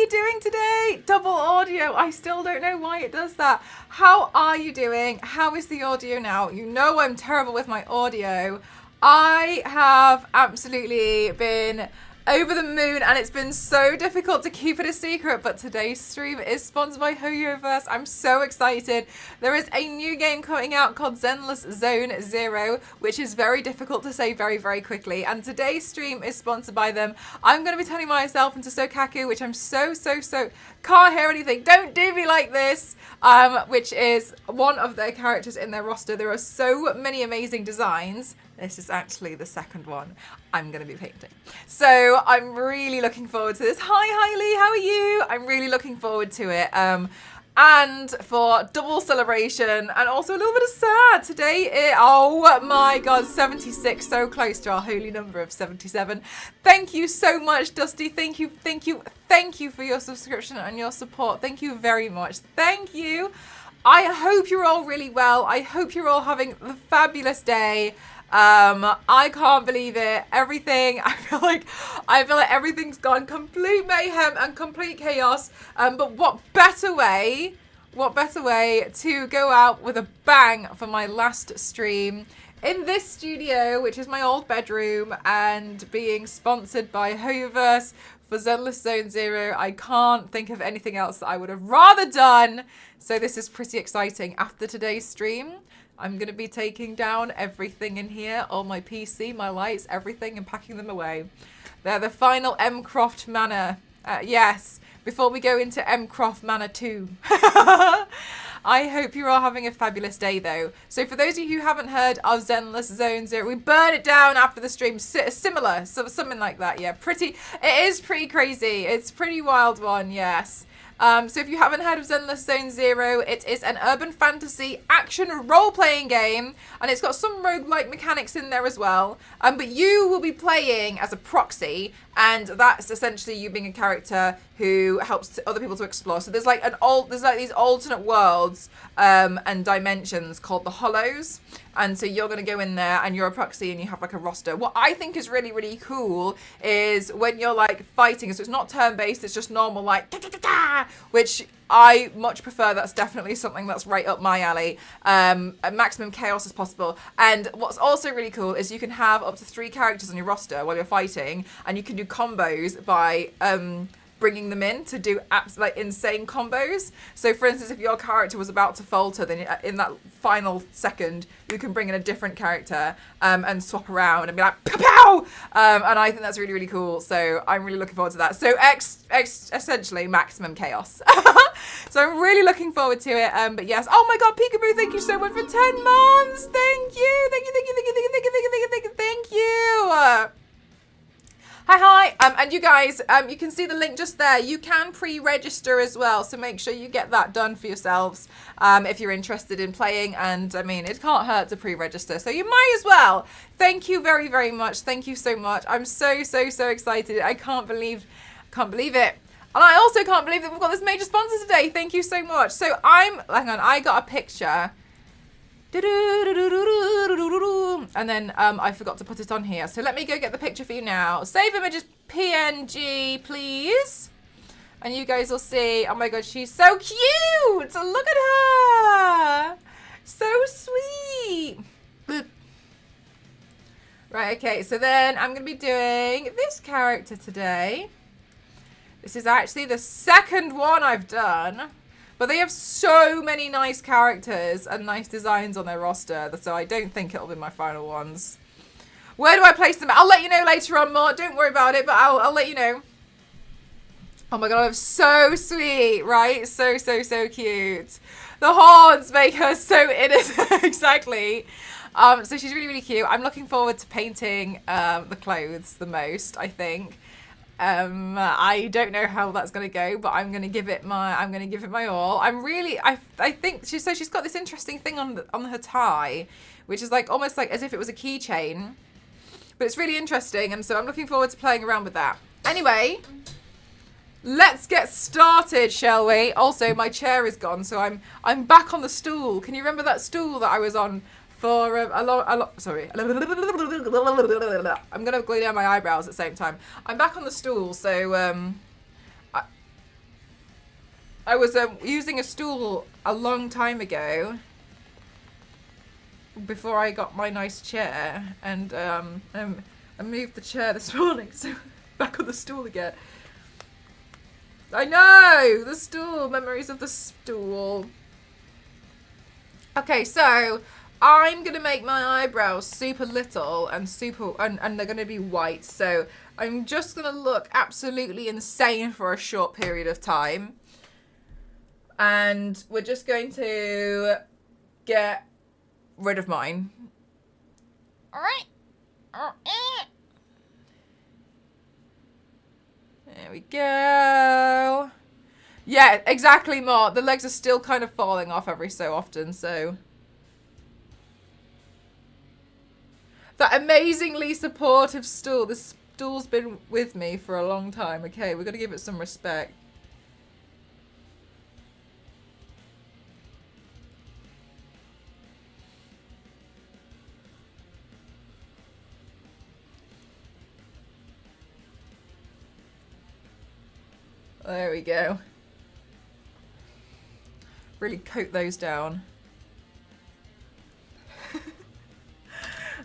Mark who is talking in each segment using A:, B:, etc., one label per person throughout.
A: you doing today? Double audio. I still don't know why it does that. How are you doing? How is the audio now? You know I'm terrible with my audio. I have absolutely been over the moon, and it's been so difficult to keep it a secret, but today's stream is sponsored by HoYoverse. I'm so excited. There is a new game coming out called Zenless Zone Zero, which is very difficult to say very, very quickly, and today's stream is sponsored by them. I'm going to be turning myself into SOUKAKU, which I'm so can't hear anything. Don't do me like this, which is one of their characters in their roster. There are so many amazing designs. This is actually the second one I'm going to be painting. So I'm really looking forward to this. Hi Lee, how are you? I'm really looking forward to it. And for double celebration and also a little bit of sad. Today, oh my God, 76, so close to our holy number of 77. Thank you so much, Dusty. Thank you for your subscription and your support. Thank you very much. Thank you. I hope you're all really well. I hope you're all having a fabulous day. I can't believe it. Everything, I feel like everything's gone complete mayhem and complete chaos. But what better way to go out with a bang for my last stream in this studio, which is my old bedroom, and being sponsored by HoYoverse for Zenless Zone Zero. I can't think of anything else that I would have rather done. So this is pretty exciting. After today's stream, I'm going to be taking down everything in here, all my PC, my lights, everything, and packing them away. They're the final M. Croft Manor. Yes, before we go into M. Croft Manor 2. I hope you're all having a fabulous day, though. So for those of you who haven't heard of Zenless Zone Zero, we burn it down after the stream. Similar, something like that, yeah. It is pretty crazy. It's a pretty wild one, yes. So if you haven't heard of Zenless Zone Zero, it is an urban fantasy action role-playing game, and it's got some roguelike mechanics in there as well. But you will be playing as a proxy, and that's essentially you being a character who helps other people to explore. So there's like these alternate worlds and dimensions called the Hollows. And so you're going to go in there and you're a proxy and you have like a roster. What I think is really, really cool is when you're like fighting. So it's not turn-based, it's just normal like which I much prefer. That's definitely something that's right up my alley. Maximum chaos as possible. And what's also really cool is you can have up to 3 characters on your roster while you're fighting, and you can do combos by bringing them in to do like insane combos. So for instance, if your character was about to falter, then in that final second you can bring in a different character and swap around and be like pow pow, and I think that's really, really cool. So I'm really looking forward to that. So essentially maximum chaos. So I'm really looking forward to it. But yes, oh my God, Peekaboo, thank you so much for 10 months. Thank you. Hi. And you guys, you can see the link just there. You can pre-register as well, so make sure you get that done for yourselves if you're interested in playing. And I mean, it can't hurt to pre-register, so you might as well. Thank you very, very much. Thank you so much. I'm so excited. I can't believe it. And I also can't believe that we've got this major sponsor today. Thank you so much. So hang on, I got a picture. And then I forgot to put it on here. So let me go get the picture for you now. Save images PNG, please. And you guys will see. Oh my God, she's so cute. Look at her. So sweet. Right, okay. So then I'm going to be doing this character today. This is actually the second one I've done. But they have so many nice characters and nice designs on their roster, so I don't think it'll be my final ones. Where do I place them? I'll let you know later on more. Don't worry about it, but I'll let you know. Oh my God, I'm so sweet, right? So cute. The horns make her so innocent. Exactly. So she's really, really cute. I'm looking forward to painting the clothes the most, I think. I don't know how that's going to go, but I'm going to give it my all. I think she's got this interesting thing on her tie, which is like almost like as if it was a keychain, but it's really interesting, and so I'm looking forward to playing around with that. Anyway, let's get started, shall we? Also, my chair is gone, so I'm back on the stool. Can you remember that stool that I was on for a lot? Sorry. I'm going to glue down my eyebrows at the same time. I'm back on the stool, so I was using a stool a long time ago before I got my nice chair, and I moved the chair this morning, so back on the stool again. I know! The stool! Memories of the stool. Okay, so I'm going to make my eyebrows super little and and they're going to be white. So I'm just going to look absolutely insane for a short period of time. And we're just going to get rid of mine. All right. There we go. Yeah, exactly, Mark. The legs are still kind of falling off every so often, so. That amazingly supportive stool. This stool's been with me for a long time. Okay, we're going to give it some respect. There we go. Really coat those down.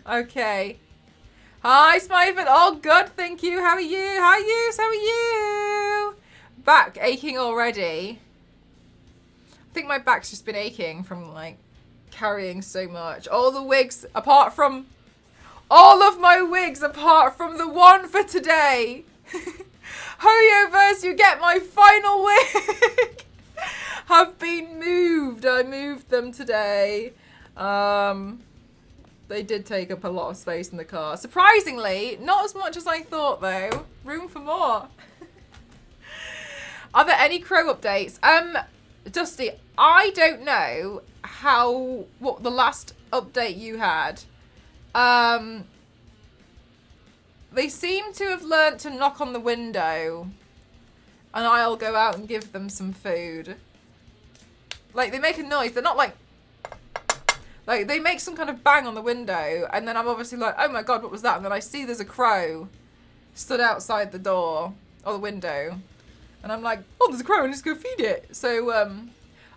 A: Okay. Hi, Smyford. Oh, good. Thank you. How are you? How are you? How are you? Back aching already. I think my back's just been aching from, like, carrying so much. All the wigs, apart from... All of my wigs, apart from the one for today. Hoyoverse, you get my final wig. Have been moved. I moved them today. They did take up a lot of space in the car. Surprisingly, not as much as I thought though. Room for more. Are there any Crow updates? Dusty, I don't know what the last update you had. They seem to have learnt to knock on the window, and I'll go out and give them some food. Like, they make a noise. They're not like they make some kind of bang on the window, and then I'm obviously like, oh my god, what was that? And then I see there's a crow stood outside the door or the window, and I'm like, oh, there's a crow, and let's go feed it. So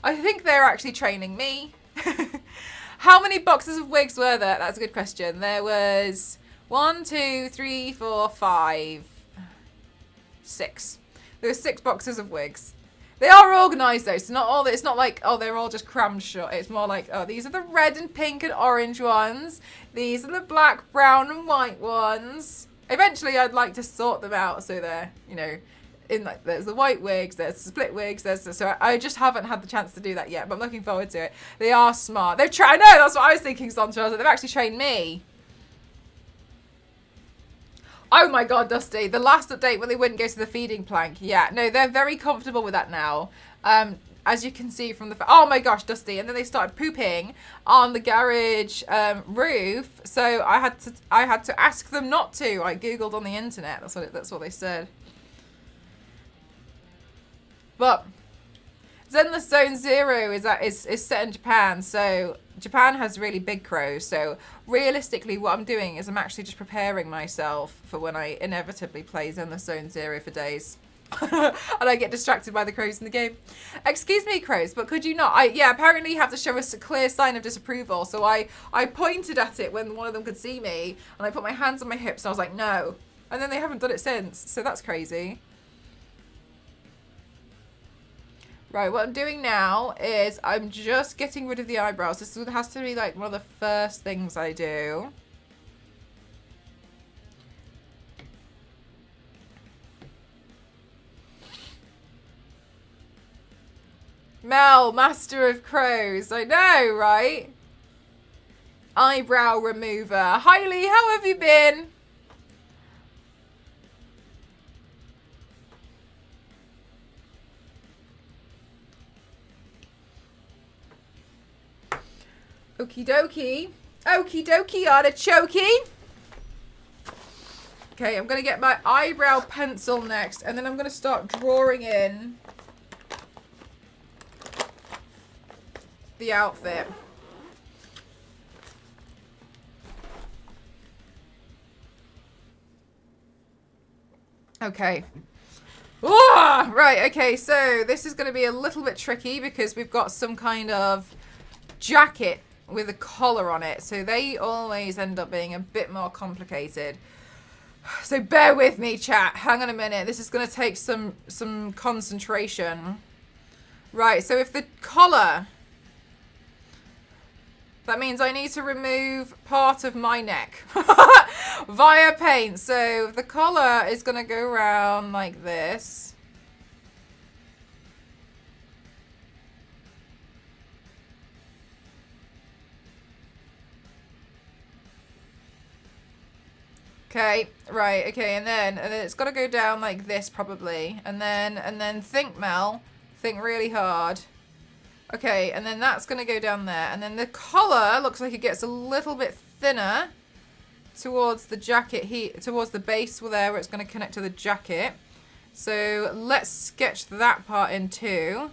A: I think they're actually training me. How many boxes of wigs were there? That's a good question. There was 1, 2, 3, 4, 5, 6. There were 6 boxes of wigs. They are organised though, so not all. It's not like, oh, they're all just crammed shut. It's more like, oh, these are the red and pink and orange ones. These are the black, brown and white ones. Eventually, I'd like to sort them out so they're, you know, in like, there's the white wigs, there's the split wigs, so I just haven't had the chance to do that yet, but I'm looking forward to it. They are smart. I know, that's what I was thinking, Sandra. I was like, they've actually trained me. Oh my god, Dusty. The last update when they wouldn't go to the feeding plank. Yeah, no, they're very comfortable with that now. As you can see from the... Oh my gosh, Dusty. And then they started pooping on the garage roof. So I had to ask them not to. I googled on the internet. That's what they said. But Zenless Zone 0 is set in Japan. So Japan has really big crows. So realistically, what I'm doing is I'm actually just preparing myself for when I inevitably play Zenless Zone 0 for days. And I get distracted by the crows in the game. Excuse me, crows, but could you not? Yeah, apparently you have to show us a clear sign of disapproval. So I pointed at it when one of them could see me, and I put my hands on my hips, and I was like, no. And then they haven't done it since, so that's crazy. Right, what I'm doing now is I'm just getting rid of the eyebrows. This has to be like one of the first things I do. Mel, master of crows. I know, right? Eyebrow remover. Hi Lee, how have you been? Okie dokie. Okie dokie, artichokey. Okay, I'm going to get my eyebrow pencil next, and then I'm going to start drawing in the outfit. Okay. Oh, right, okay, so this is going to be a little bit tricky because we've got some kind of jacket with a collar on it. So they always end up being a bit more complicated. So bear with me, chat. Hang on a minute. This is going to take some concentration. Right, so if the collar... That means I need to remove part of my neck via paint. So the collar is going to go around like this. Okay, right, okay, and then it's got to go down like this probably. And then think, Mel. Think really hard. Okay, and then that's going to go down there. And then the collar looks like it gets a little bit thinner towards the jacket here, towards the base there where it's going to connect to the jacket. So let's sketch that part in too.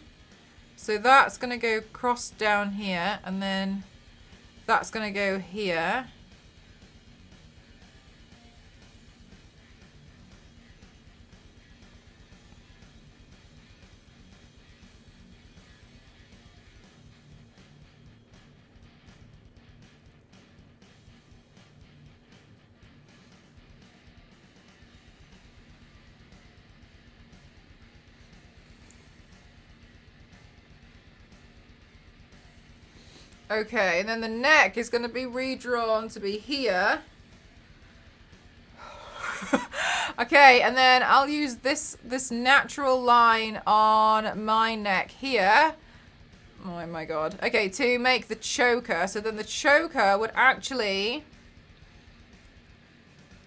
A: So that's going to go cross down here, and then that's going to go here. Okay, and then the neck is going to be redrawn to be here. Okay, and then I'll use this natural line on my neck here. Oh my god. Okay, to make the choker. So then the choker would actually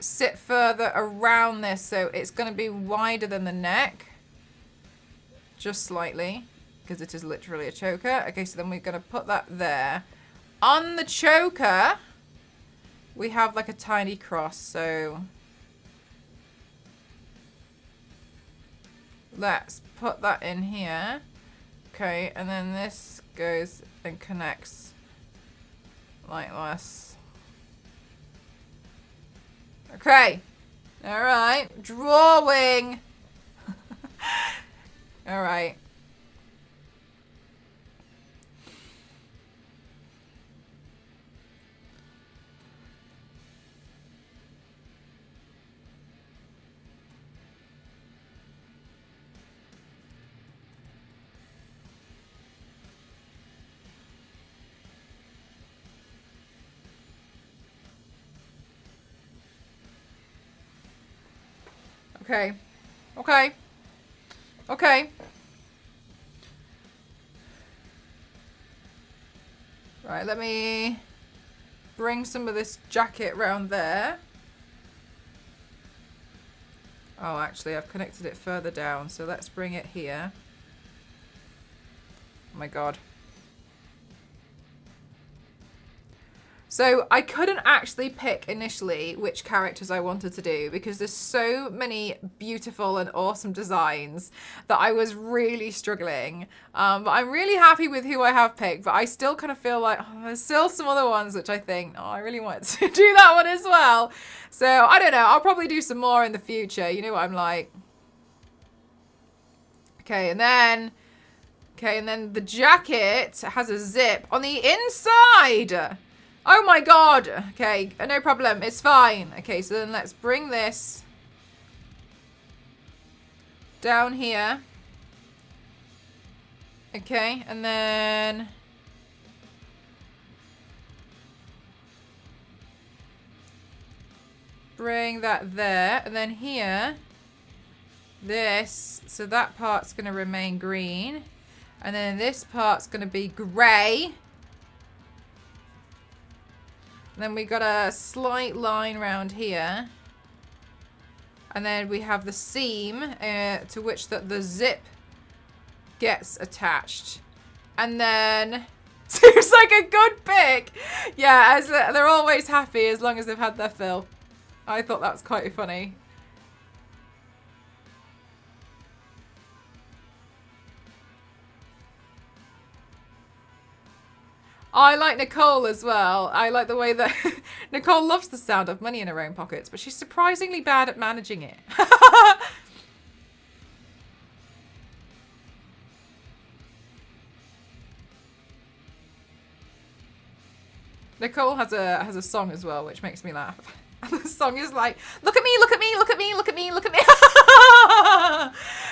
A: sit further around this. So it's going to be wider than the neck. Just slightly. Because it is literally a choker. Okay, so then we're going to put that there. On the choker, we have like a tiny cross. So let's put that in here. Okay, and then this goes and connects like this. Okay. All right. Drawing. All right. Okay. Okay. Okay. Right, let me bring some of this jacket around there. Oh, actually, I've connected it further down, so let's bring it here. Oh my god. So I couldn't actually pick initially which characters I wanted to do because there's so many beautiful and awesome designs that I was really struggling. But I'm really happy with who I have picked, but I still kind of feel like there's still some other ones which I think, I really want to do that one as well. So I don't know, I'll probably do some more in the future. You know what I'm like. Okay, and then the jacket has a zip on the inside. Oh my god. Okay, no problem. It's fine. Okay, so then let's bring this down here. Okay, and then bring that there. And then here, this. So that part's going to remain green. And then this part's going to be grey. And then we got a slight line around here. And then we have the seam to which the zip gets attached. And then seems like a good pick. Yeah, as they're always happy as long as they've had their fill. I thought that was quite funny. I like Nicole as well. I like the way that Nicole loves the sound of money in her own pockets, but she's surprisingly bad at managing it. Nicole has a song as well, which makes me laugh. And the song is like, look at me, look at me, look at me, look at me, look at me.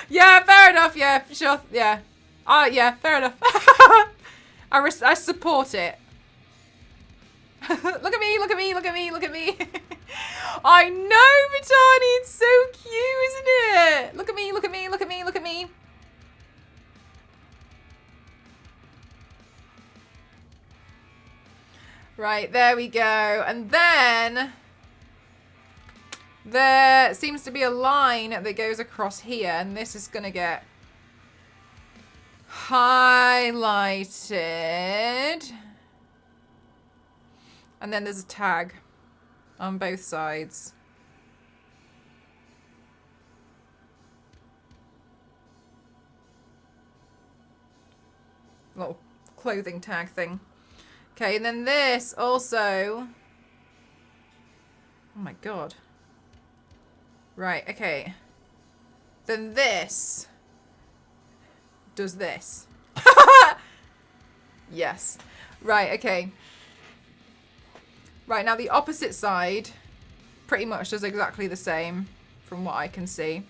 A: Yeah, fair enough. Yeah, sure. Yeah. Yeah, fair enough. I support it. Look at me, look at me, look at me, look at me. I know, Vitani, it's so cute, isn't it? Look at me, look at me, look at me, look at me. Right, there we go. And then there seems to be a line that goes across here, and this is going to get highlighted. And then there's a tag on both sides. Little clothing tag thing. Okay, and then this also. Oh my god. Right, okay. Then this does this. Yes. Right, okay. Right, now the opposite side pretty much does exactly the same from what I can see.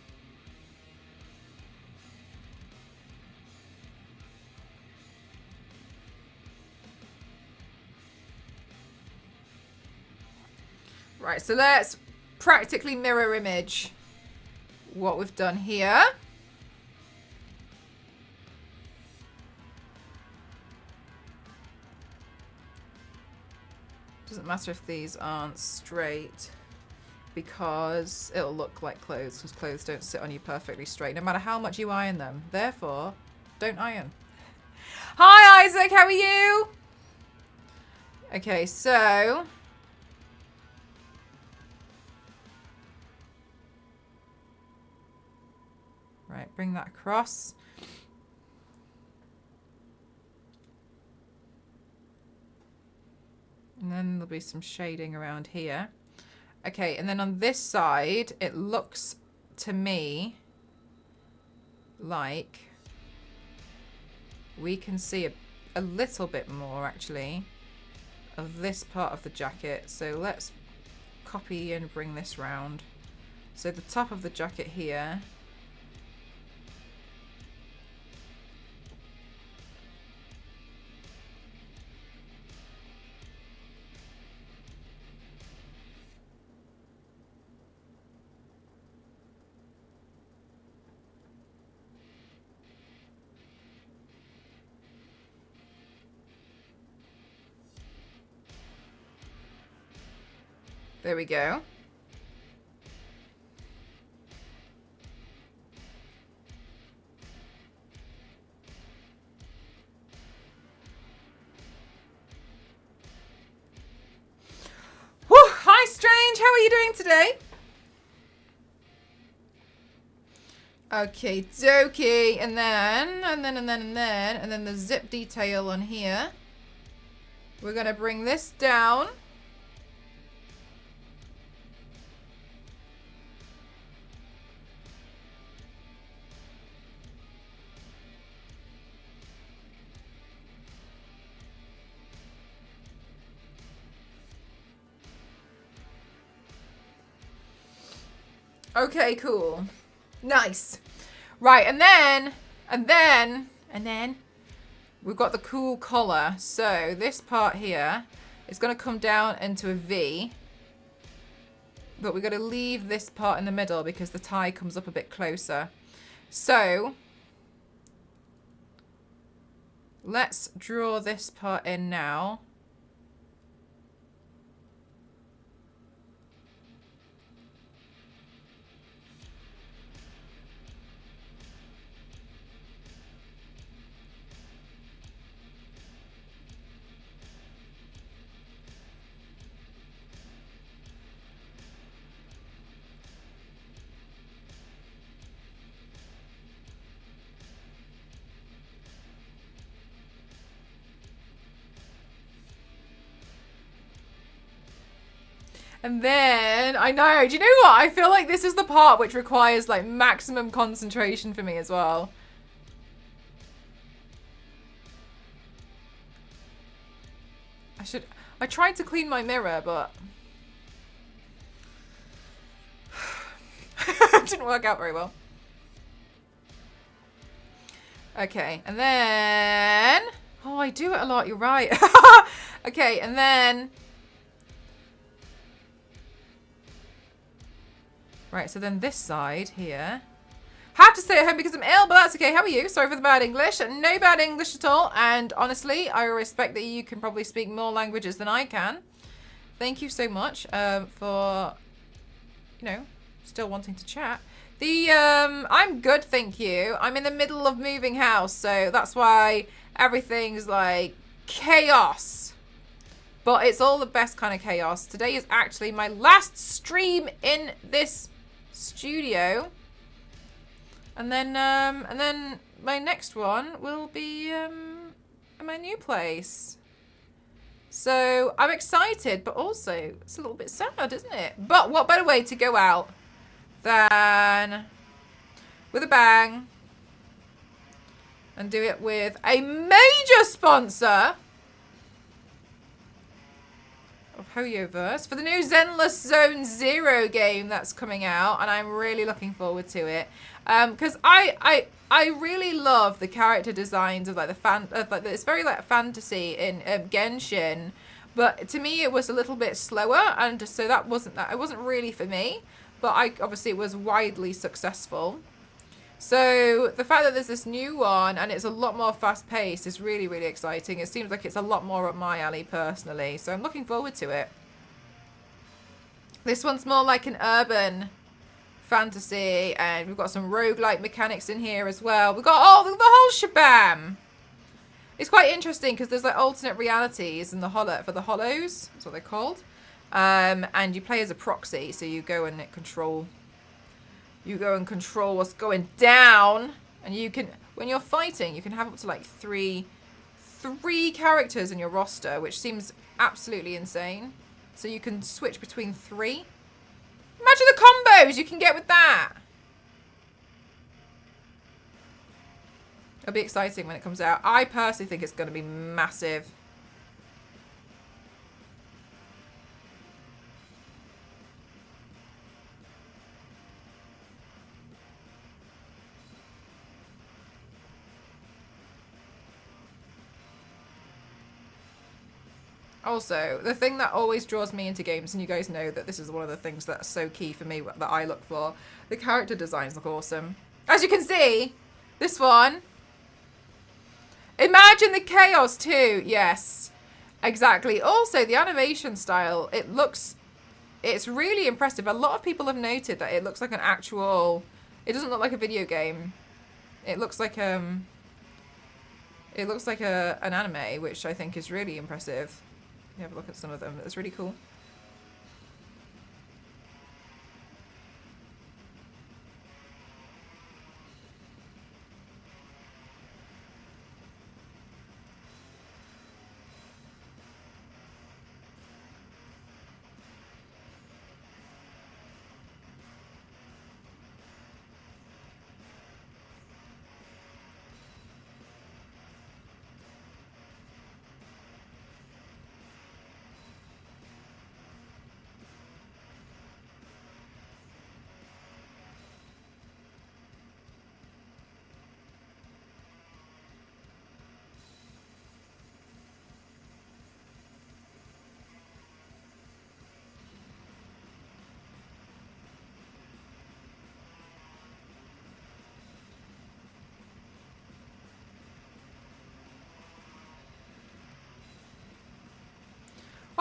A: Right, so let's practically mirror image what we've done here. Doesn't matter if these aren't straight because it'll look like clothes, because clothes don't sit on you perfectly straight no matter how much you iron them. Therefore, don't iron. Hi Isaac, how are you? Okay, so right, bring that across. And then there'll be some shading around here. Okay, and then on this side, it looks to me like we can see a little bit more, actually, of this part of the jacket. So let's copy and bring this round. So the top of the jacket here. There we go. Whew, hi Strange, how are you doing today? Okay, dokie, and then the zip detail on here. We're gonna bring this down. Okay, cool. Nice. Right, and then we've got the cool collar. So this part here is going to come down into a V. But we're going to leave this part in the middle because the tie comes up a bit closer. So let's draw this part in now. And then, I know, do you know what? I feel like this is the part which requires like maximum concentration for me as well. I I tried to clean my mirror, but it didn't work out very well. Okay, and then... Oh, I do it a lot, you're right. Okay, and then... Right, so then this side here. Have to stay at home because I'm ill, but that's okay. How are you? Sorry for the bad English. No bad English at all. And honestly, I respect that you can probably speak more languages than I can. Thank you so much for, you know, still wanting to chat. I'm good, thank you. I'm in the middle of moving house, so that's why everything's like chaos. But it's all the best kind of chaos. Today is actually my last stream in this studio. And then my next one will be in my new place. So I'm excited, but also it's a little bit sad, isn't it? But what better way to go out than with a bang and do it with a major sponsor of HoYoverse for the new Zenless Zone Zero game that's coming out, and I'm really looking forward to it. Because I really love the character designs of like it's very like fantasy in Genshin, but to me it was a little bit slower, and so it wasn't really for me. But obviously it was widely successful. So the fact that there's this new one and it's a lot more fast paced is really, really exciting. It seems like it's a lot more up my alley personally. So I'm looking forward to it. This one's more like an urban fantasy, and we've got some roguelike mechanics in here as well. We've got the whole shabam. It's quite interesting because there's like alternate realities in the for the hollows. That's what they're called. And you play as a proxy, so you go and control what's going down, and you can, when you're fighting, you can have up to like three characters in your roster, which seems absolutely insane. So you can switch between 3. Imagine the combos you can get with that. It'll be exciting when it comes out. I personally think it's going to be massive. Also, the thing that always draws me into games, and you guys know that this is one of the things that's so key for me that I look for, the character designs look awesome. As you can see, this one. Imagine the chaos too. Yes, exactly. Also, the animation style, it's really impressive. A lot of people have noted that it looks like an actual, it doesn't look like a video game. It looks like an anime, which I think is really impressive. You have a look at some of them. It's really cool.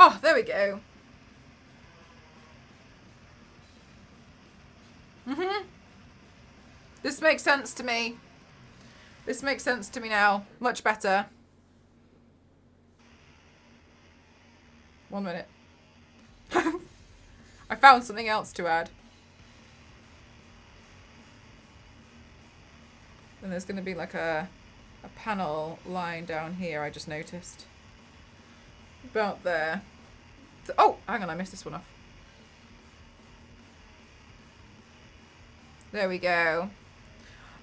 A: Oh, there we go. This makes sense to me. This makes sense to me now. Much better. 1 minute. I found something else to add. And there's going to be like a panel line down here, I just noticed. About there. Oh, hang on, I missed this one off. There we go.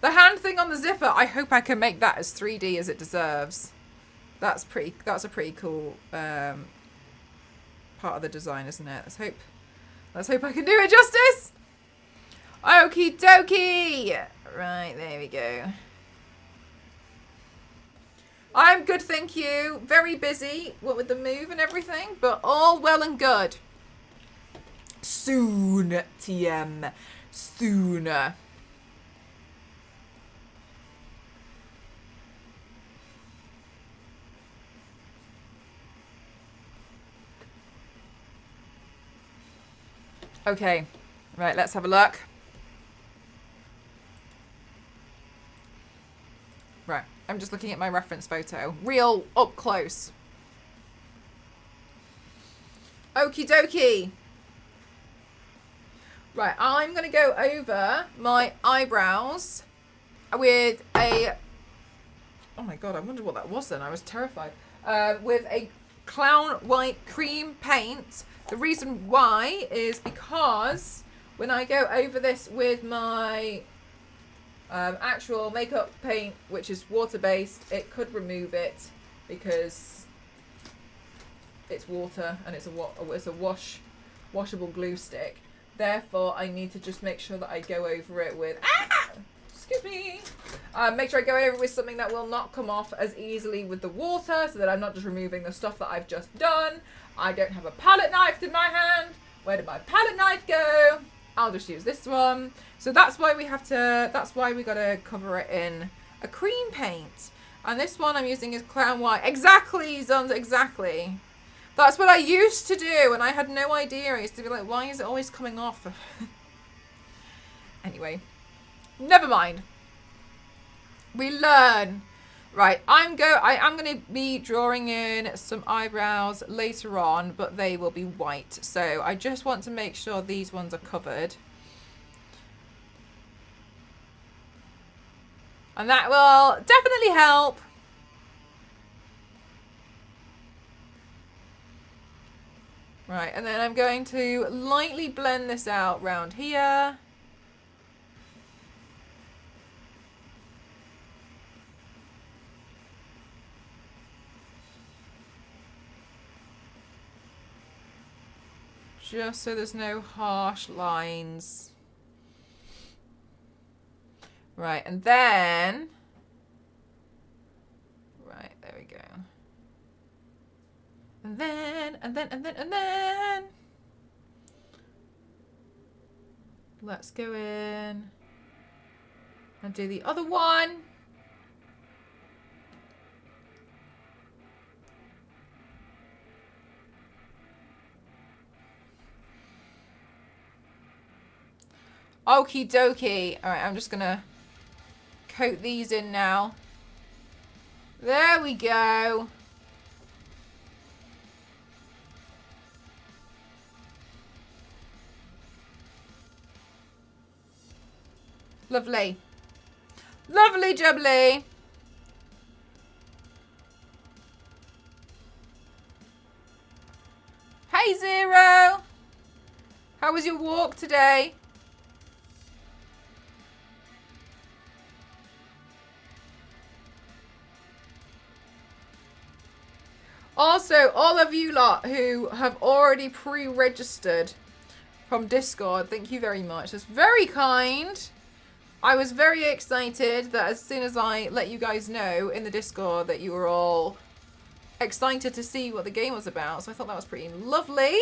A: The hand thing on the zipper, I hope I can make that as 3D as it deserves. That's a pretty cool part of the design, isn't it? Let's hope I can do it justice. Okie dokie. Right, there we go. I'm good, thank you. Very busy, what with the move and everything, but all well and good. Soon, TM. Sooner. Okay, right, let's have a look. Right, I'm just looking at my reference photo. Real up close. Okie dokie. Right, I'm going to go over my eyebrows with a... Oh my god, I wondered what that was then. I was terrified. With a Clown White Cream paint. The reason why is because when I go over this with my actual makeup paint, which is water-based, it could remove it because it's water and it's a washable glue stick. Therefore, I need to just make sure that I go over it with... Excuse me. Make sure I go over it with something that will not come off as easily with the water, so that I'm not just removing the stuff that I've just done. I don't have a palette knife in my hand. Where did my palette knife go? I'll just use this one. So that's why we gotta cover it in a cream paint. And this one I'm using is Clown White. Exactly, Zons, exactly. That's what I used to do, and I had no idea. I used to be like, why is it always coming off? Anyway, never mind. We learn. Right, I am going to be drawing in some eyebrows later on, but they will be white. So I just want to make sure these ones are covered. And that will definitely help. Right, and then I'm going to lightly blend this out round here. Just so there's no harsh lines. Right, and then... Right, there we go. And then... Let's go in and do the other one. Okie dokie. Alright, I'm just gonna coat these in now. There we go. Lovely. Lovely jubbly. Hey Zero. How was your walk today? Also, all of you lot who have already pre-registered from Discord, thank you very much. That's very kind. I was very excited that as soon as I let you guys know in the Discord that you were all excited to see what the game was about. So I thought that was pretty lovely.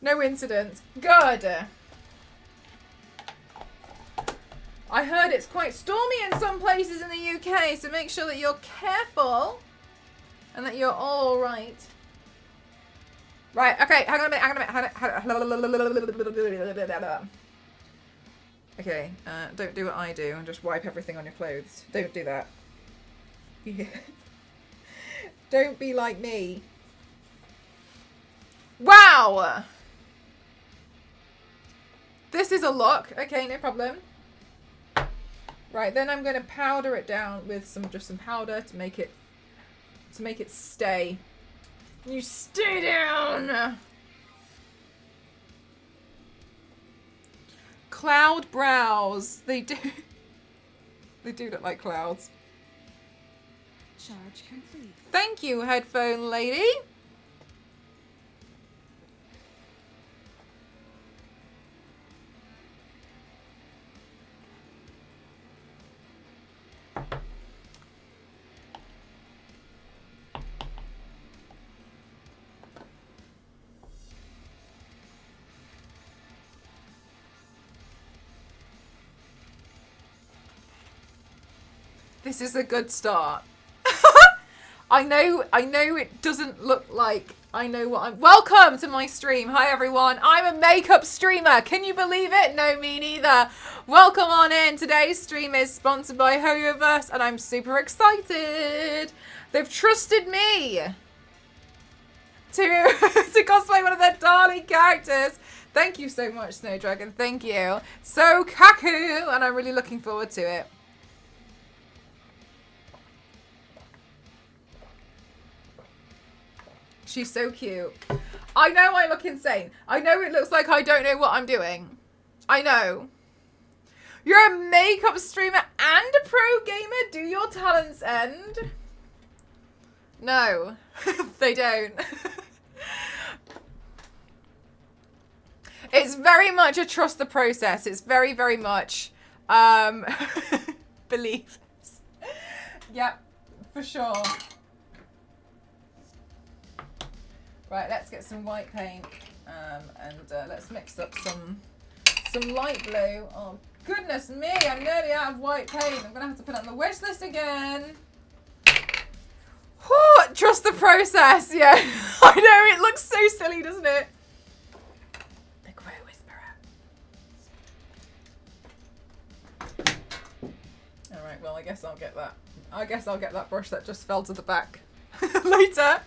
A: No incident. Good. I heard it's quite stormy in some places in the UK, so make sure that you're careful and that you're all right. Right, okay, hang on a minute. Okay, don't do what I do and just wipe everything on your clothes. Don't do that. Yeah. Don't be like me. Wow! This is a look. Okay, no problem. Right, then I'm going to powder it down with just some powder to make it stay. You stay down. Cloud brows. They do look like clouds.
B: Charge complete.
A: Thank you, headphone lady. This is a good start. I know it doesn't look like I know what I'm... Welcome to my stream. Hi, everyone. I'm a makeup streamer. Can you believe it? No, me neither. Welcome on in. Today's stream is sponsored by Hoyoverse, and I'm super excited. They've trusted me to cosplay one of their darling characters. Thank you so much, Snow Dragon. Thank you. SOUKAKU, and I'm really looking forward to it. She's so cute. I know I look insane. I know it looks like I don't know what I'm doing. I know. You're a makeup streamer and a pro gamer? Do your talents end? No, they don't. It's very much a trust the process. It's very, very much believe. Yep, for sure. Right, let's get some white paint and let's mix up some light blue. Oh, goodness me, I'm nearly out of white paint. I'm going to have to put it on the wish list again. Whew, trust the process, yeah. I know, it looks so silly, doesn't it? The Crow Whisperer. All right, well, I guess I'll get that. I guess I'll get that brush that just fell to the back later.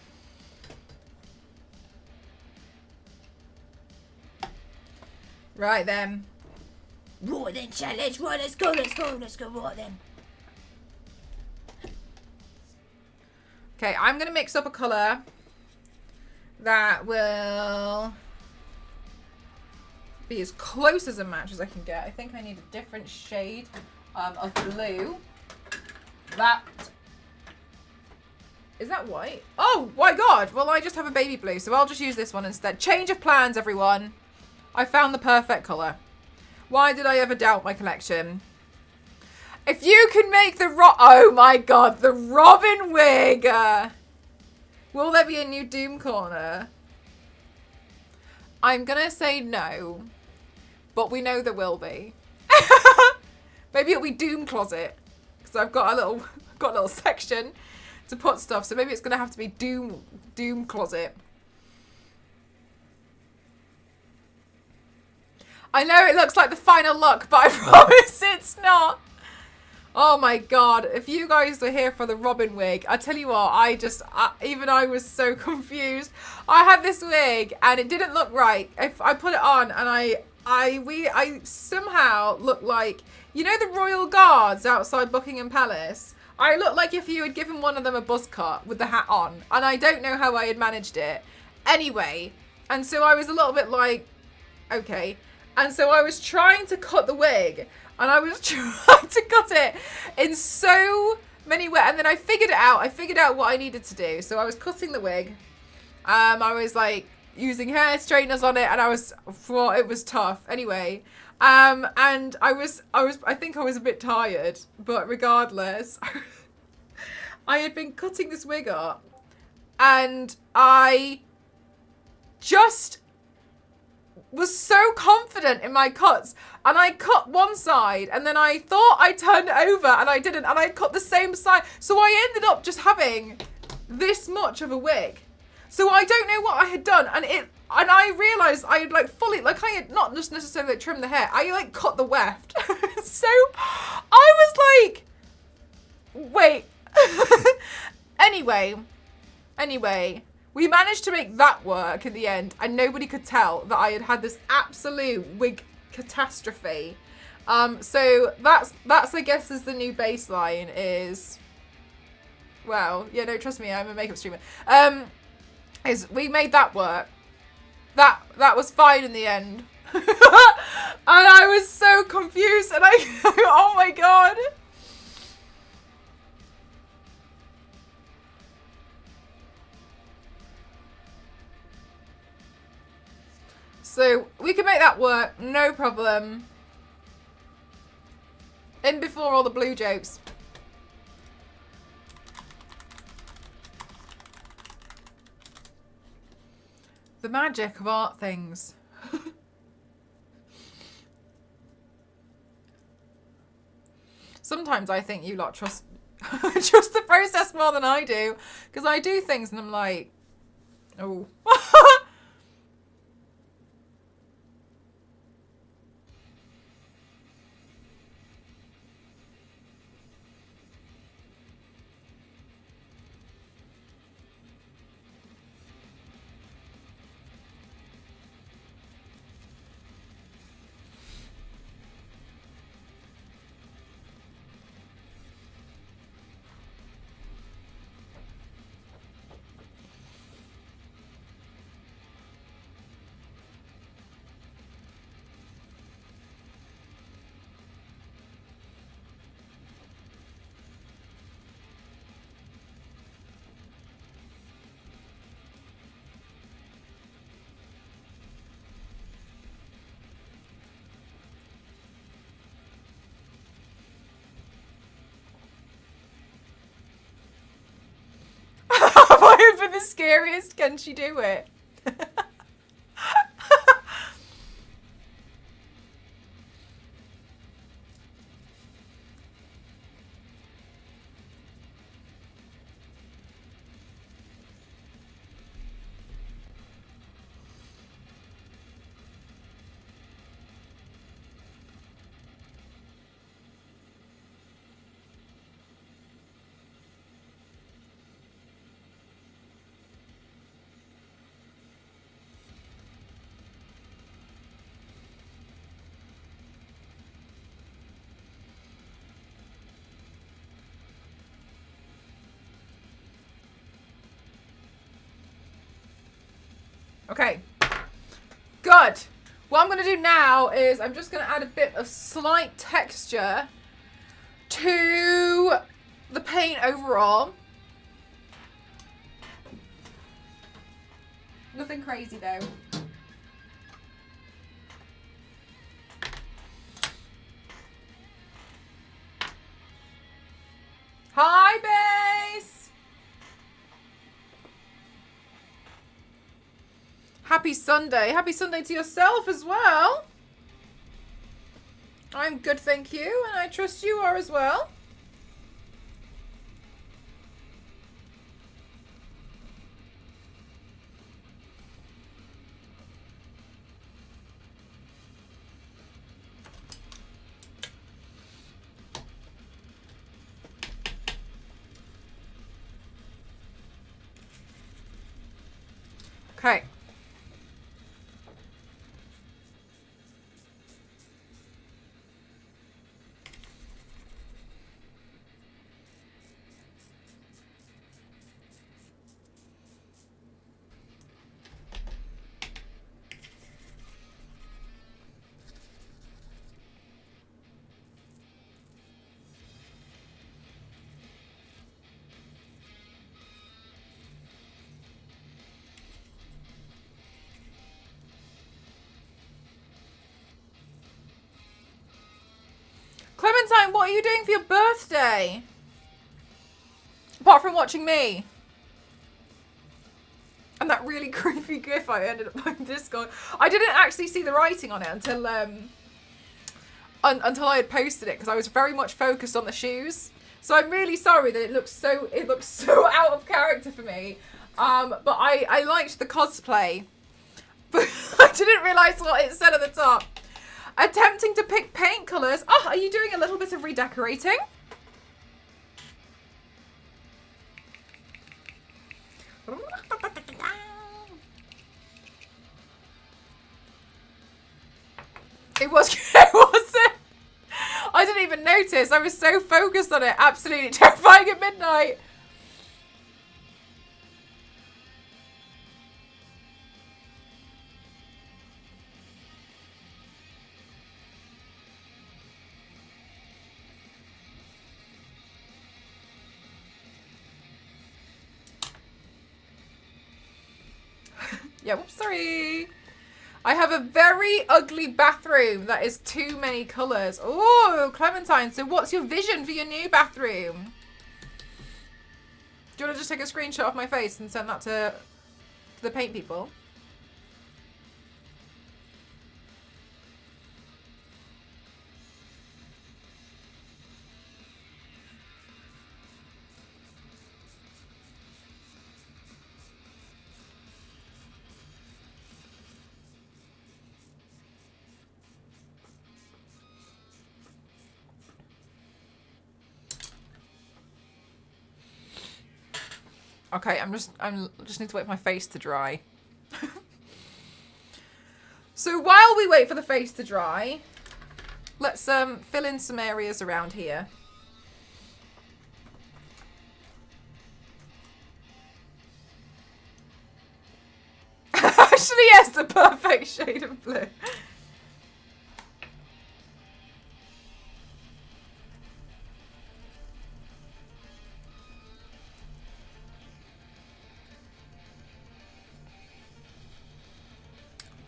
A: Right then.
B: Right then, challenge. Right, let's go, right then.
A: Okay, I'm going to mix up a colour that will be as close as a match as I can get. I think I need a different shade of blue. That... Is that white? Oh, my God. Well, I just have a baby blue, so I'll just use this one instead. Change of plans, everyone. I found the perfect colour. Why did I ever doubt my collection? If you can make the oh my God, the Robin wig. Will there be a new Doom corner? I'm gonna say no, but we know there will be. Maybe it'll be Doom closet because I've got a little section to put stuff. So maybe it's gonna have to be Doom closet. I know it looks like the final look, but I promise it's not. Oh my God. If you guys were here for the Robin wig, I tell you what, even I was so confused. I had this wig and it didn't look right. If I put it on and I somehow looked like, you know, the royal guards outside Buckingham Palace? I looked like if you had given one of them a buzz cut with the hat on, and I don't know how I had managed it. Anyway, and so I was a little bit like, okay. And so I was trying to cut the wig, and I was trying to cut it in so many ways. And then I figured it out. I figured out what I needed to do. So I was cutting the wig. I was like using hair straighteners on it, and it was tough. Anyway, and I think I was a bit tired, but regardless, I had been cutting this wig up, and I just was so confident in my cuts, and I cut one side and then I thought I turned it over and I didn't, and I cut the same side, so I ended up just having this much of a wig. So I don't know what I had done, and I realized I had like fully, like I had not just necessarily like trimmed the hair, I like cut the weft. So I was like, wait. Anyway, we managed to make that work in the end, and nobody could tell that I had this absolute wig catastrophe. So that's I guess is the new baseline is, well, yeah, no, trust me, I'm a makeup streamer. Is we made that work. That was fine in the end. And I was so confused, and oh my God. So we can make that work, no problem. In before all the blue jokes. The magic of art things. Sometimes I think you lot trust trust the process more than I do. Because I do things and I'm like, oh. Have I been the scariest? Can she do it? Okay, good. What I'm going to do now is I'm just going to add a bit of slight texture to the paint overall. Nothing crazy though. Hi, Base! Happy Sunday. Happy Sunday to yourself as well. I'm good, thank you, and I trust you are as well. Okay. Clementine, what are you doing for your birthday? Apart from watching me. And that really creepy gif I ended up on Discord. I didn't actually see the writing on it until until I had posted it because I was very much focused on the shoes. So I'm really sorry that it looks so out of character for me. But I liked the cosplay. But I didn't realise what it said at the top. Attempting to pick paint colours. Oh, are you doing a little bit of redecorating? It was, it wasn't. I didn't even notice. I was so focused on it. Absolutely terrifying at midnight. Yeah, whoops, sorry. I have a very ugly bathroom that is too many colours. Oh, Clementine. So what's your vision for your new bathroom? Do you want to just take a screenshot of my face and send that to the paint people? Okay, I just need to wait for my face to dry. So while we wait for the face to dry, let's fill in some areas around here. Actually, yes, the perfect shade of blue.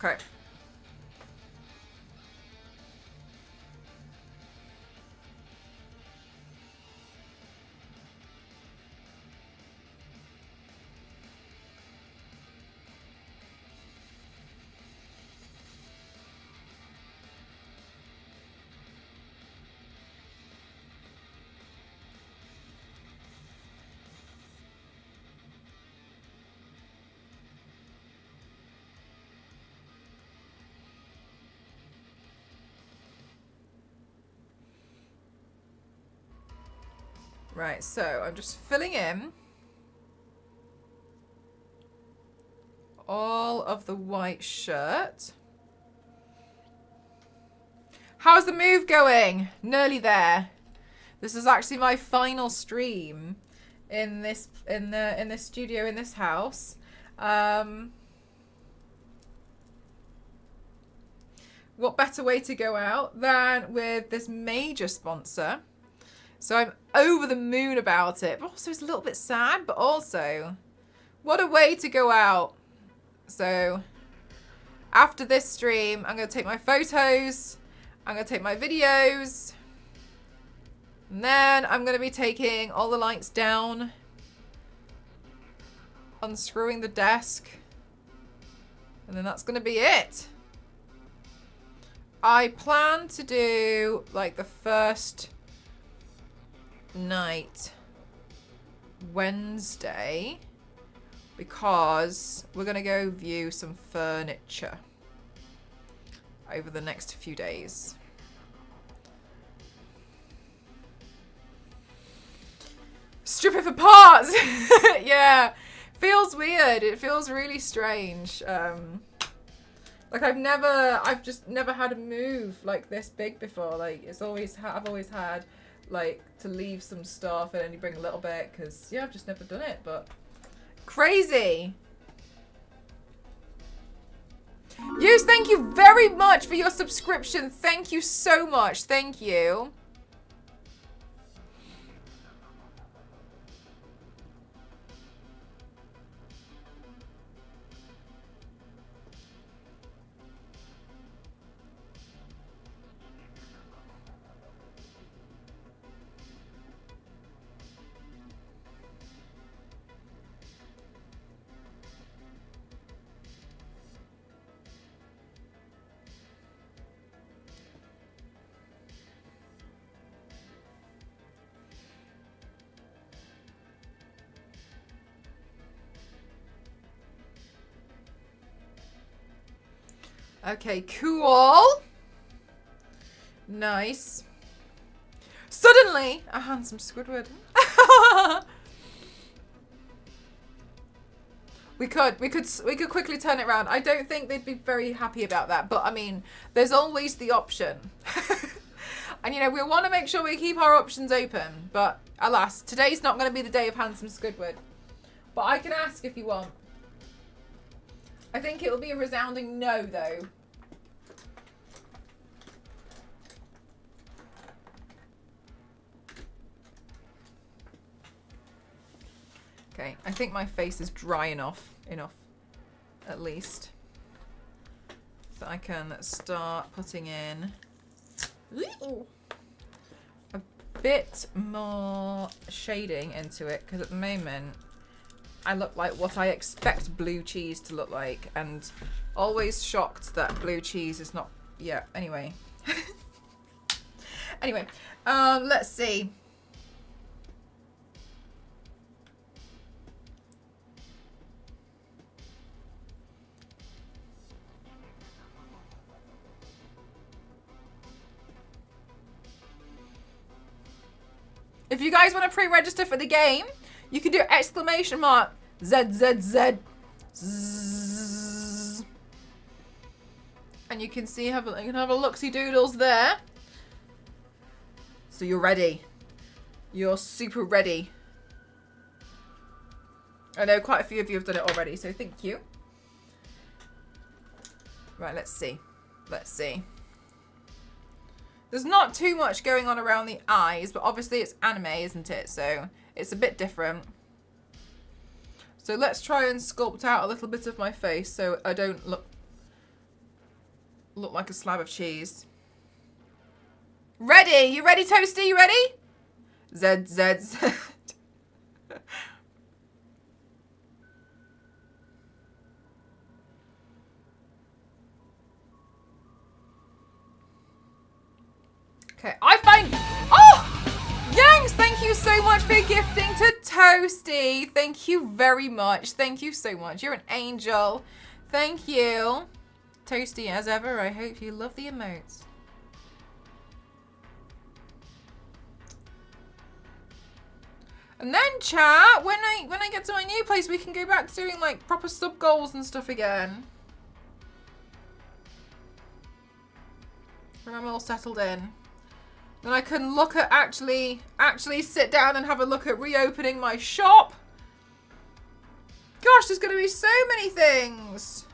A: Okay. Right, so I'm just filling in all of the white shirt. How's the move going? Nearly there. This is actually my final stream in this studio in this house. What better way to go out than with this major sponsor? So I'm over the moon about it, but also it's a little bit sad, but also what a way to go out. So after this stream, I'm going to take my photos, I'm going to take my videos, and then I'm going to be taking all the lights down, unscrewing the desk, and then that's going to be it. I plan to do like the first night Wednesday because we're gonna go view some furniture over the next few days. Strip it for parts. Yeah, feels weird. It feels really strange. Like I've just never had a move like this big before. Like I've always had like to leave some stuff and only bring a little bit because yeah, I've just never done it, but crazy. Yous, thank you very much for your subscription. Thank you so much. Thank you. Okay, cool. Nice. Suddenly, a handsome Squidward. We could quickly turn it around. I don't think they'd be very happy about that, but I mean, there's always the option. And you know, we want to make sure we keep our options open, but alas, today's not going to be the day of handsome Squidward. But I can ask if you want. I think it'll be a resounding no, though. Okay, I think my face is dry enough, at least. that I can start putting in a bit more shading into it, because at the moment I look like what I expect blue cheese to look like, and always shocked that blue cheese is not. Yeah, anyway. Anyway, let's see. If you guys want to pre-register for the game, you can do exclamation mark ZZZ. Zzz. And you can see, you can have a look-see doodles there. So you're ready. You're super ready. I know quite a few of you have done it already, so thank you. Right, let's see. Let's see. There's not too much going on around the eyes, but obviously it's anime, isn't it? So it's a bit different. So let's try and sculpt out a little bit of my face so I don't look like a slab of cheese. Ready? You ready, Toasty? You ready? Z, Z, Z. Okay, I find... Oh! Yangs, thank you so much for gifting to Toasty. Thank you very much. Thank you so much. You're an angel. Thank you. Toasty, as ever, I hope you love the emotes. And then, chat, when I get to my new place, we can go back to doing, like, proper sub-goals and stuff again. When I'm all settled in. Then I can look at actually sit down and have a look at reopening my shop. Gosh, there's going to be so many things.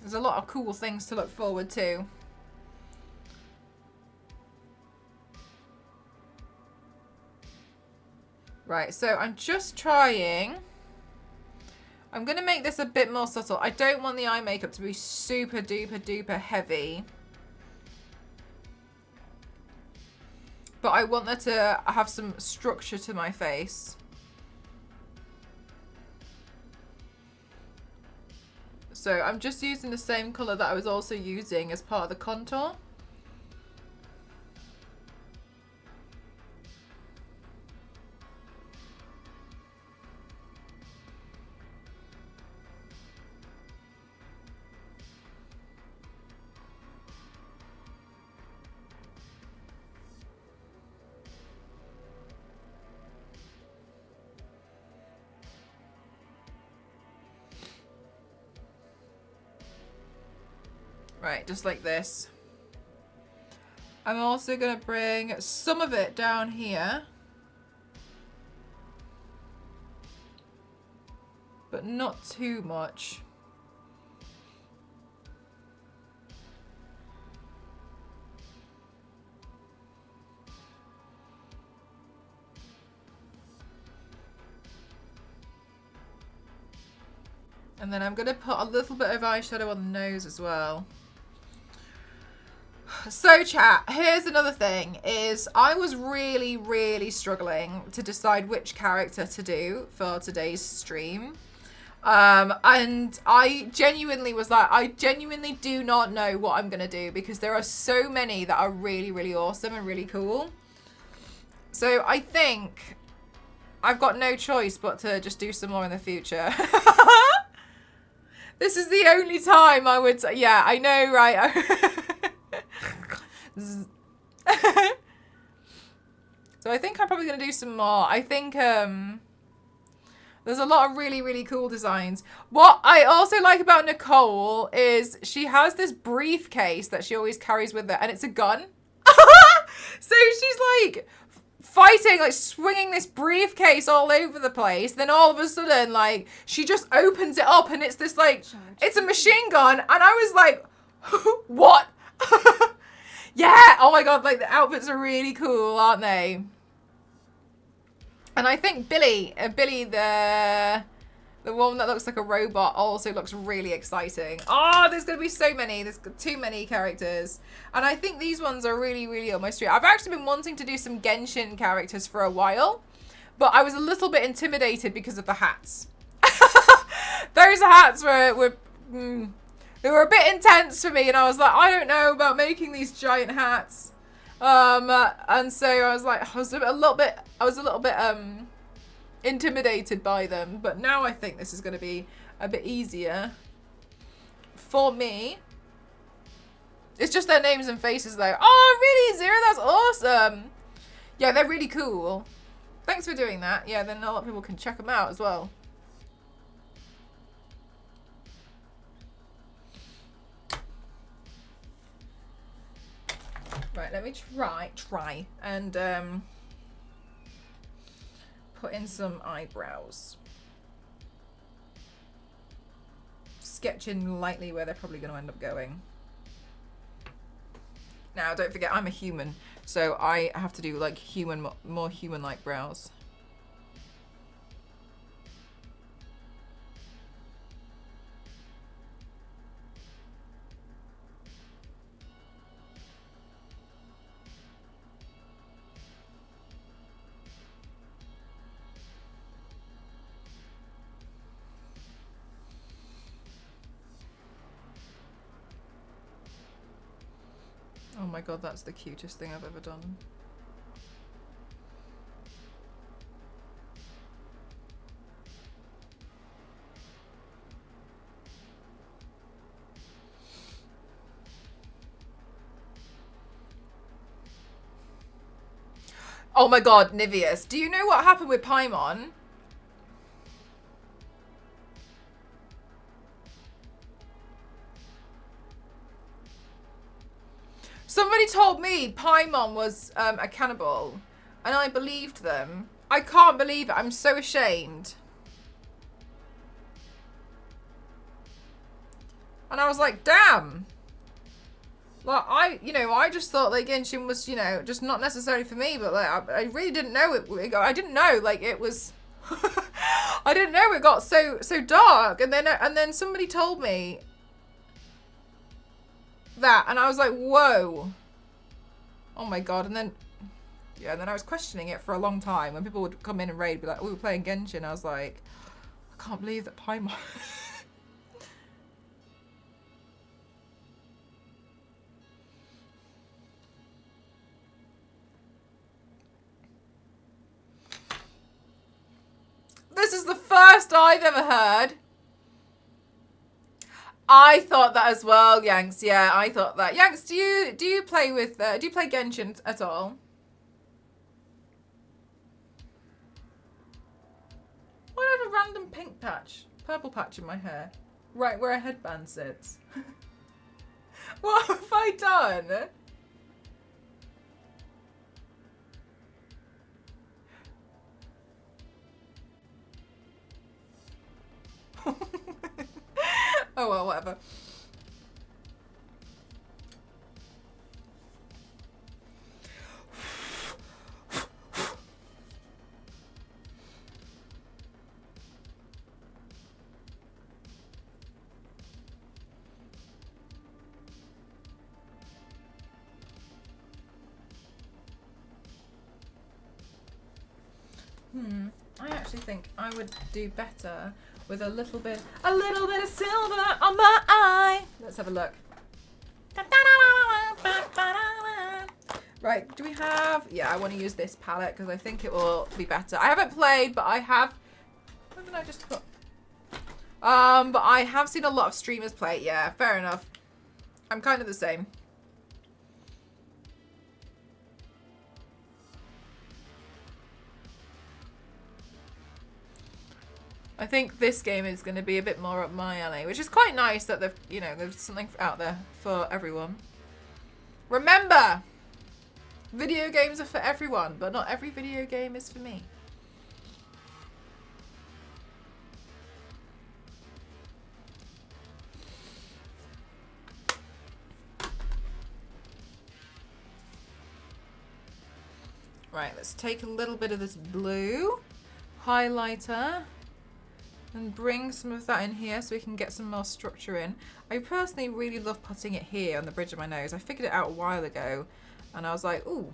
A: There's a lot of cool things to look forward to. Right, so I'm just trying. I'm going to make this a bit more subtle. I don't want the eye makeup to be super duper duper heavy. But I want there to have some structure to my face. So I'm just using the same colour that I was also using as part of the contour. Right, just like this. I'm also going to bring some of it down here. But not too much. And then I'm going to put a little bit of eyeshadow on the nose as well. So chat, here's another thing, is I was really struggling to decide which character to do for today's stream. And I genuinely was like, I genuinely do not know what I'm going to do, because there are so many that are really awesome and really cool. So I think I've got no choice but to just do some more in the future. This is the only time I would say, yeah, I know, right? So I think I'm probably going to do some more. I think there's a lot of really cool designs. What I also like about Nicole is she has this briefcase that she always carries with her, and it's a gun. So she's like fighting, like swinging this briefcase all over the place. Then all of a sudden, like, she just opens it up and it's this, like, it's a machine gun. And I was like, what? Yeah. Oh my God. Like, the outfits are really cool, aren't they? And I think Billy, the one that looks like a robot, also looks really exciting. Oh, there's going to be so many. There's too many characters. And I think these ones are really, really up my street. I've actually been wanting to do some Genshin characters for a while, but I was a little bit intimidated because of the hats. Those hats were they were a bit intense for me, and I was like, I don't know about making these giant hats. And so I was like, I was a little bit intimidated by them, but now I think this is going to be a bit easier for me. It's just their names and faces though. Oh, really, Zero? That's awesome. Yeah, they're really cool. Thanks for doing that. Yeah, then a lot of people can check them out as well. Right, let me try and put in some eyebrows. Sketching lightly where they're probably going to end up going. Now, don't forget, I'm a human, so I have to do like more human-like brows. Oh my God, that's the cutest thing I've ever done. Oh my God, Niveus, do you know what happened with Paimon? Somebody told me Paimon was a cannibal, and I believed them. I can't believe it. I'm so ashamed. And I was like, damn. Like, I just thought like Genshin was, just not necessarily for me, but like, I really didn't know it. I didn't know, like, it was, I didn't know it got so dark. And then somebody told me that, and I was like, whoa. Oh my God. And then I was questioning it for a long time. When people would come in and raid, be like, oh, we were playing Genshin. I was like, I can't believe that Paimon. This is the first I've ever heard. I thought that as well, Yanks. Yeah, I thought that. Yanks, do you play Genshin at all? Why do I have a random pink patch, purple patch in my hair? Right where a headband sits. What have I done? Oh well, whatever. I actually think I would do better with a little bit of silver on my eye. Let's have a look. Right, do we have... Yeah, I want to use this palette because I think it will be better. I haven't played, but I have... What did I just put? But I have seen a lot of streamers play it. Yeah, fair enough. I'm kind of the same. I think this game is going to be a bit more up my alley, which is quite nice that there's something out there for everyone. Remember, Video games are for everyone, but not every video game is for me. Right, let's take a little bit of this blue highlighter and bring some of that in here so we can get some more structure in. I personally really love putting it here on the bridge of my nose. I figured it out a while ago and I was like, ooh,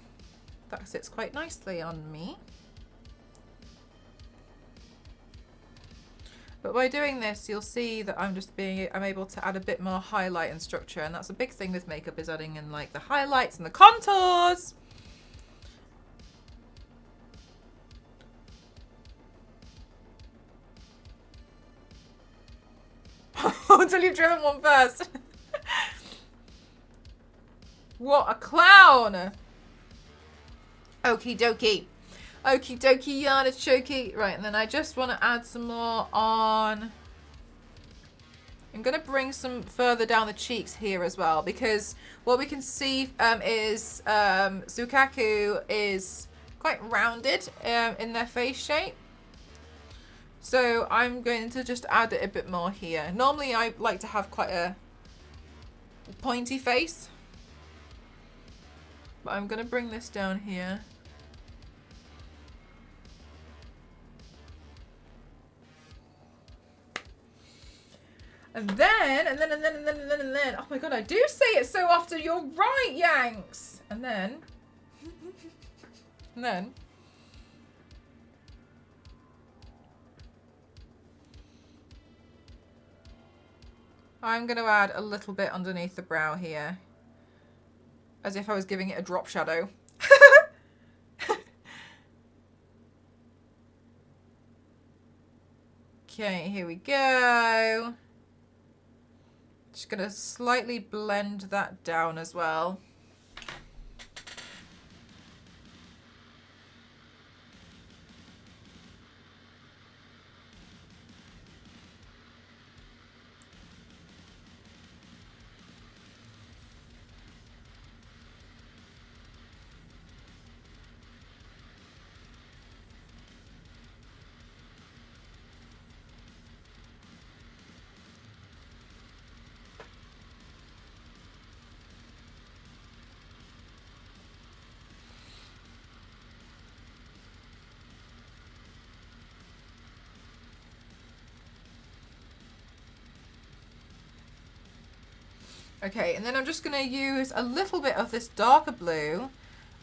A: that sits quite nicely on me. But by doing this, you'll see that I'm able to add a bit more highlight and structure, and that's a big thing with makeup, is adding in like the highlights and the contours. Until you've driven one first. What a clown. Okie dokie. Okie dokie, yarn choky. Right, and then I just want to add some more on. I'm going to bring some further down the cheeks here as well, because what we can see is SOUKAKU is quite rounded in their face shape. So I'm going to just add it a bit more here. Normally I like to have quite a pointy face, but I'm going to bring this down here. And then, oh my god, I do say it so often, you're right, Yanks! And then, I'm going to add a little bit underneath the brow here, as if I was giving it a drop shadow. Okay, here we go. Just going to slightly blend that down as well. Okay, and then I'm just going to use a little bit of this darker blue,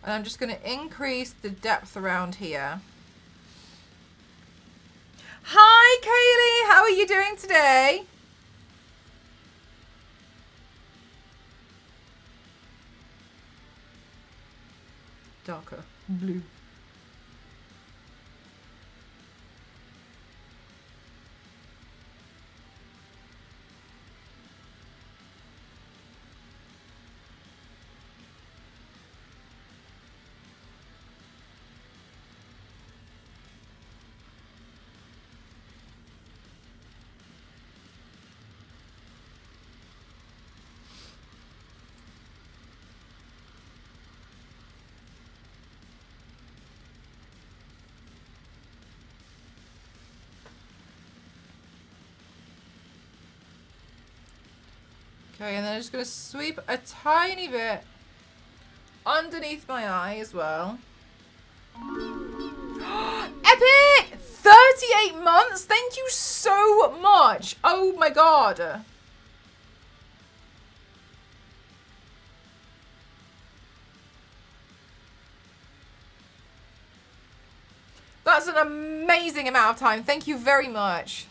A: and I'm just going to increase the depth around here. Hi, Kaylee! How are you doing today? Darker blue. Okay, and then I'm just going to sweep a tiny bit underneath my eye as well. Epic! 38 months? Thank you so much! Oh my god. That's an amazing amount of time. Thank you very much.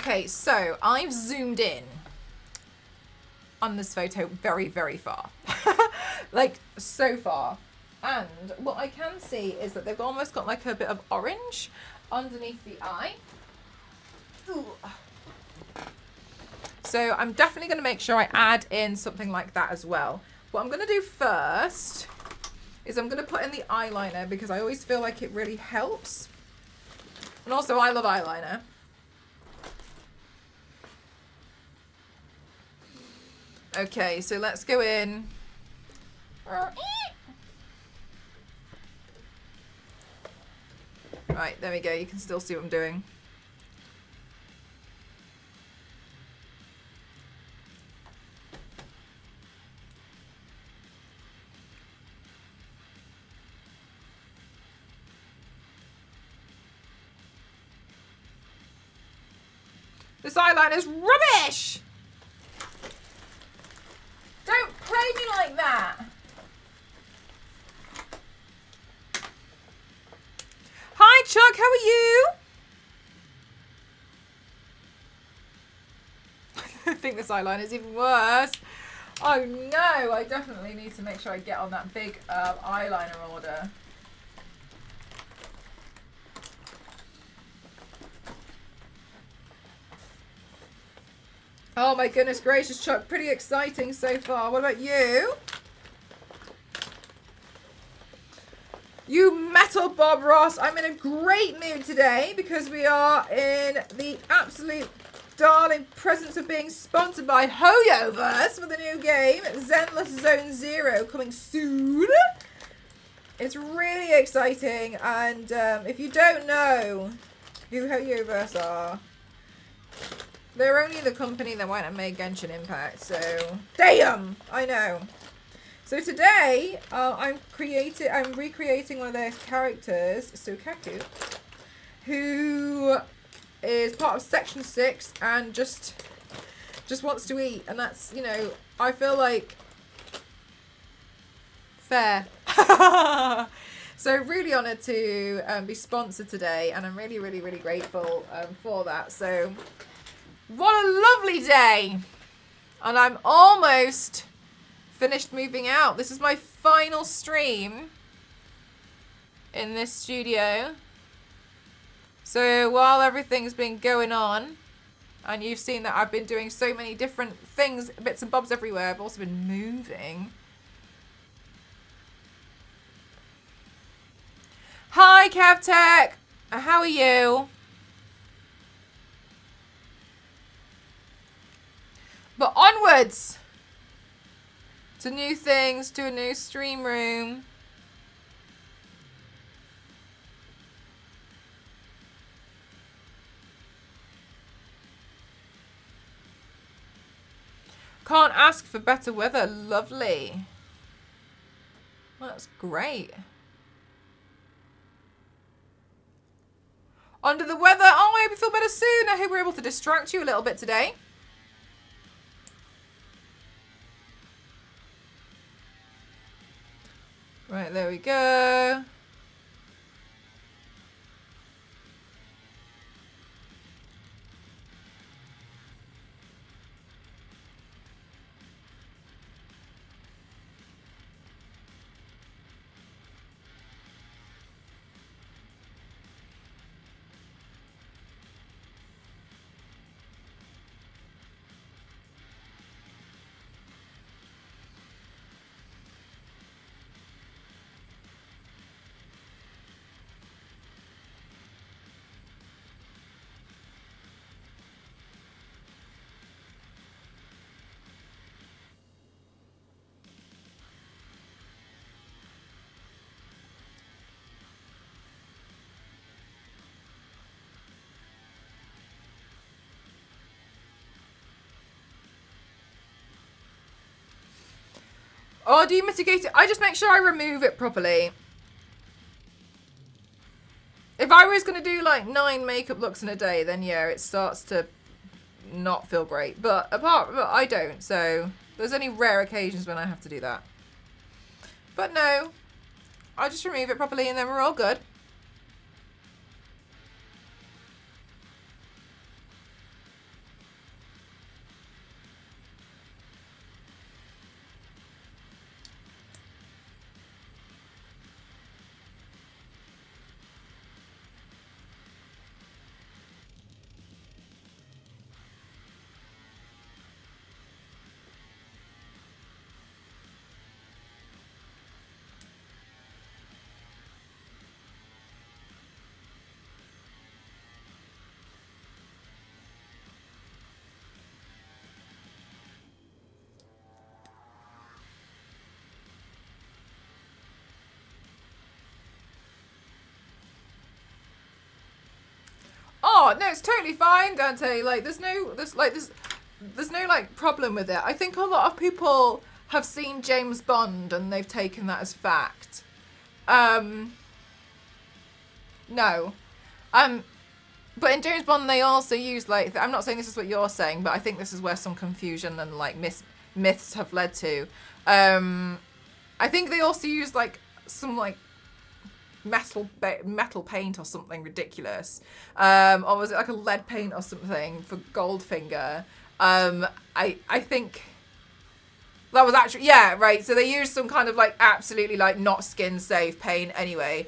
A: Okay, so I've zoomed in on this photo very, very far. Like, so far. And what I can see is that they've almost got like a bit of orange underneath the eye. Ooh. So I'm definitely going to make sure I add in something like that as well. What I'm going to do first is I'm going to put in the eyeliner because I always feel like it really helps. And also I love eyeliner. Okay, so let's go in. Right, there we go. You can still see what I'm doing. This eyeliner is rubbish! Don't play me like that! Hi Chuck, how are you? I think this eyeliner is even worse. Oh no, I definitely need to make sure I get on that big eyeliner order. Oh my goodness gracious, Chuck, pretty exciting so far. What about you? You metal Bob Ross. I'm in a great mood today because we are in the absolute darling presence of being sponsored by Hoyoverse for the new game, Zenless Zone Zero, coming soon. It's really exciting, and if you don't know who Hoyoverse are, they're only the company that went and made Genshin Impact, so damn, I know. So today, I'm recreating one of their characters, SOUKAKU, who is part of Section 6 and just wants to eat, and that's, you know, I feel like fair. So really honoured to be sponsored today, and I'm really, really, really grateful for that. So what a lovely day, and I'm almost finished moving out. This is my final stream in this studio. So while everything's been going on, and you've seen that I've been doing so many different things, bits and bobs everywhere, I've also been moving. Hi KevTech, how are you? But onwards to new things, to a new stream room. Can't ask for better weather. Lovely. Well, that's great. Under the weather. Oh, I hope you feel better soon. I hope we're able to distract you a little bit today. Right, there we go. Oh, do you mitigate it? I just make sure I remove it properly. If I was going to do like 9 makeup looks in a day, then yeah, it starts to not feel great. But I don't, so there's only rare occasions when I have to do that. But no, I just remove it properly and then we're all good. not. No, it's totally fine, Dante. Like, there's no like problem with it. I think a lot of people have seen James Bond and they've taken that as fact. No. But in James Bond, they also use, like, I'm not saying this is what you're saying, but I think this is where some confusion and, like, myths have led to. I think they also use, like, some, like, metal paint or something ridiculous. Or was it, like, a lead paint or something for Goldfinger? I think that was actually, yeah, right. So they used some kind of, like, absolutely, like, not skin safe paint anyway.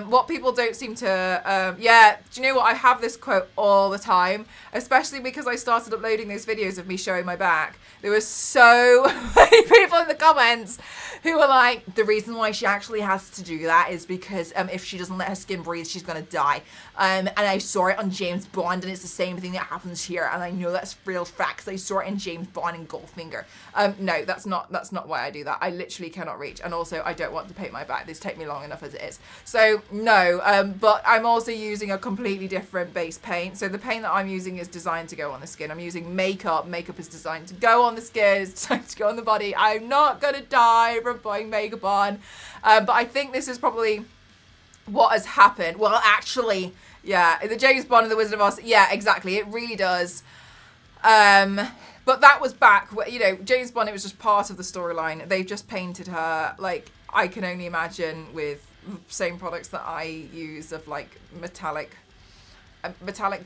A: What people don't seem to, do you know what? I have this quote all the time, especially because I started uploading those videos of me showing my back. There were so many people in the comments who were like, the reason why she actually has to do that is because if she doesn't let her skin breathe, she's going to die. And I saw it on James Bond, and it's the same thing that happens here. And I know that's real fact, because I saw it in James Bond and Goldfinger. No, that's not why I do that. I literally cannot reach. And also, I don't want to paint my back. This takes me long enough as it is. So, no. But I'm also using a completely different base paint. So the paint that I'm using is designed to go on the skin. I'm using makeup. Makeup is designed to go on the skin. It's designed to go on the body. I'm not going to die from putting makeup on. But I think this is probably what has happened. Well, actually, yeah, the James Bond and the Wizard of Oz. Yeah, exactly. It really does. But that was back, you know, James Bond, it was just part of the storyline. They've just painted her, like, I can only imagine with the same products that I use of, like, metallic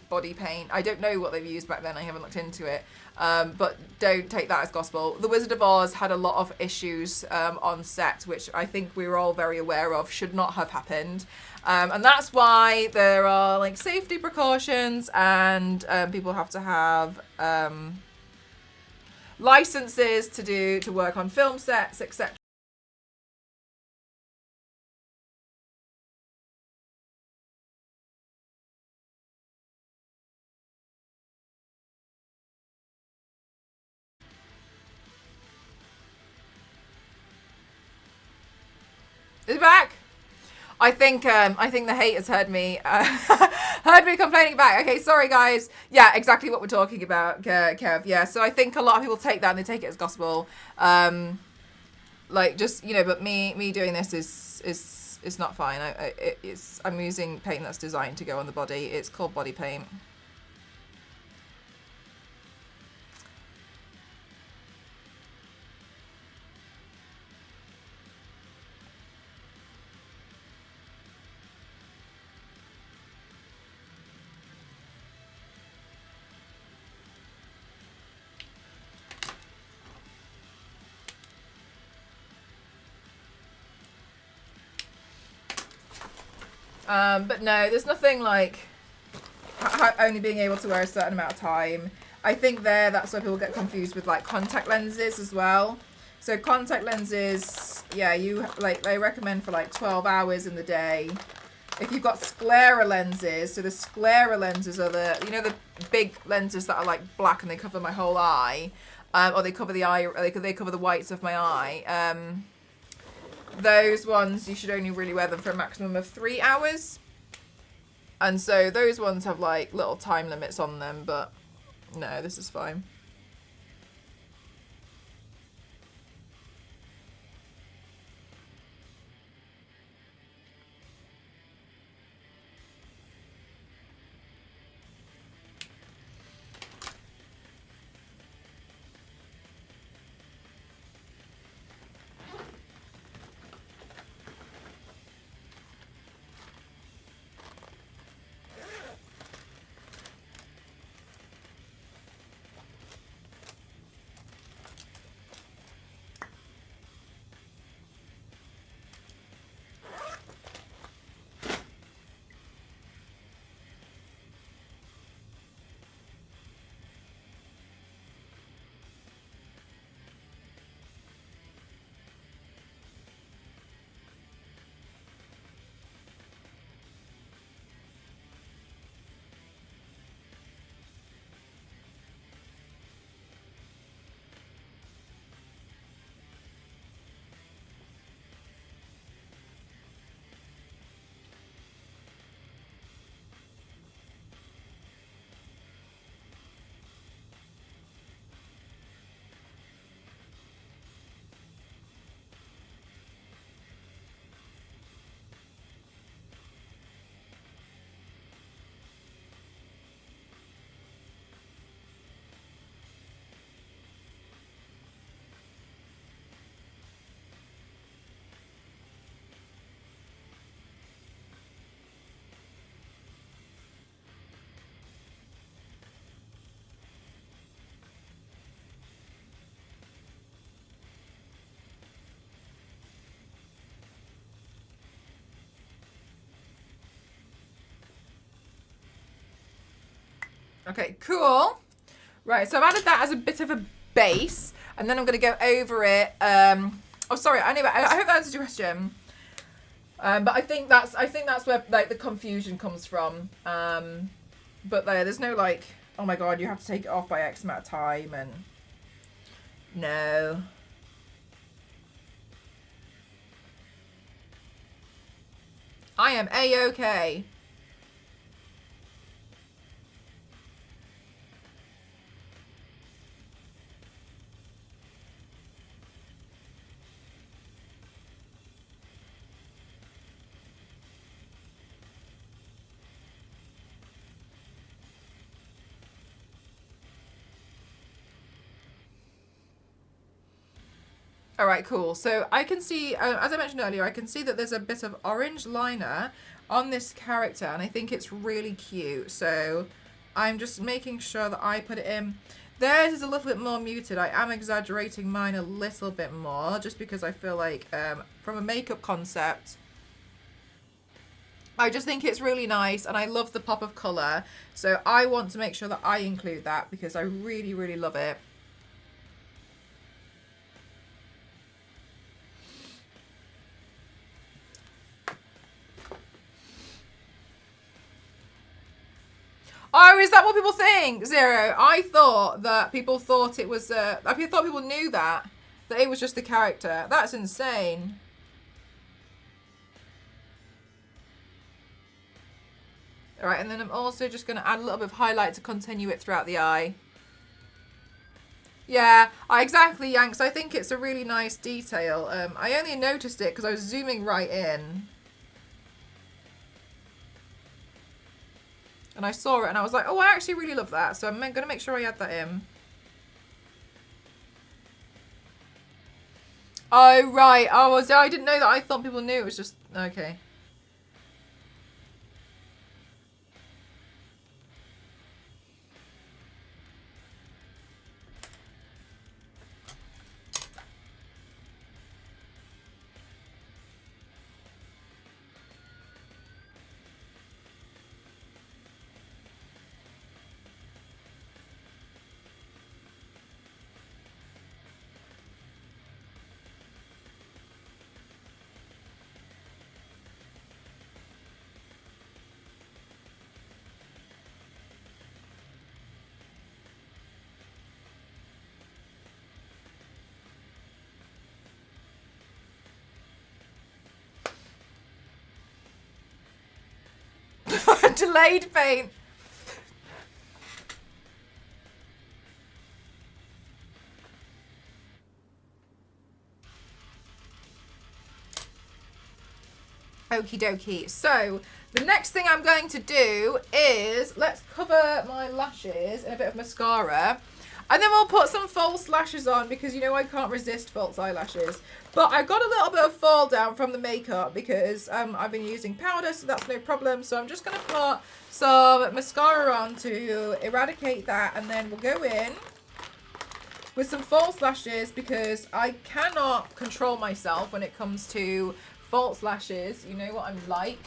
A: body paint. I don't know what they've used back then. I haven't looked into it. But don't take that as gospel. The Wizard of Oz had a lot of issues on set, which I think we were all very aware of, should not have happened. And that's why there are, like, safety precautions, and people have to have licenses to work on film sets, etc. Is it back? I think the haters heard me complaining back. Okay, sorry guys. Yeah, exactly what we're talking about, Kev. Yeah, so I think a lot of people take that and they take it as gospel. Like, just, you know, but me doing this is not fine. I'm using paint that's designed to go on the body. It's called body paint. But no, there's nothing like only being able to wear a certain amount of time. I think that's why people get confused with, like, contact lenses as well. So contact lenses, yeah, they recommend for, like, 12 hours in the day. If you've got sclera lenses, so the sclera lenses are the, you know, the big lenses that are, like, black and they cover my whole eye, or they cover the eye, or they cover the whites of my eye. Those ones, you should only really wear them for a maximum of 3 hours. And so those ones have, like, little time limits on them, but no, this is fine. Okay, cool. Right, so I've added that as a bit of a base, and then I'm going to go over it. Oh, sorry. Anyway, I hope that answers your question. But I think that's where like the confusion comes from. But there's no like, oh my god, you have to take it off by X amount of time, and no. I am A-okay. All right, cool. So I can see, as I mentioned earlier, I can see that there's a bit of orange liner on this character, and I think it's really cute. So I'm just making sure that I put it in. Theirs is a little bit more muted. I am exaggerating mine a little bit more, just because I feel like from a makeup concept, I just think it's really nice, and I love the pop of colour. So I want to make sure that I include that because I really, really love it. Oh, is that what people think? Zero. I thought that people thought it was, I thought people knew that it was just the character. That's insane. All right, and then I'm also just going to add a little bit of highlight to continue it throughout the eye. Yeah, exactly, Yanks. I think it's a really nice detail. I only noticed it because I was zooming right in. And I saw it and I was like, oh, I actually really love that. So I'm going to make sure I add that in. Oh, right. Oh, I didn't know that. I thought people knew. It was just... Okay. Delayed paint. Okie dokie. So the next thing I'm going to do is let's cover my lashes in a bit of mascara. And then we'll put some false lashes on because, you know, I can't resist false eyelashes. But I got a little bit of fall down from the makeup because I've been using powder, so that's no problem. So I'm just going to put some mascara on to eradicate that. And then we'll go in with some false lashes because I cannot control myself when it comes to false lashes. You know what I'm like.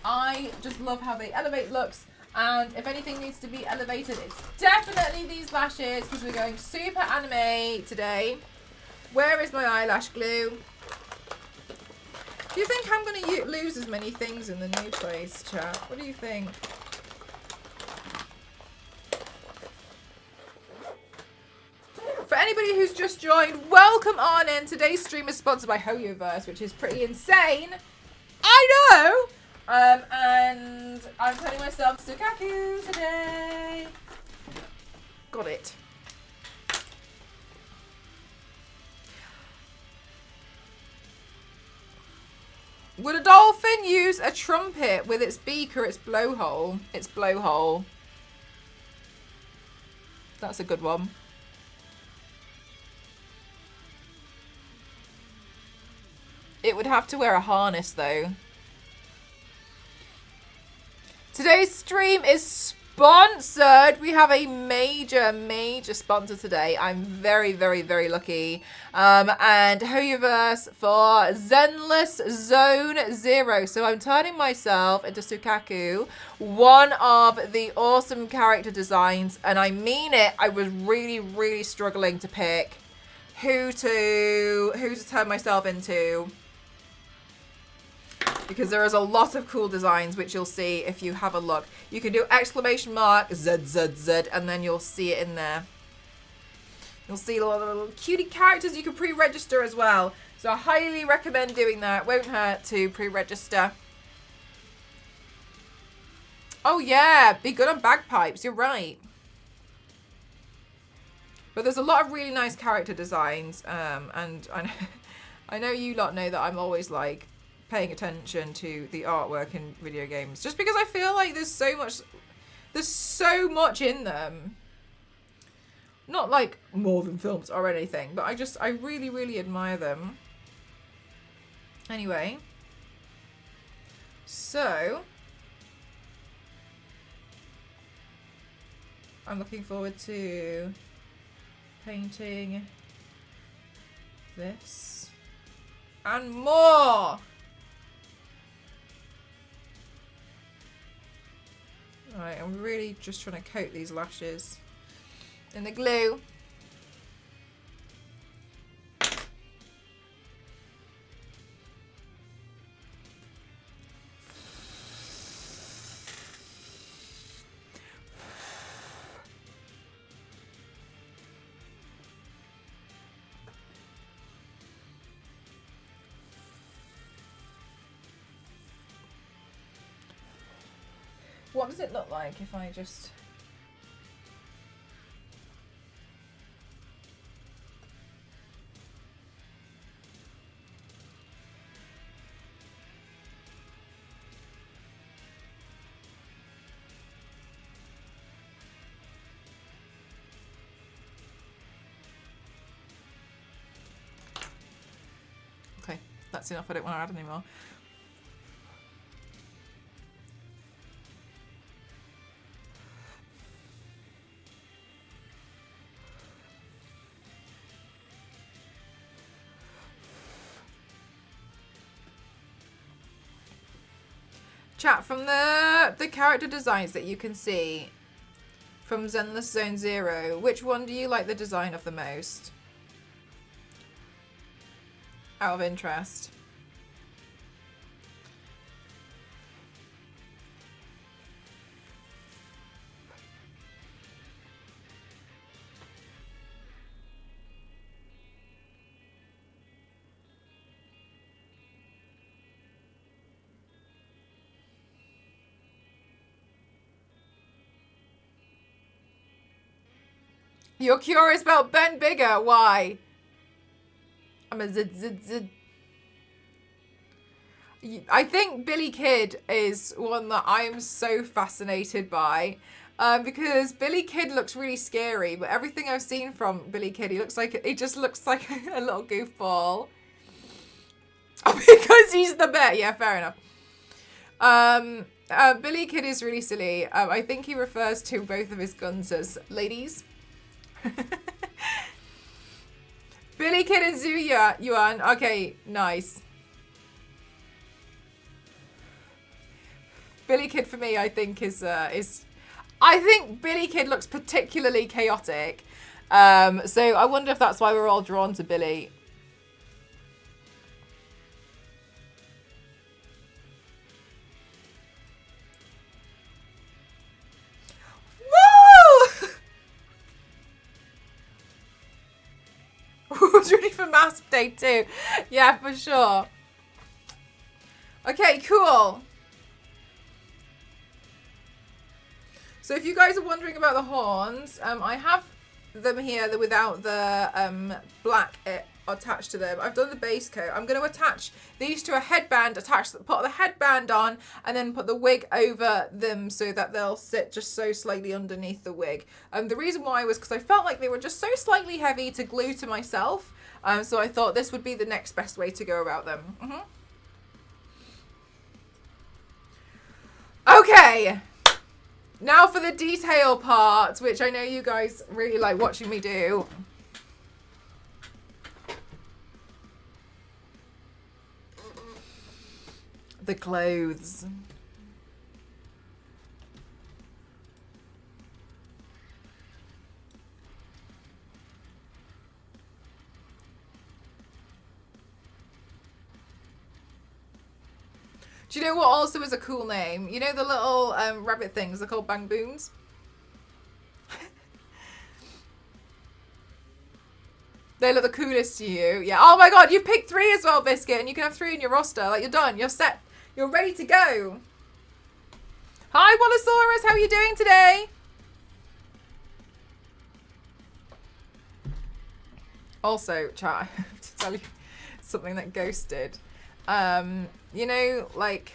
A: I just love how they elevate looks. And if anything needs to be elevated, it's definitely these lashes because we're going super anime today. Where is my eyelash glue? Do you think I'm going to lose as many things in the new place, chat? What do you think? For anybody who's just joined, welcome on in. Today's stream is sponsored by Hoyoverse, which is pretty insane. I know! And I'm turning myself SOUKAKU today. Got it. Would a dolphin use a trumpet with its beak or its blowhole? Its blowhole. That's a good one. It would have to wear a harness though. Today's stream is sponsored. We have a major sponsor today. I'm very lucky. And Hoyoverse for Zenless Zone 0. So I'm turning myself into SOUKAKU, one of the awesome character designs, and I mean it. I was really struggling to pick who to turn myself into, because there is a lot of cool designs, which you'll see if you have a look. You can do !ZZZ, and then you'll see it in there. You'll see a lot of little cutie characters. You can pre-register as well. So I highly recommend doing that. Won't hurt to pre-register. Oh yeah, be good on bagpipes. You're right. But there's a lot of really nice character designs. And I know you lot know that I'm always like paying attention to the artwork in video games, just because I feel like there's so much in them. Not like more than films or anything, but I really admire them. Anyway, so I'm looking forward to painting this and more. Right, I'm really just trying to coat these lashes in the glue. What does it look like if I just... Okay, that's enough. I don't want to add any more. Chat, from the character designs that you can see from Zenless Zone 0, which one do you like the design of the most? Out of interest. You're curious about Ben Bigger. Why? I'm a zid. I think Billy Kid is one that I'm so fascinated by. Because Billy Kid looks really scary, but everything I've seen from Billy Kid, he just looks like a little goofball. Because he's the bear. Yeah, fair enough. Billy Kid is really silly. I think he refers to both of his guns as ladies. Billy Kid and Zhu Yuan. Okay, nice. Billy Kid for me, I think is I think Billy Kid looks particularly chaotic. So I wonder if that's why we're all drawn to Billy. Who's ready for Mask Day too? Yeah, for sure. Okay, cool. So if you guys are wondering about the horns, I have them here without the black attached to them. I've done the base coat. I'm going to attach these to a headband, put the headband on, and then put the wig over them so that they'll sit just so slightly underneath the wig. The reason why was because I felt like they were just so slightly heavy to glue to myself. So I thought this would be the next best way to go about them. Okay. Now for the detail part, which I know you guys really like watching me do. The clothes. Do you know what also is a cool name? You know the little rabbit things, they're called bang boons? They look the coolest to you. Yeah. Oh my god, you've picked 3 as well, Biscuit, and you can have 3 in your roster. Like, you're done. You're set. You're ready to go. Hi, Wallasaurus. How are you doing today? Also, chat, to tell you something that Ghost did. You know, like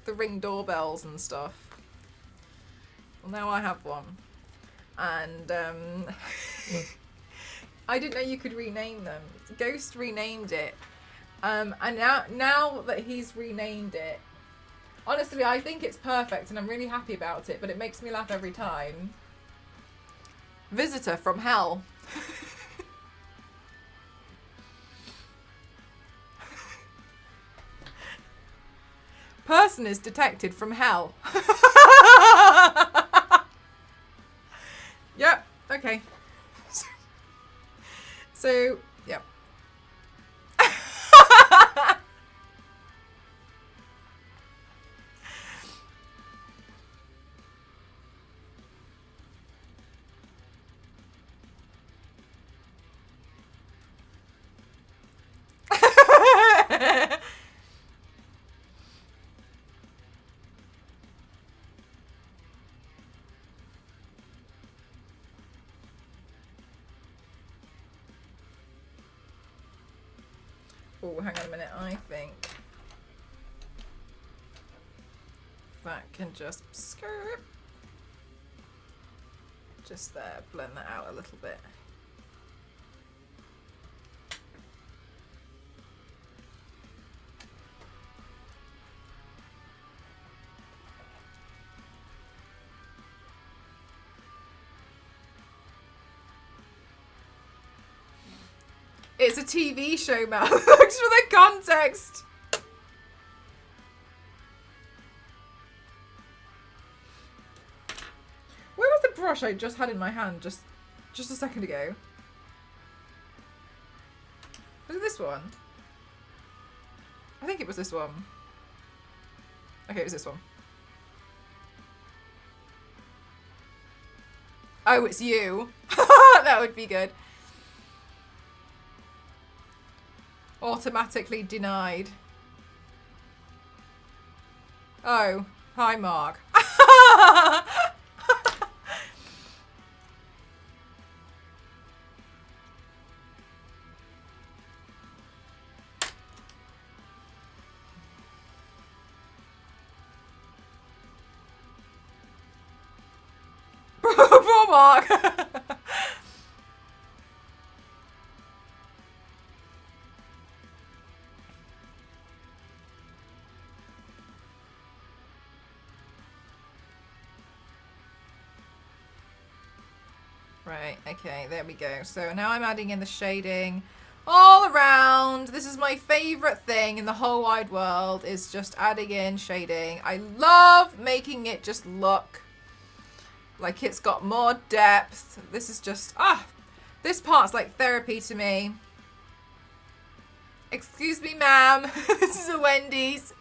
A: the Ring doorbells and stuff. Well, now I have one. And I didn't know you could rename them. Ghost renamed it. And now that he's renamed it, honestly, I think it's perfect and I'm really happy about it, but it makes me laugh every time. Visitor from hell. Person is detected from hell. Yep, okay. So, yep. Oh, hang on a minute. I think that can just skirt. Just there, blend that out a little bit. It's a TV show, Mel. Thanks for the context. Where was the brush I just had in my hand just a second ago? Was it this one? I think it was this one. Okay, it was this one. Oh, it's you. That would be good. Automatically denied. Oh, hi, Mark. Poor Mark. Right, okay, there we go. So now I'm adding in the shading all around. This is my favorite thing in the whole wide world, is just adding in shading. I love making it just look like it's got more depth. This is just, this part's like therapy to me. Excuse me, ma'am. This is a Wendy's.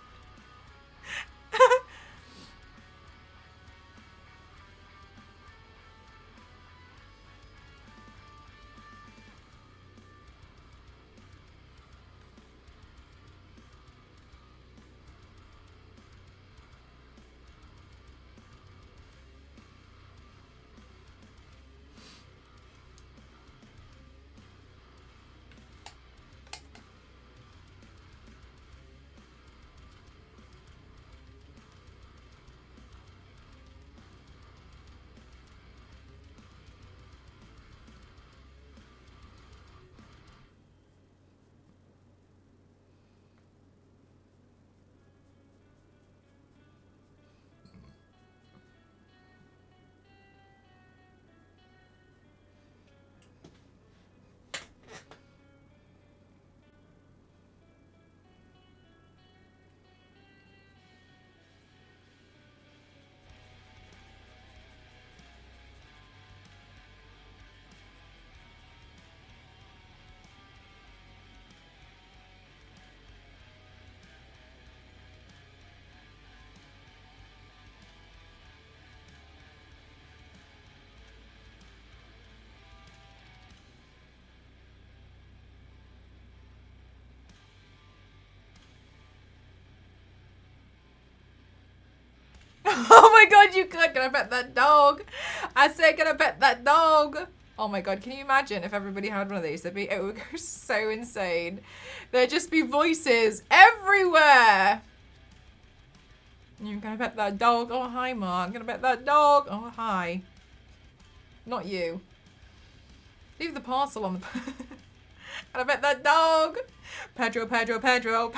A: my god, you could. Gonna pet that dog. I said gonna pet that dog. Oh my god, can you imagine if everybody had one of these? It would go so insane. There'd just be voices everywhere. You're gonna pet that dog. Oh, hi, Mark. Gonna pet that dog. Oh, hi. Not you. Leave the parcel on the... Gonna pet that dog. Pedro, Pedro, Pedro.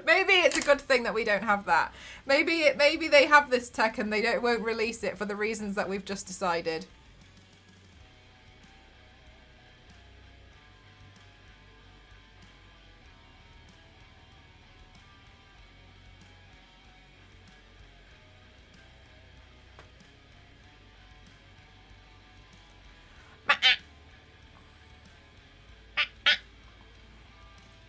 A: Maybe it's a good thing that we don't have that. Maybe they have this tech and they won't release it for the reasons that we've just decided.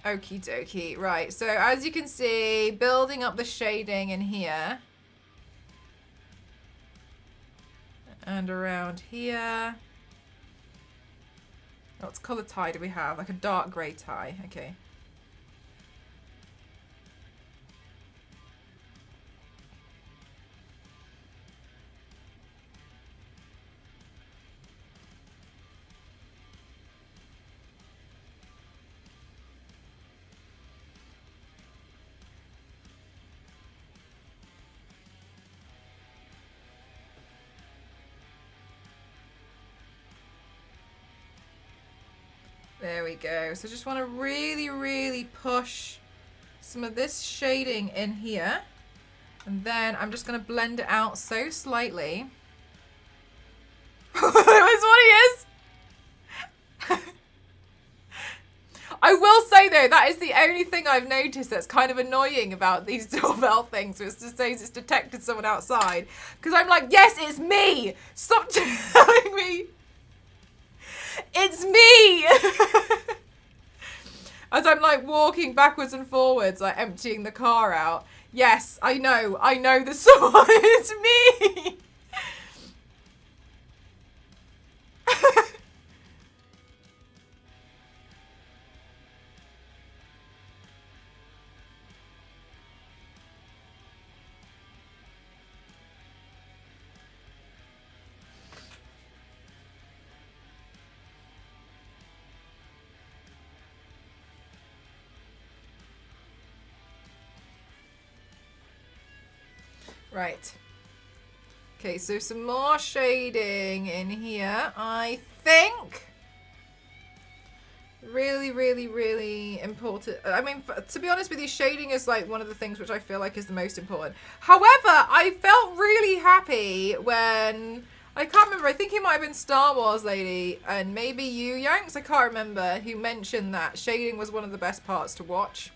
A: Okie dokie. Right, so as you can see, building up the shading in here. And around here. What colour tie do we have? Like a dark grey tie. Okay. There we go. So just want to really, really push some of this shading in here. And then I'm just going to blend it out so slightly. That's what he is. I will say though, that is the only thing I've noticed that's kind of annoying about these doorbell things, was to say it's detected someone outside. Because I'm like, yes, it's me. Stop telling me. It's me! As I'm like walking backwards and forwards, like emptying the car out. Yes, I know the song. It's me! Right. Okay, so some more shading in here, I think. Really, really, really important. I mean, to be honest with you, shading is like one of the things which I feel like is the most important. However, I felt really happy when, I can't remember, I think it might have been Star Wars Lady and maybe you, Yanks, I can't remember, who mentioned that shading was one of the best parts to watch.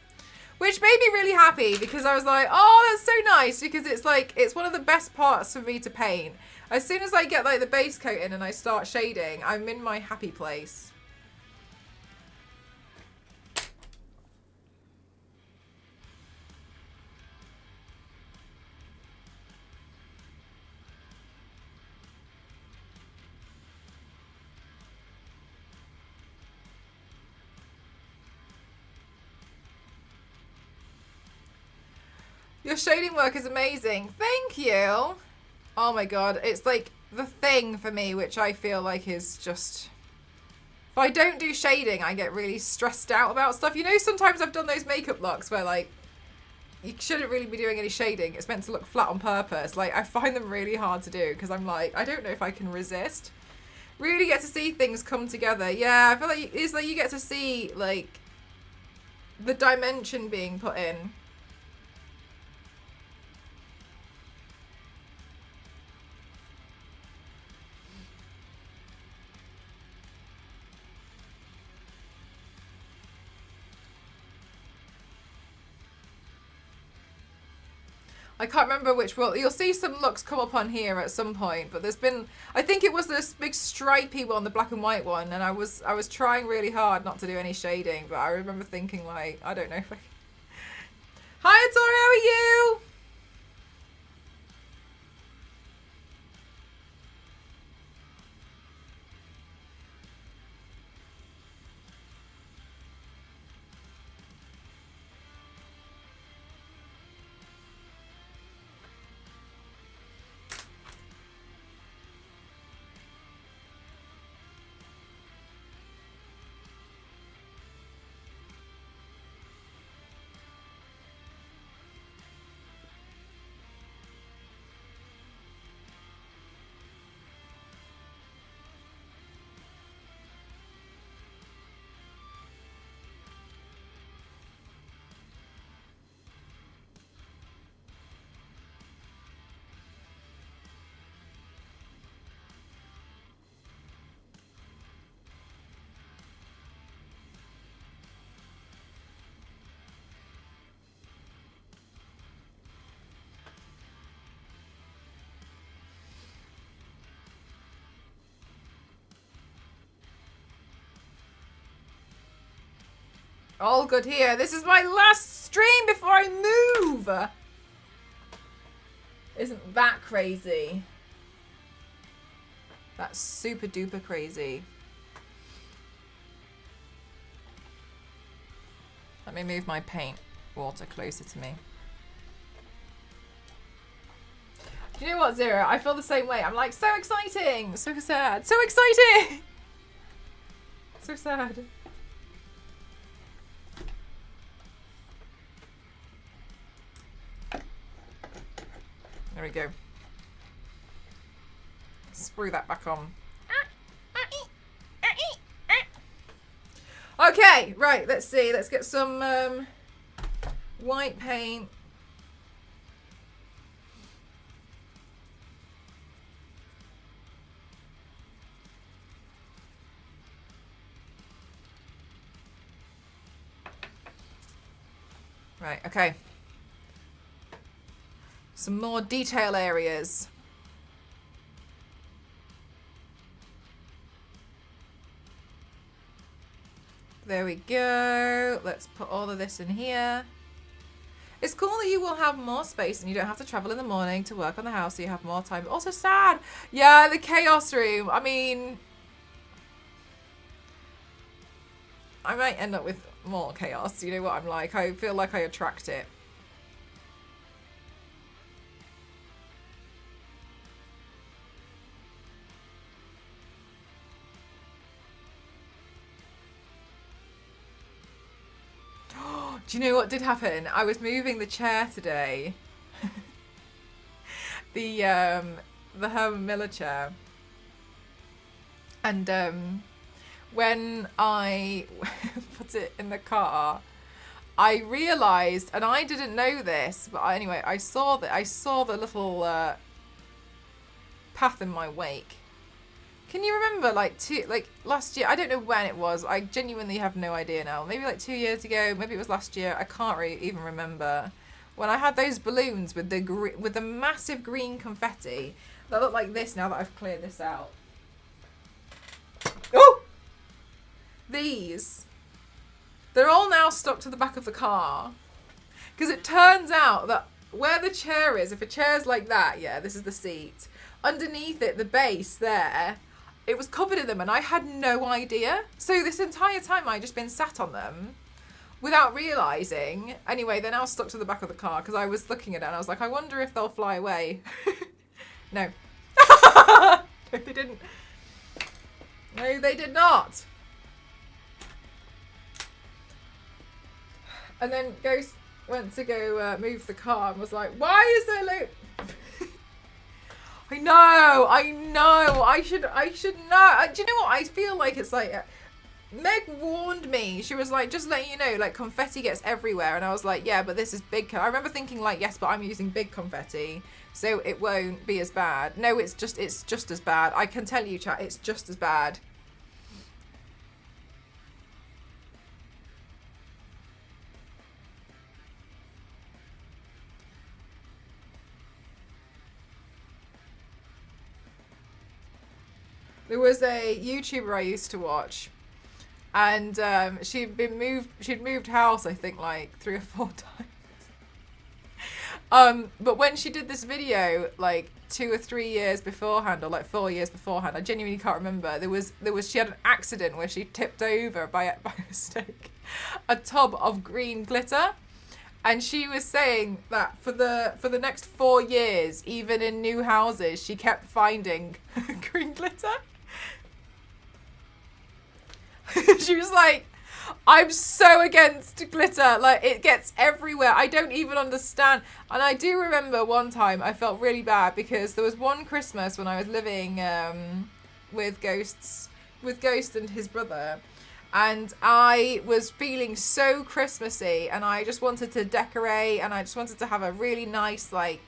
A: Which made me really happy because I was like, oh, that's so nice, because it's like, it's one of the best parts for me to paint. As soon as I get like the base coat in and I start shading, I'm in my happy place. Your shading work is amazing. Thank you. Oh my god. It's like the thing for me, which I feel like is just... If I don't do shading, I get really stressed out about stuff. You know, sometimes I've done those makeup looks where like, you shouldn't really be doing any shading. It's meant to look flat on purpose. Like, I find them really hard to do because I'm like, I don't know if I can resist. Really get to see things come together. Yeah, I feel like it's like you get to see like the dimension being put in. I can't remember which one. You'll see some looks come up on here at some point, but there's been, I think it was this big stripy one, the black and white one, and I was trying really hard not to do any shading, but I remember thinking like, I don't know if I... Hi, Tori, how are you? All good here. This is my last stream before I move. Isn't that crazy? That's super duper crazy. Let me move my paint water closer to me. Do you know what, Zero? I feel the same way. I'm like, so exciting, so sad, so exciting, so sad. There we go. Screw that back on. Okay, right, let's see. Let's get some white paint. Right, okay. Some more detail areas. There we go. Let's put all of this in here. It's cool that you will have more space and you don't have to travel in the morning to work on the house, so you have more time. But also sad. Yeah, the chaos room. I mean, I might end up with more chaos. You know what I'm like? I feel like I attract it. Do you know what did happen? I was moving the chair today. the Herman Miller chair. And when I put it in the car, I realised, and I didn't know this, but anyway, I saw the little path in my wake. Can you remember, like last year? I don't know when it was. I genuinely have no idea now. Maybe like 2 years ago. Maybe it was last year. I can't really even remember. When I had those balloons with the massive green confetti that look like this. Now that I've cleared this out. Oh, these. They're all now stuck to the back of the car, because it turns out that where the chair is, if a chair's like that, yeah, this is the seat. Underneath it, the base there. It was covered in them and I had no idea. So this entire time I'd just been sat on them without realising. Anyway, they're now stuck to the back of the car because I was looking at it and I was like, I wonder if they'll fly away. No. No, they didn't. No, they did not. And then Ghost went to go move the car and was like, why is there I know, I should know. Do you know what? I feel like it's like, Meg warned me. She was like, just letting you know, like confetti gets everywhere. And I was like, yeah, but this is big. I remember thinking like, yes, but I'm using big confetti, so it won't be as bad. No, it's just as bad. I can tell you, chat, it's just as bad. There was a YouTuber I used to watch, and she'd moved house, I think, like 3 or 4 times. But when she did this video, like 2 or 3 years beforehand, or like 4 years beforehand, I genuinely can't remember. She had an accident where she tipped over by mistake a tub of green glitter. And she was saying that for the next 4 years, even in new houses, she kept finding green glitter. She was like, I'm so against glitter. Like, it gets everywhere. I don't even understand. And I do remember one time I felt really bad because there was one Christmas when I was living with Ghost and his brother. And I was feeling so Christmassy and I just wanted to decorate and I just wanted to have a really nice, like,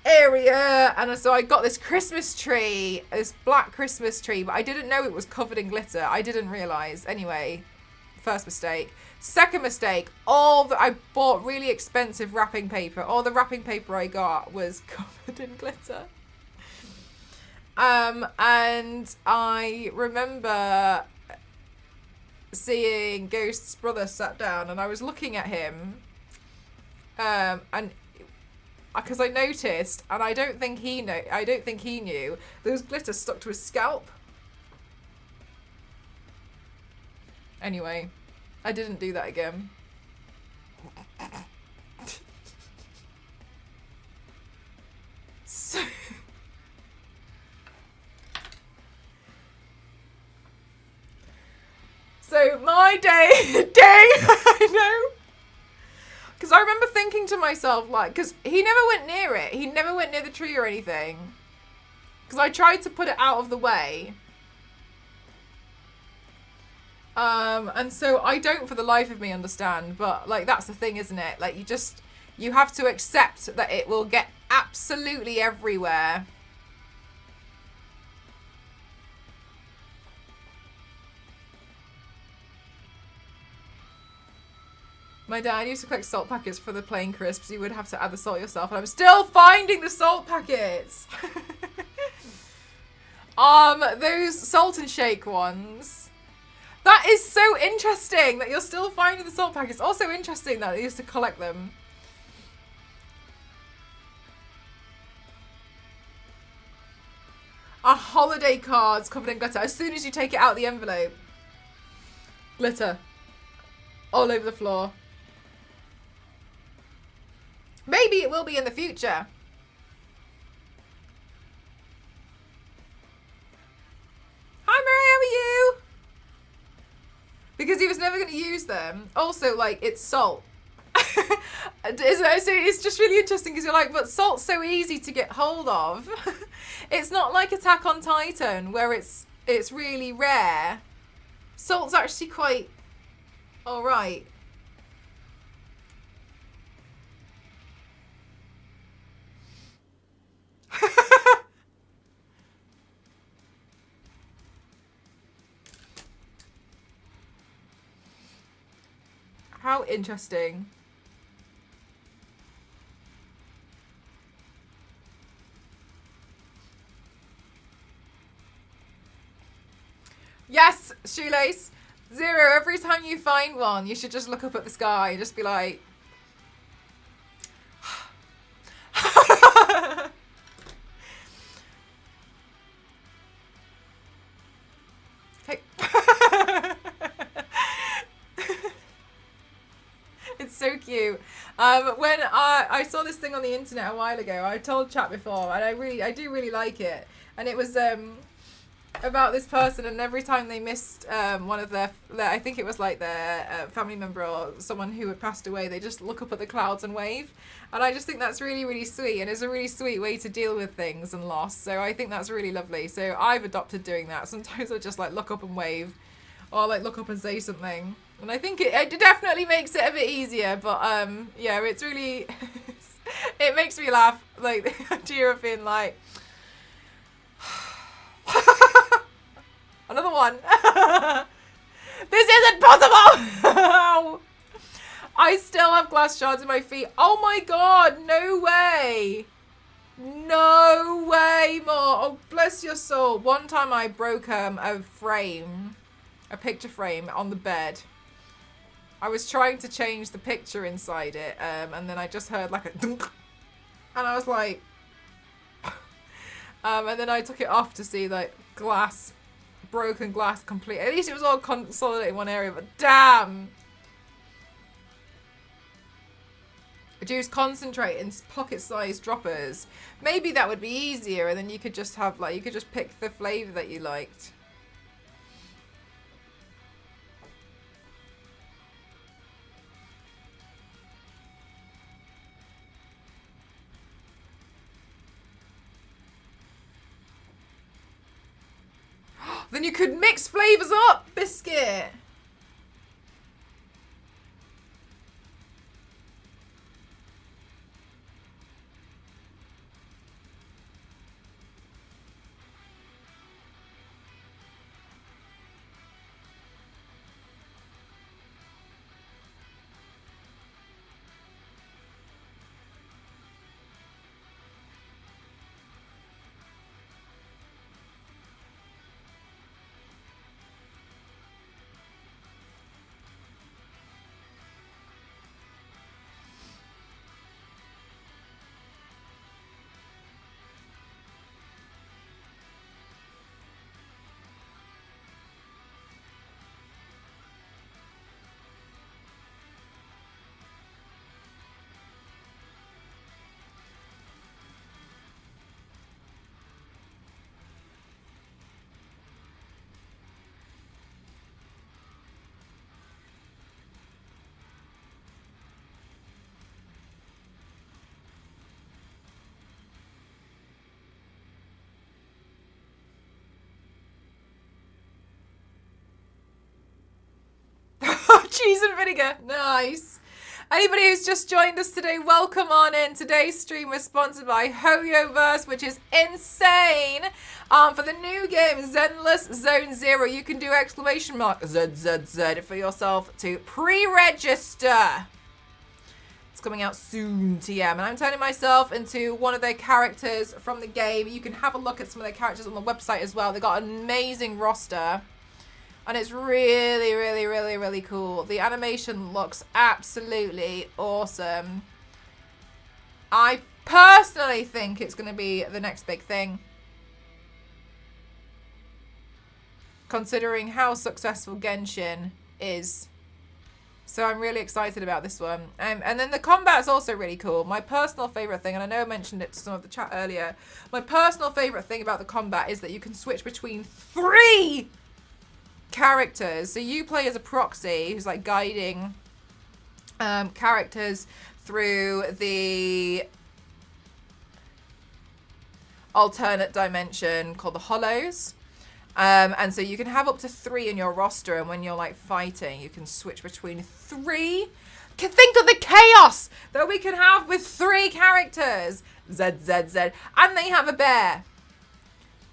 A: area. And so I got this Christmas tree, this black Christmas tree, but I didn't know it was covered in glitter. I didn't realise. Anyway, first mistake. Second mistake, I bought really expensive wrapping paper. All the wrapping paper I got was covered in glitter. And I remember seeing Ghost's brother sat down, and I was looking at him, and because I noticed, and I don't think he knew there was glitter stuck to his scalp. Anyway, I didn't do that again. So my day, I know. Because I remember thinking to myself, like, because he never went near it. He never went near the tree or anything. Because I tried to put it out of the way. And so I don't for the life of me understand, but like that's the thing, isn't it? Like you have to accept that it will get absolutely everywhere. My dad used to collect salt packets for the plain crisps. You would have to add the salt yourself, and I'm still finding the salt packets. Those salt and shake ones. That is so interesting that you're still finding the salt packets. Also interesting that they used to collect them. A holiday cards covered in glitter. As soon as you take it out of the envelope. Glitter. All over the floor. Maybe it will be in the future. Hi, Mary, how are you? Because he was never going to use them. Also, like, it's salt. So it's just really interesting because you're like, but salt's so easy to get hold of. It's not like Attack on Titan where it's really rare. Salt's actually quite alright. How interesting. Yes, Shoelace. 0, every time you find one, you should just look up at the sky and just be like... Okay. It's so cute. When I saw this thing on the internet a while ago, I told chat before, and I do really like it. And it was about this person, and every time they missed one of their I think it was like their family member or someone who had passed away, they just look up at the clouds and wave. And I just think that's really, really sweet, and it's a really sweet way to deal with things and loss. So I think that's really lovely. So I've adopted doing that. Sometimes I just like look up and wave, or like look up and say something. And I think it definitely makes it a bit easier, but yeah, it's really, it makes me laugh, like the idea of being like, another one. This isn't possible! I still have glass shards in my feet. Oh my god, no way. No way more. Oh, bless your soul. One time I broke a frame, a picture frame on the bed. I was trying to change the picture inside it, and then I just heard like a dunk, and I was like, and then I took it off to see like glass, broken glass complete. At least it was all consolidated in one area, but damn. Use concentrate in pocket-sized droppers. Maybe that would be easier, and then you could just have like, you could just pick the flavour that you liked. Then you could mix flavours up, biscuit. Cheese and vinegar. Nice. Anybody who's just joined us today, welcome on in. Today's stream was sponsored by HoYoverse, which is insane. For the new game, Zenless Zone Zero, you can do !ZZZ for yourself to pre-register. It's coming out soon, TM. And I'm turning myself into one of their characters from the game. You can have a look at some of their characters on the website as well. They've got an amazing roster. And it's really, really, really, really cool. The animation looks absolutely awesome. I personally think it's going to be the next big thing. Considering how successful Genshin is. So I'm really excited about this one. And then the combat's also really cool. My personal favourite thing, and I know I mentioned it to some of the chat earlier, my personal favourite thing about the combat is that you can switch between 3 characters. So you play as a proxy who's like guiding characters through the alternate dimension called the Hollows. And so you can have up to 3 in your roster, and when you're like fighting, you can switch between 3. Think of the chaos that we can have with 3 characters. ZZZ. And they have a bear.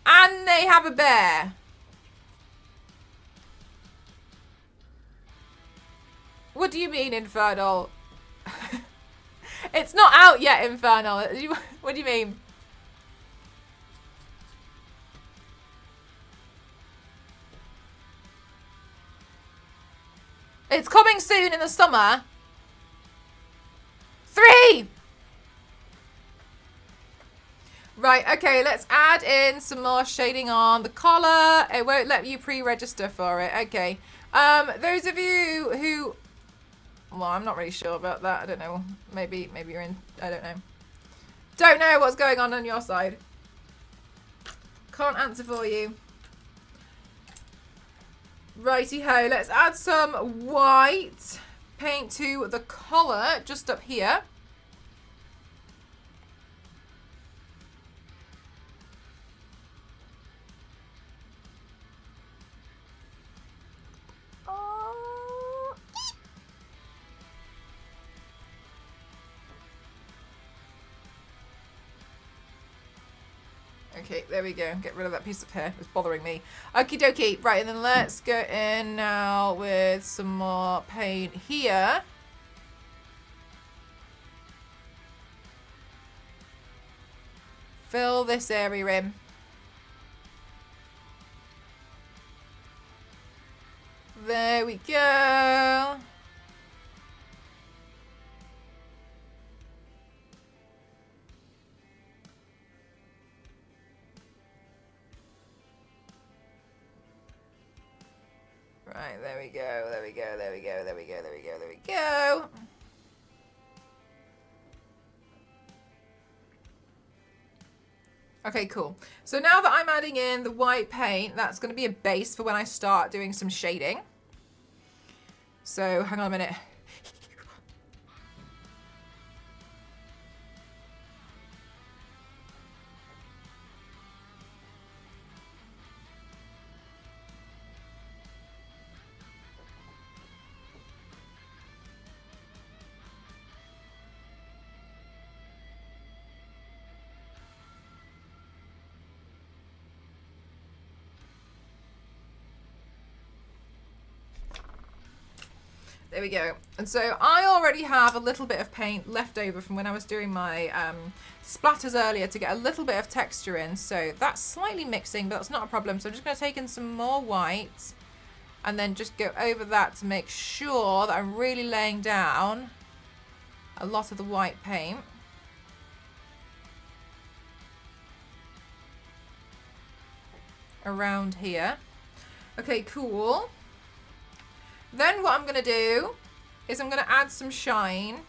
A: And they have a bear. What do you mean, Infernal? It's not out yet, Infernal. What do you mean? It's coming soon in the summer. 3! Right, okay, let's add in some more shading on the collar. It won't let you pre-register for it. Okay. Those of you who... Well, I'm not really sure about that. I don't know. Maybe you're in... I don't know. Don't know what's going on your side. Can't answer for you. Righty-ho. Let's add some white paint to the collar just up here. Okay, there we go. Get rid of that piece of hair. It's bothering me. Okie dokie. Right, and then let's go in now with some more paint here. Fill this area in. There we go. Right, there we go, there we go, there we go, there we go, there we go, there we go. Okay, cool. So now that I'm adding in the white paint, that's going to be a base for when I start doing some shading. So hang on a minute. There we go. And so I already have a little bit of paint left over from when I was doing my splatters earlier to get a little bit of texture in. So that's slightly mixing, but that's not a problem. So I'm just going to take in some more white and then just go over that to make sure that I'm really laying down a lot of the white paint. Around here. Okay, cool. Then what I'm going to do is I'm going to add some shine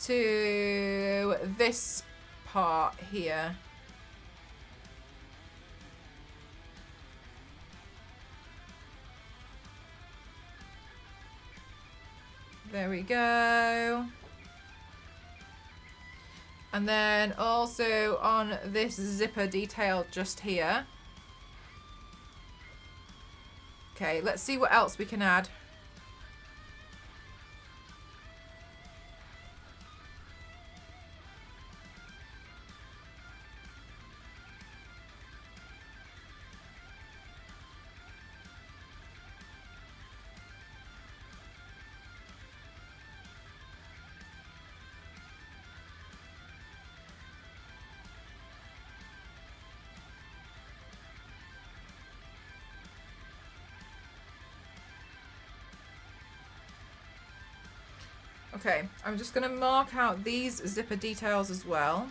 A: to this part here. There we go. And then also on this zipper detail just here. Okay, let's see what else we can add. Okay, I'm just going to mark out these zipper details as well.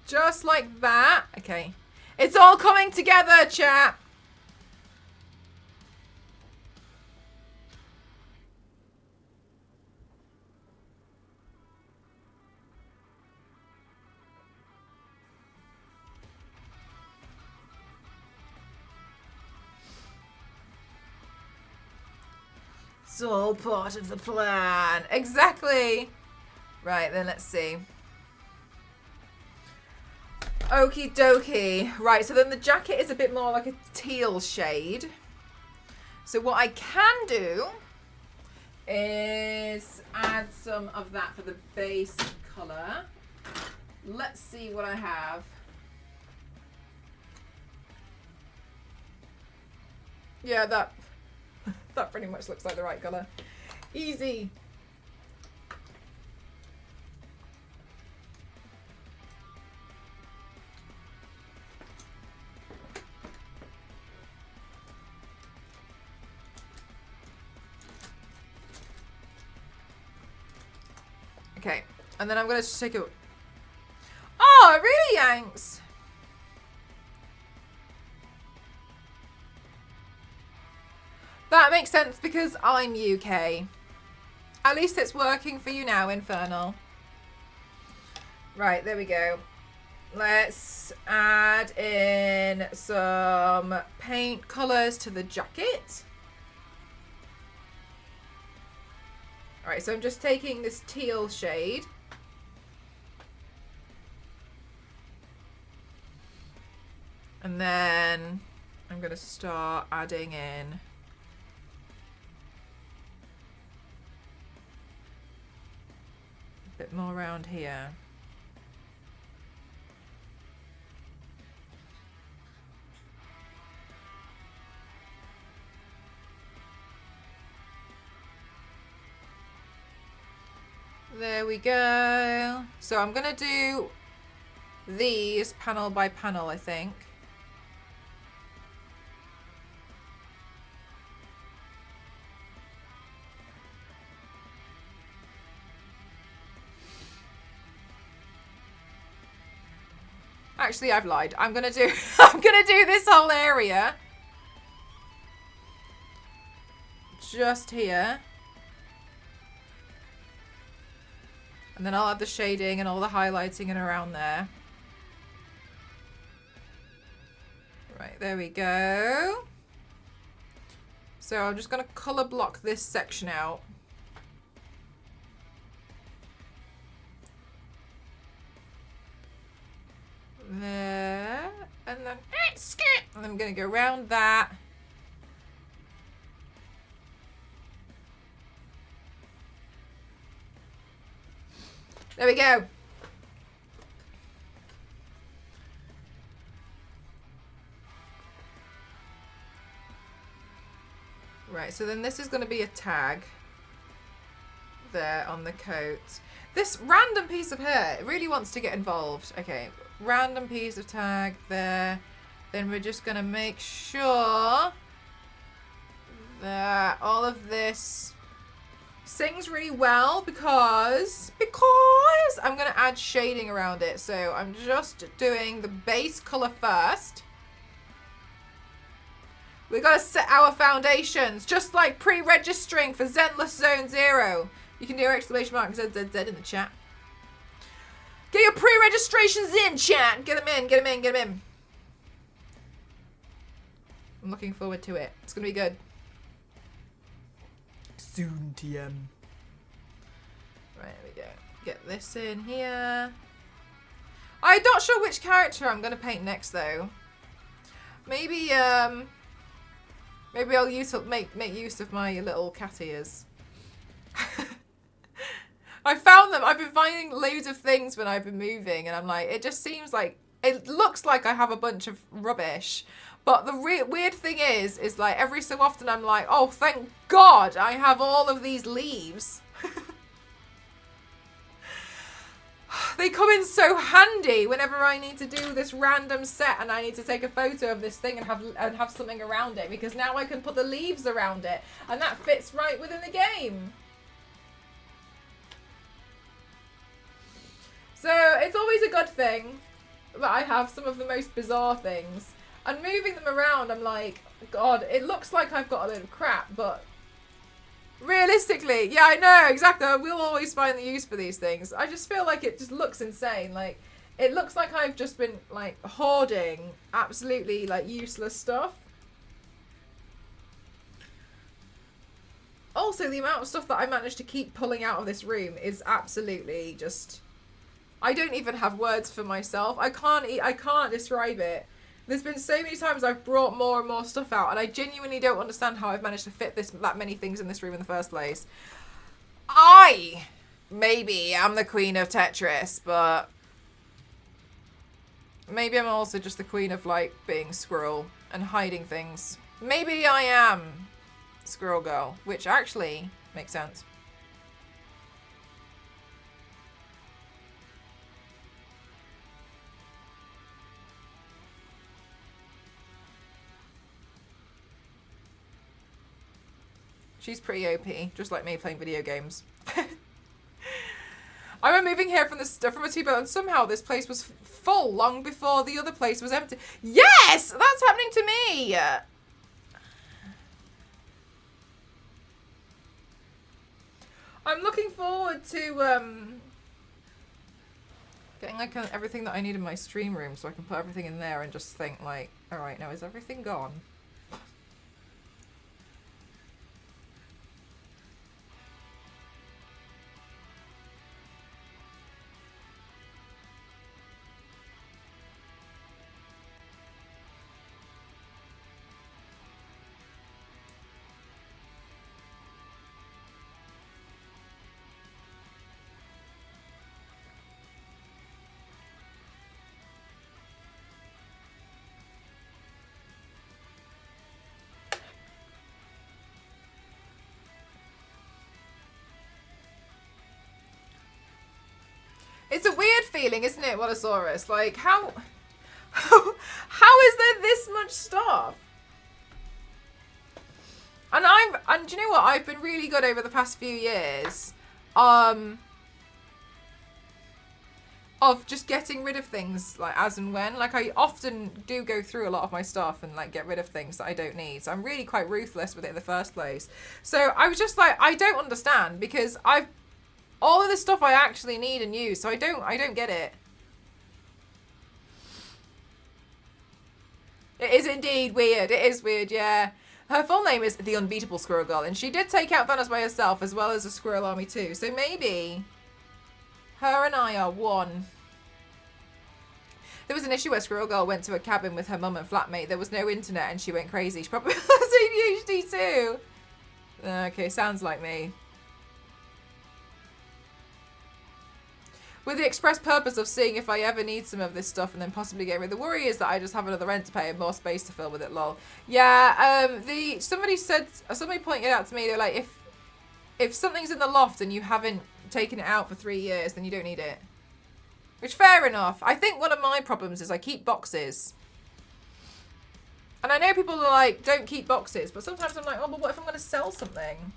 A: Just like that. Okay. It's all coming together, chat. It's all part of the plan. Exactly. Right, then let's see. Okie dokie. Right, so then the jacket is a bit more like a teal shade. So what I can do is add some of that for the base colour. Let's see what I have. Yeah, that pretty much looks like the right colour. Easy. Okay, and then I'm going to take it. Oh, it really yanks. That makes sense because I'm UK. At least it's working for you now, Infernal. Right, there we go. Let's add in some paint colours to the jacket. Alright, so I'm just taking this teal shade. And then I'm going to start adding in a bit more around here. There we go. So I'm going to do these panel by panel, I think. Actually, I've lied. I'm going to do this whole area. Just here. And then I'll add the shading and all the highlighting and around there. Right, there we go. So I'm just going to colour block this section out. There. And then and I'm going to go around that. There we go. Right, so then this is going to be a tag there on the coat. This random piece of hair, it really wants to get involved. Okay, random piece of tag there. Then we're just going to make sure that all of this sings really well because I'm going to add shading around it. So I'm just doing the base colour first. We've got to set our foundations, just like pre-registering for Zenless Zone 0. You can do exclamation mark ZZZ in the chat. Get your pre-registrations in, chat. Get them in, get them in, get them in. I'm looking forward to it. It's going to be good. Soon, TM. Right, there we go. Get this in here. I'm not sure which character I'm going to paint next, though. Maybe I'll make use of my little cat ears. I found them. I've been finding loads of things when I've been moving, and I'm like, it just seems like, it looks like I have a bunch of rubbish. But the weird thing is like every so often I'm like, oh, thank God I have all of these leaves. They come in so handy whenever I need to do this random set and I need to take a photo of this thing and have something around it, because now I can put the leaves around it and that fits right within the game. So it's always a good thing that I have some of the most bizarre things. And moving them around, I'm like, God, it looks like I've got a load of crap, but realistically, yeah, I know, exactly. We'll always find the use for these things. I just feel like it just looks insane. Like, it looks like I've just been, like, hoarding absolutely, like, useless stuff. Also, the amount of stuff that I managed to keep pulling out of this room is absolutely just... I don't even have words for myself. I can't describe it. There's been so many times I've brought more and more stuff out, and I genuinely don't understand how I've managed to fit that many things in this room in the first place. I maybe am the queen of Tetris, but maybe I'm also just the queen of, like, being squirrel and hiding things. Maybe I am Squirrel Girl, which actually makes sense. She's pretty OP, just like me playing video games. I remember moving here from a two-bed, and somehow this place was full long before the other place was empty. Yes! That's happening to me! I'm looking forward to getting like everything that I need in my stream room so I can put everything in there and just think like, alright, now is everything gone? It's a weird feeling, isn't it, Wallosaurus? Like, how is there this much stuff? And do you know what? I've been really good over the past few years, of just getting rid of things, like, as and when. Like, I often do go through a lot of my stuff and, like, get rid of things that I don't need. So I'm really quite ruthless with it in the first place. So I was just like, I don't understand, because all of this stuff I actually need and use, so I don't get it. It is indeed weird. It is weird, yeah. Her full name is the Unbeatable Squirrel Girl, and she did take out Thanos by herself, as well as a Squirrel Army too. So maybe her and I are one. There was an issue where Squirrel Girl went to a cabin with her mum and flatmate. There was no internet, and she went crazy. She probably has ADHD too. Okay, sounds like me. With the express purpose of seeing if I ever need some of this stuff and then possibly get rid of the worry is that I just have another rent to pay and more space to fill with it, lol. Yeah, somebody pointed out to me, they're like, if something's in the loft and you haven't taken it out for 3 years, then you don't need it. Which, fair enough. I think one of my problems is I keep boxes. And I know people are like, don't keep boxes, but sometimes I'm like, oh, but what if I'm going to sell something?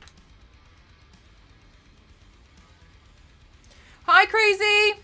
A: Hi, Crazy!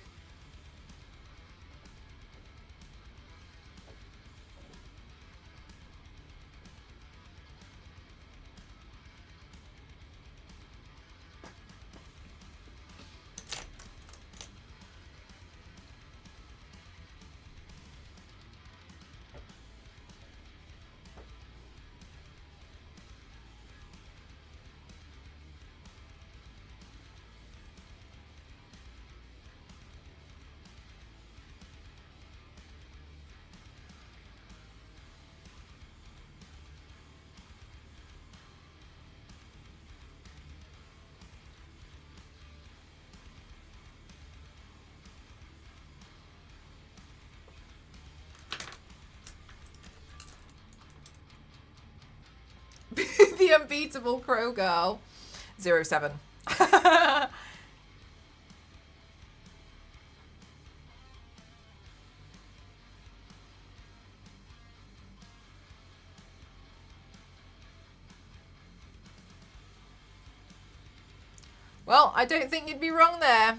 A: The Unbeatable Crow Girl. 07. Well, I don't think you'd be wrong there.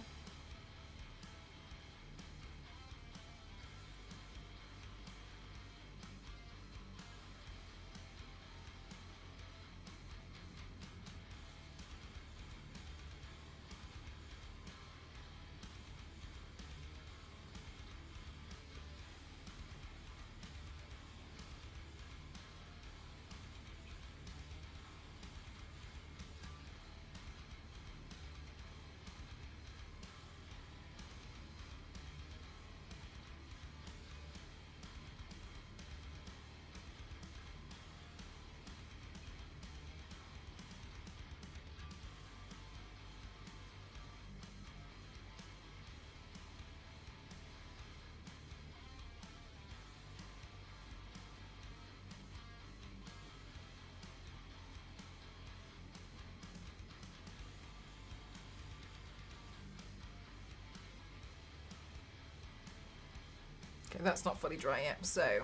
A: Okay, that's not fully dry yet, so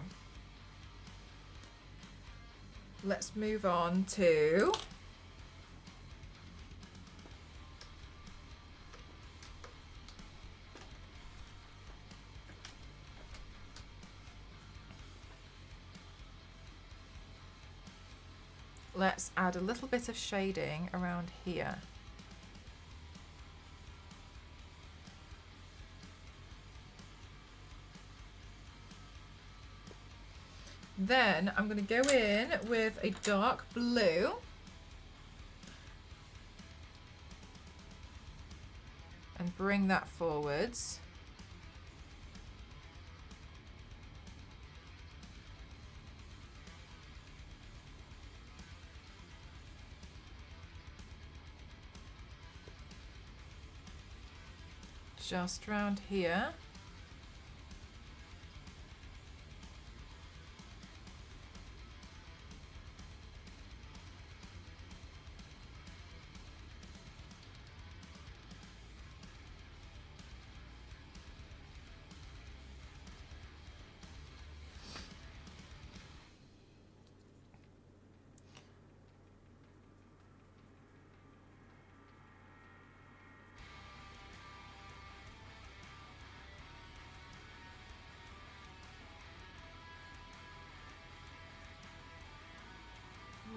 A: let's move on to let's add a little bit of shading around here. Then I'm going to go in with a dark blue and bring that forwards. Just around here.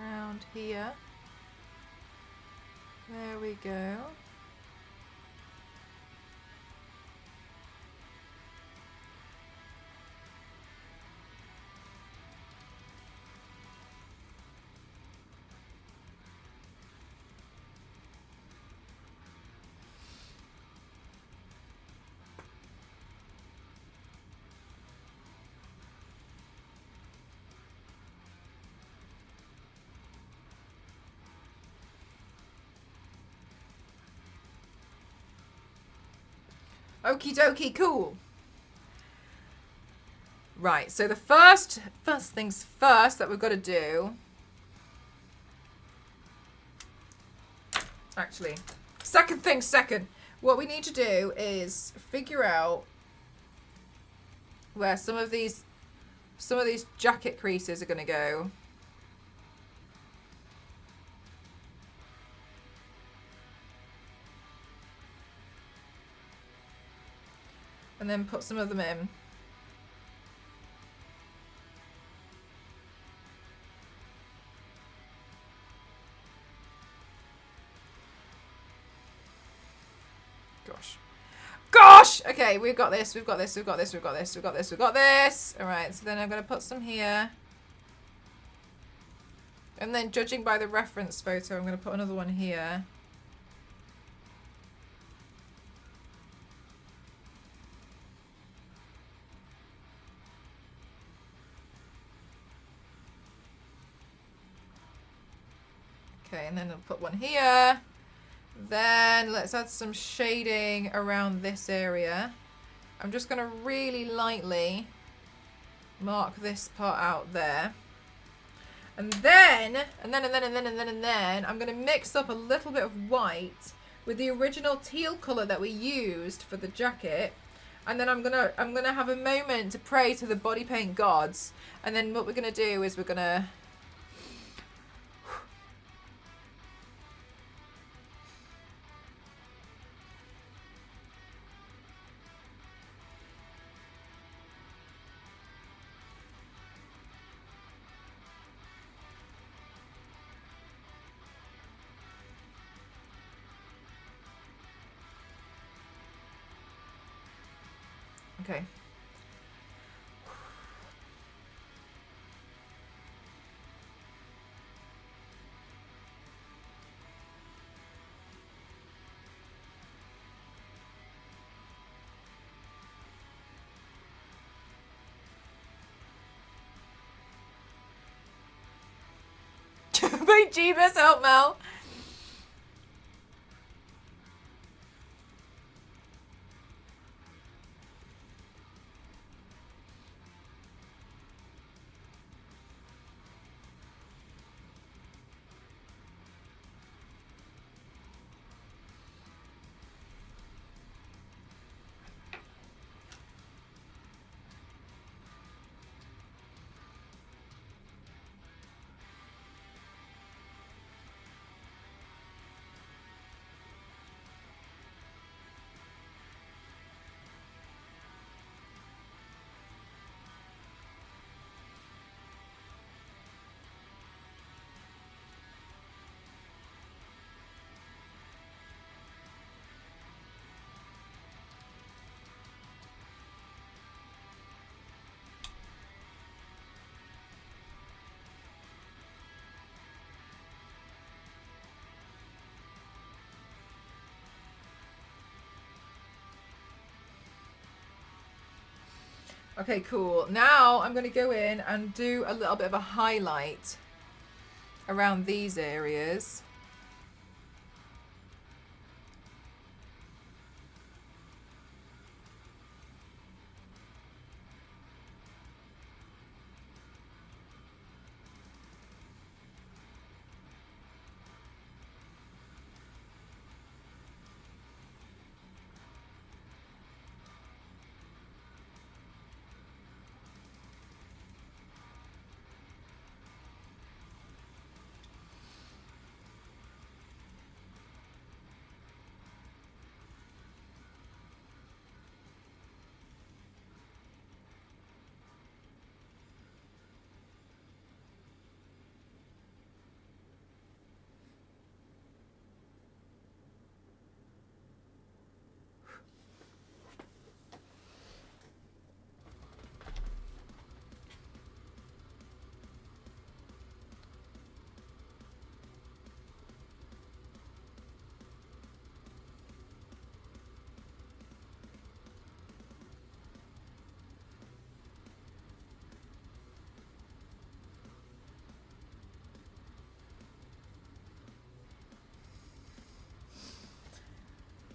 A: Around here. There we go. Okie dokie, cool. Right, so the first things first that we've got to do. Actually, second things second. What we need to do is figure out where some of these jacket creases are going to go. And then put some of them in. Gosh! Okay, we've got this, we've got this, we've got this, we've got this, we've got this, we've got this. Alright, so then I'm going to put some here. And then judging by the reference photo, I'm going to put another one here. Okay, and then I'll put one here. Then let's add some shading around this area. I'm just going to really lightly mark this part out there. And then I'm going to mix up a little bit of white with the original teal colour that we used for the jacket. And then I'm gonna have a moment to pray to the body paint gods. And then what we're going to do is we're going to Okay. Wait, Jeebus, help Mel. Okay, cool. Now I'm going to go in and do a little bit of a highlight around these areas.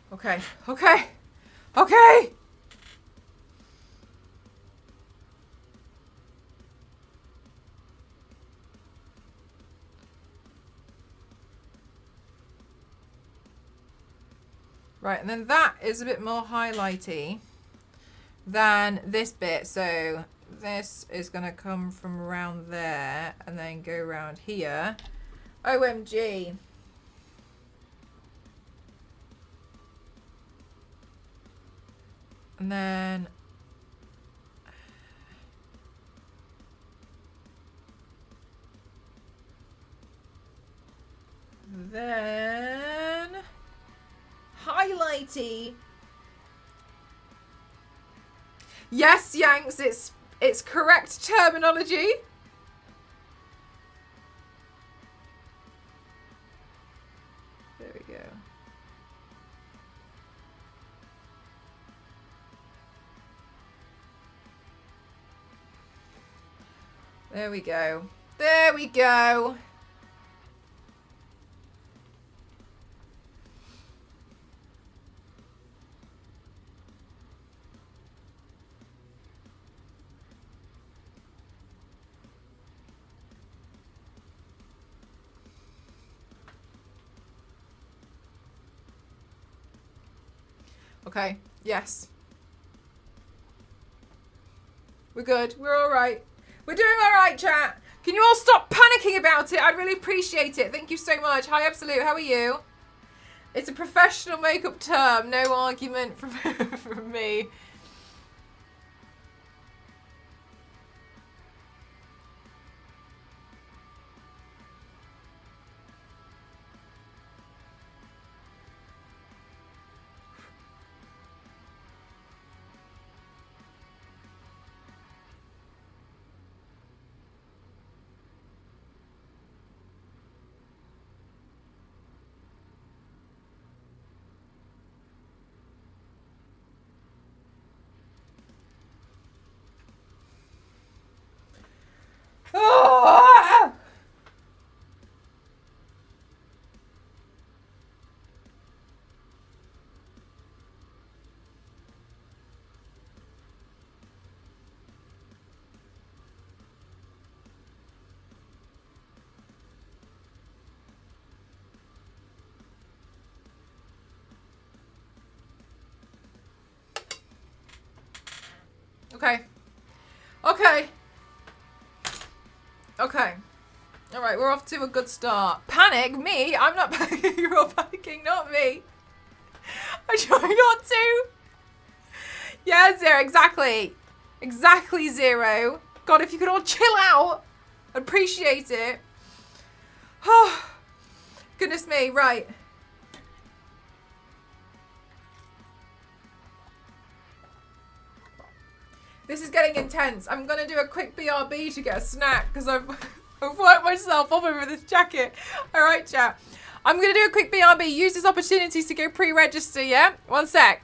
A: Okay, okay, okay. Right, and then that is a bit more highlighty than this bit. So this is going to come from around there and then go around here. OMG. And then highlighty. Yes, Yanks, it's correct terminology. There we go. There we go. There we go. Okay, yes. We're good. We're all right. We're doing all right, chat. Can you all stop panicking about it? I'd really appreciate it. Thank you so much. Hi, Absolute. How are you? It's a professional makeup term. No argument from, from me. Okay. Okay. All right, we're off to a good start. Panic? Me? I'm not panicking. You're all panicking, not me. I try not to. Yeah, Zero, exactly. Exactly, Zero. God, if you could all chill out. I'd appreciate it. Oh, goodness me, right. This is getting intense. I'm going to do a quick BRB to get a snack because I've worked myself up over this jacket. All right, chat. I'm going to do a quick BRB. Use this opportunity to go pre-register, yeah? One sec.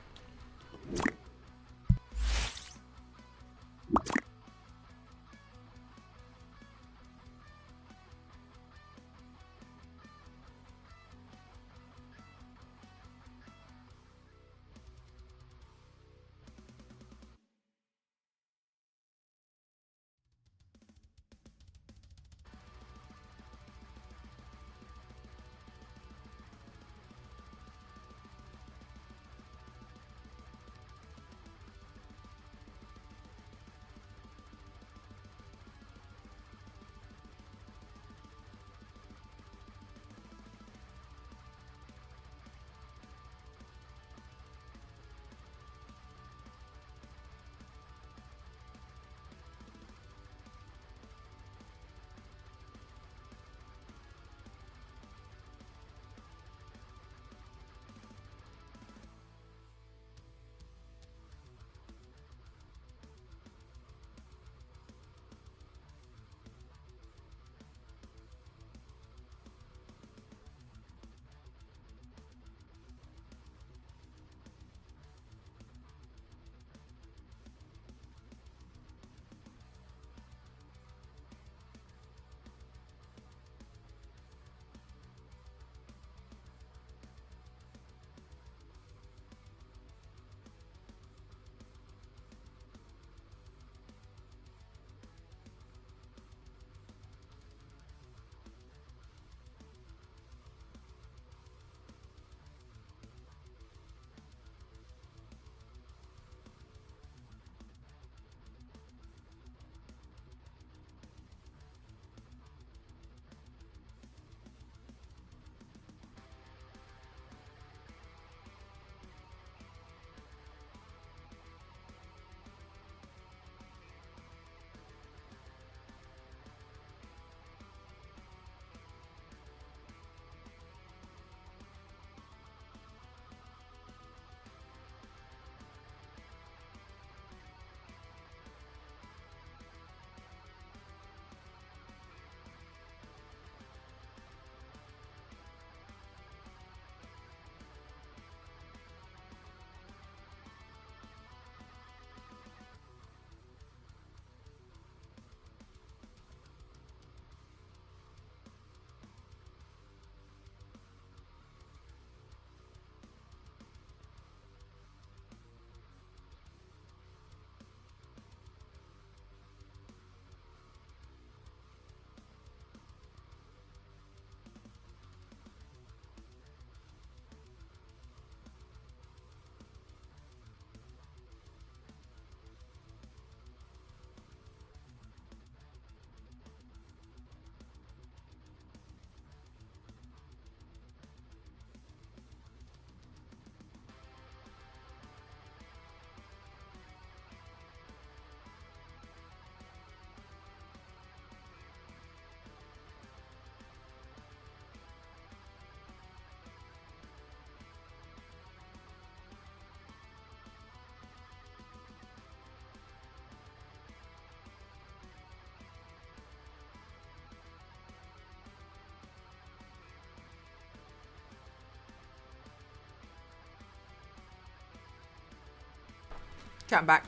A: Okay, I'm back.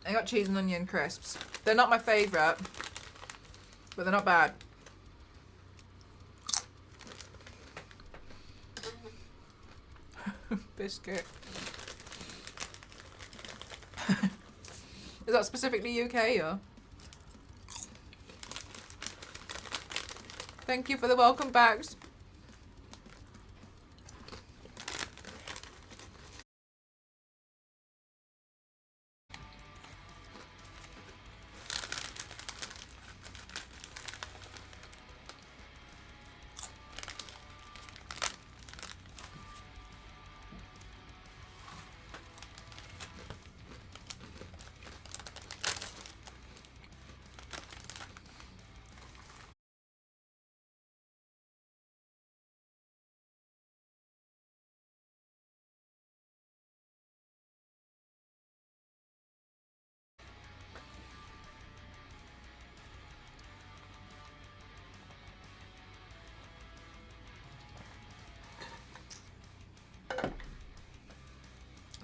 A: I got cheese and onion crisps. They're not my favourite, but they're not bad. Biscuit. Is that specifically UK or? Thank you for the welcome backs.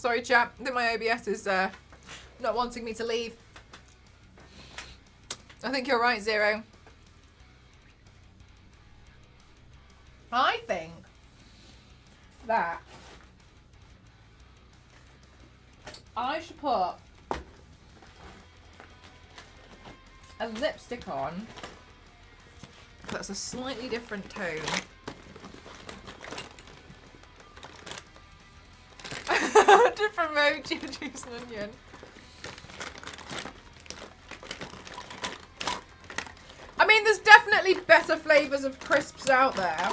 A: Sorry, chap. I think my OBS is not wanting me to leave. I think you're right, Zero. I think that I should put a lipstick on that's a slightly different tone. Different emoji of juice and onion. I mean, there's definitely better flavours of crisps out there.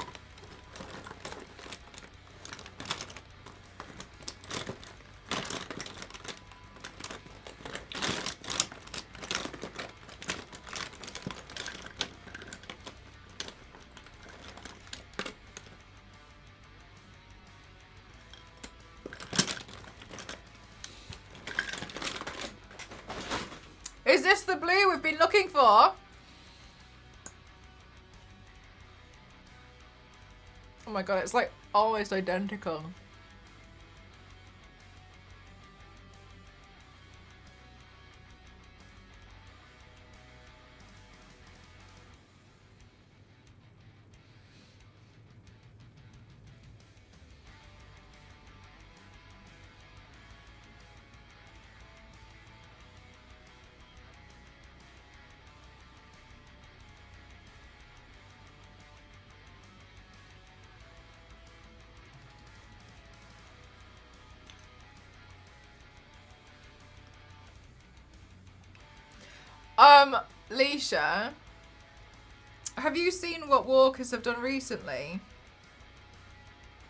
A: Is this the blue we've been looking for? Oh my god, it's like almost identical. Leisha, have you seen what Walkers have done recently?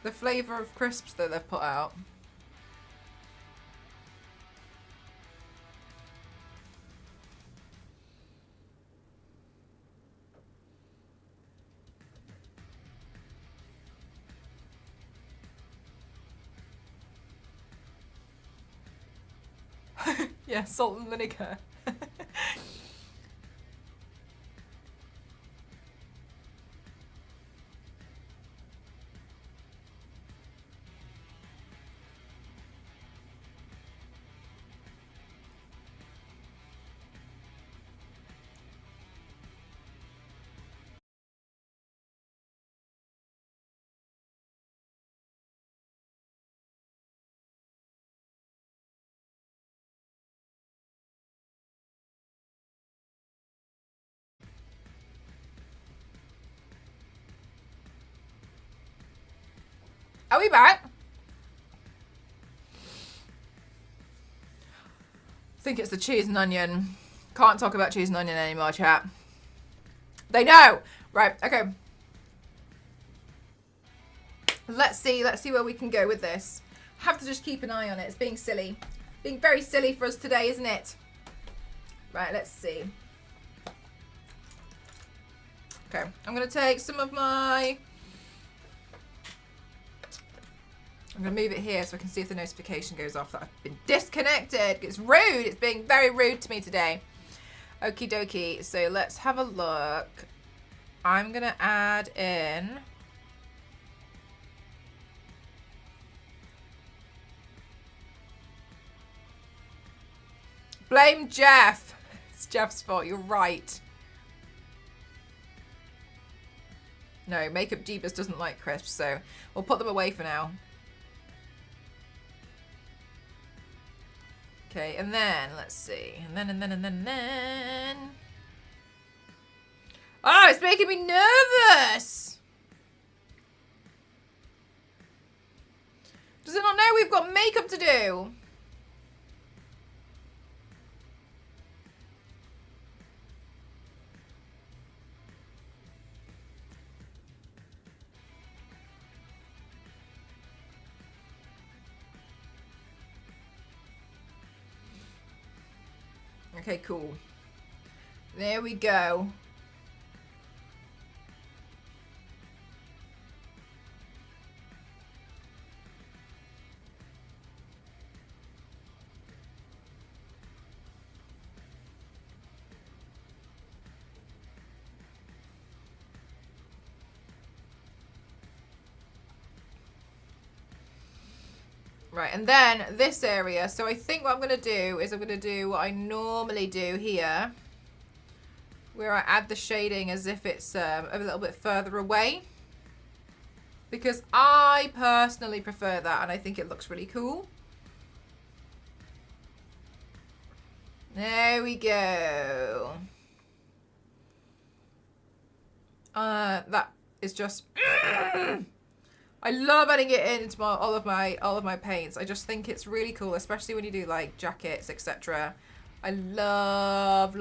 A: The flavour of crisps that they've put out. Yeah, salt and vinegar. Are we back? I think it's the cheese and onion. Can't talk about cheese and onion anymore, chat. They know! Right, okay. Let's see where we can go with this. Have to just keep an eye on it. It's being silly. Being very silly for us today, isn't it? Right, let's see. Okay, I'm going to take some of my... I'm going to move it here so I can see if the notification goes off that I've been disconnected. It's rude. It's being very rude to me today. Okie dokie. So let's have a look. I'm going to add in... Blame Jeff. It's Jeff's fault. You're right. No, Makeup Jeebus doesn't like crisps, so we'll put them away for now. Okay, and then, let's see. And then. Oh, it's making me nervous! Does it not know we've got makeup to do? Okay, cool. There we go. Right, and then this area. So I think what I'm going to do is I'm going to do what I normally do here, where I add the shading as if it's a little bit further away. Because I personally prefer that, and I think it looks really cool. There we go. That is just... I love adding it into all of my paints. I just think it's really cool, especially when you do like jackets, etc. I love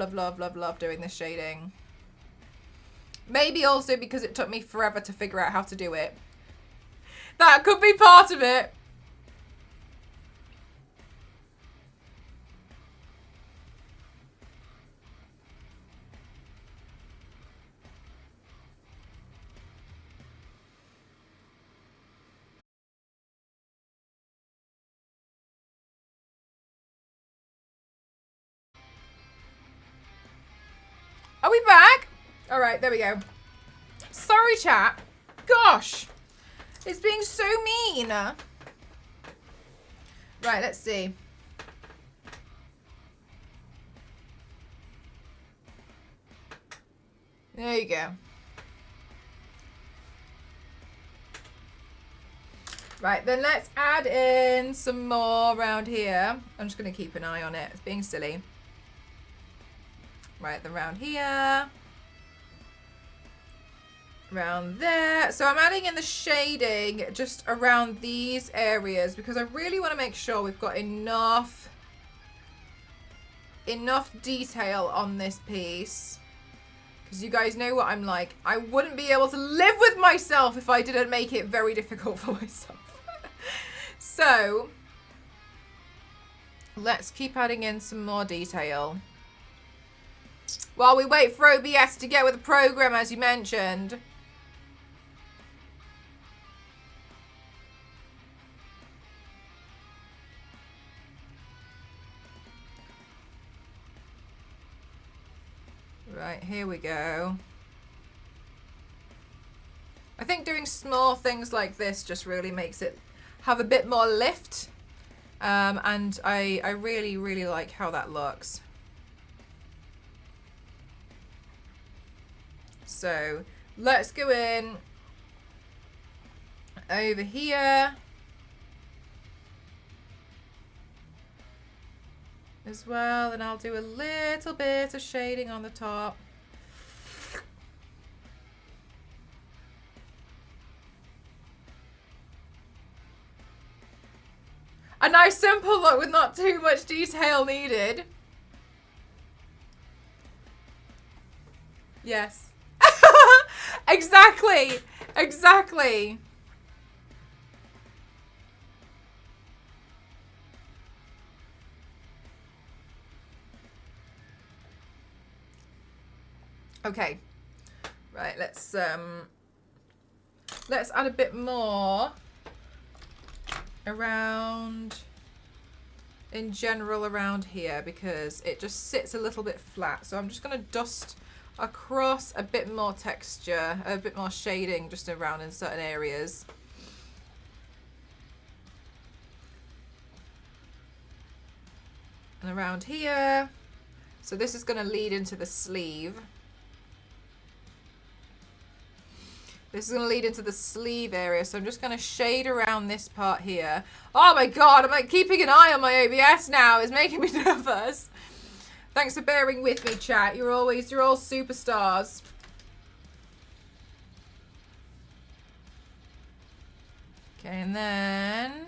A: doing this shading. Maybe also because it took me forever to figure out how to do it. That could be part of it. Are we back? All right, there we go. Sorry, chat. Gosh, it's being so mean. Right, let's see. There you go. Right, then let's add in some more around here. I'm just going to keep an eye on it. It's being silly. Right, around here. Around there. So I'm adding in the shading just around these areas because I really want to make sure we've got enough detail on this piece. Because you guys know what I'm like. I wouldn't be able to live with myself if I didn't make it very difficult for myself. So let's keep adding in some more detail. While we wait for OBS to get with the program, as you mentioned. Right, here we go. I think doing small things like this just really makes it have a bit more lift. And I really, really like how that looks. So let's go in over here as well, and I'll do a little bit of shading on the top. A nice simple look with not too much detail needed. Yes. Exactly. Exactly. Okay. Right, let's add a bit more around in general around here because it just sits a little bit flat. So I'm just going to dust across a bit more texture, a bit more shading just around in certain areas. And around here. So this is going to lead into the sleeve. This is going to lead into the sleeve area. So I'm just going to shade around this part here. Oh my God, I'm like keeping an eye on my OBS now. It's making me nervous. Thanks for bearing with me, chat. You're all superstars. Okay, and then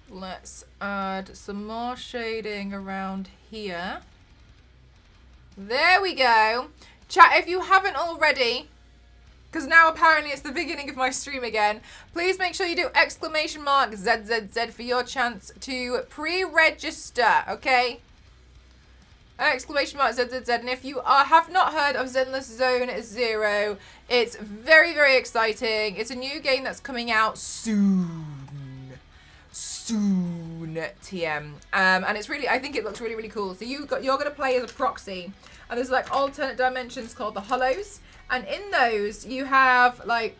A: let's add some more shading around here. There we go. Chat, if you haven't already, because now apparently it's the beginning of my stream again, please make sure you do !ZZZ for your chance to pre-register, okay? !ZZZ. And if you have not heard of Zenless Zone Zero, it's very, very exciting. It's a new game that's coming out soon, TM. And it's really, I think it looks really, really cool. So you're going to play as a proxy. And there's like alternate dimensions called the Hollows. And in those, you have like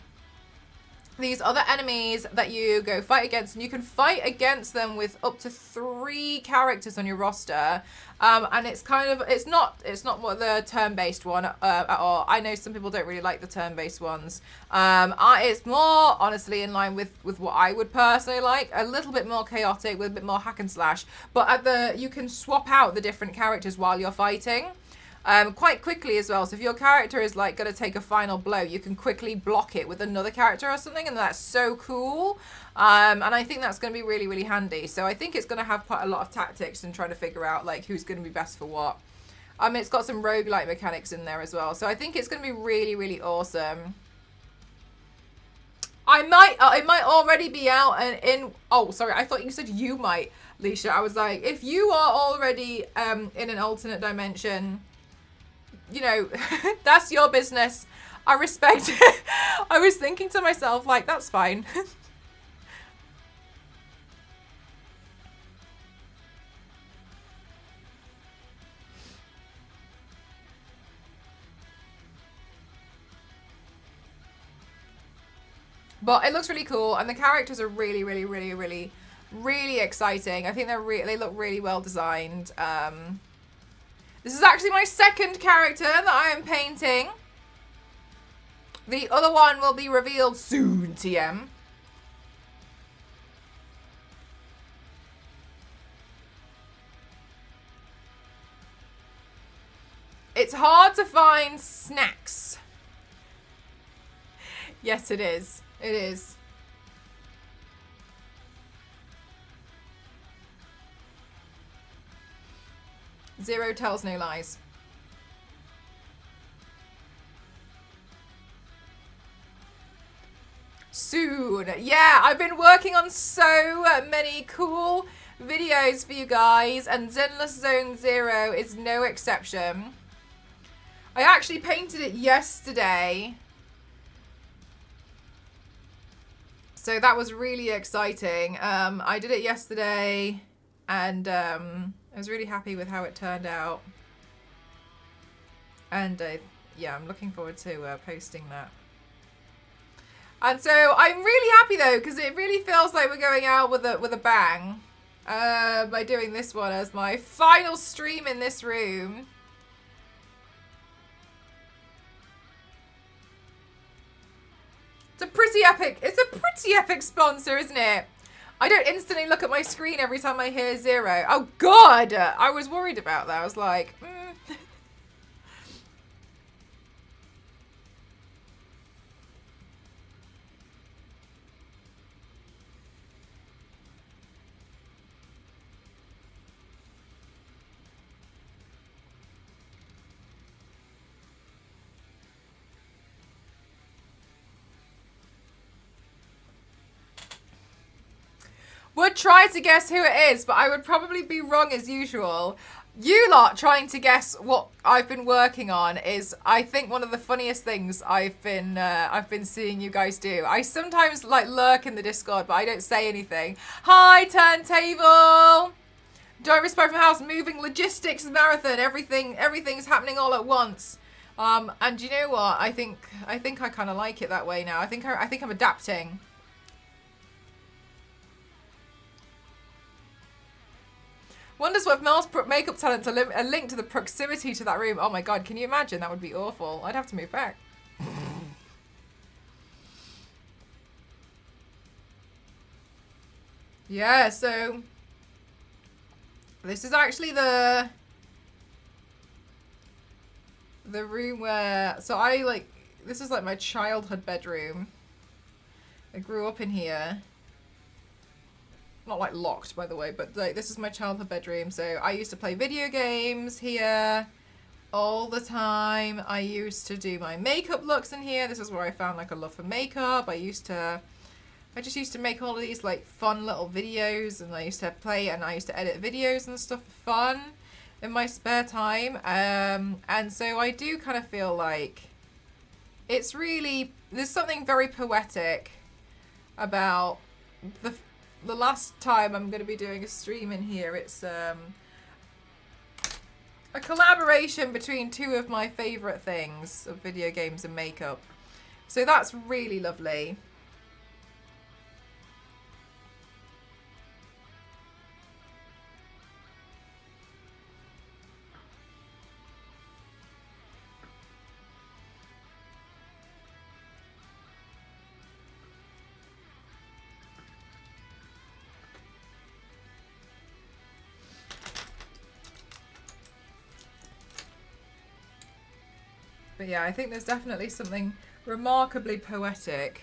A: these other enemies that you go fight against, and you can fight against them with up to 3 characters on your roster. And it's kind of, it's not what the turn-based one at all. I know some people don't really like the turn-based ones. It's more honestly in line with what I would personally like, a little bit more chaotic with a bit more hack and slash. But you can swap out the different characters while you're fighting. Quite quickly as well. So if your character is like going to take a final blow, you can quickly block it with another character or something, and that's so cool. And I think that's going to be really, really handy. So I think it's going to have quite a lot of tactics and trying to figure out like who's going to be best for what. It's got some roguelike mechanics in there as well. So I think it's going to be really, really awesome. It might already be out and in. Oh, sorry. I thought you said you might, Leisha. I was like, if you are already in an alternate dimension, you know, that's your business. I respect it. I was thinking to myself, like, that's fine. But it looks really cool, and the characters are really, really, really, really, really exciting. I think they look really well designed. This is actually my second character that I am painting. The other one will be revealed soon, TM. It's hard to find snacks. Yes, it is. It is. Zero tells no lies. Soon. Yeah, I've been working on so many cool videos for you guys, and Zenless Zone Zero is no exception. I actually painted it yesterday. So that was really exciting. I did it yesterday, and I was really happy with how it turned out. And yeah, I'm looking forward to posting that. And so I'm really happy though, because it really feels like we're going out with a bang by doing this one as my final stream in this room. It's a pretty epic sponsor, isn't it? I don't instantly look at my screen every time I hear zero. Oh God, I was worried about that. I was like, Would try to guess who it is, but I would probably be wrong as usual. You lot trying to guess what I've been working on is, I think, one of the funniest things I've been seeing you guys do. I sometimes like lurk in the Discord, but I don't say anything. Hi, turntable. Don't respect from house. Moving logistics marathon. Everything's happening all at once. And you know what? I think I kind of like it that way now. I think I'm adapting. Wonders what if Mel's makeup talent's a link to the proximity to that room. Oh my God, can you imagine? That would be awful. I'd have to move back. Yeah, so this is actually the room where, so this is like my childhood bedroom. I grew up in here. Not like locked, by the way, but like this is my childhood bedroom. So I used to play video games here all the time. I used to do my makeup looks in here. This is where I found like a love for makeup. I just used to make all of these like fun little videos, and I used to play and I used to edit videos and stuff for fun in my spare time. And so I do kind of feel like it's really, there's something very poetic about the last time I'm going to be doing a stream in here. It's a collaboration between two of my favourite things of video games and makeup. So that's really lovely. But yeah, I think there's definitely something remarkably poetic.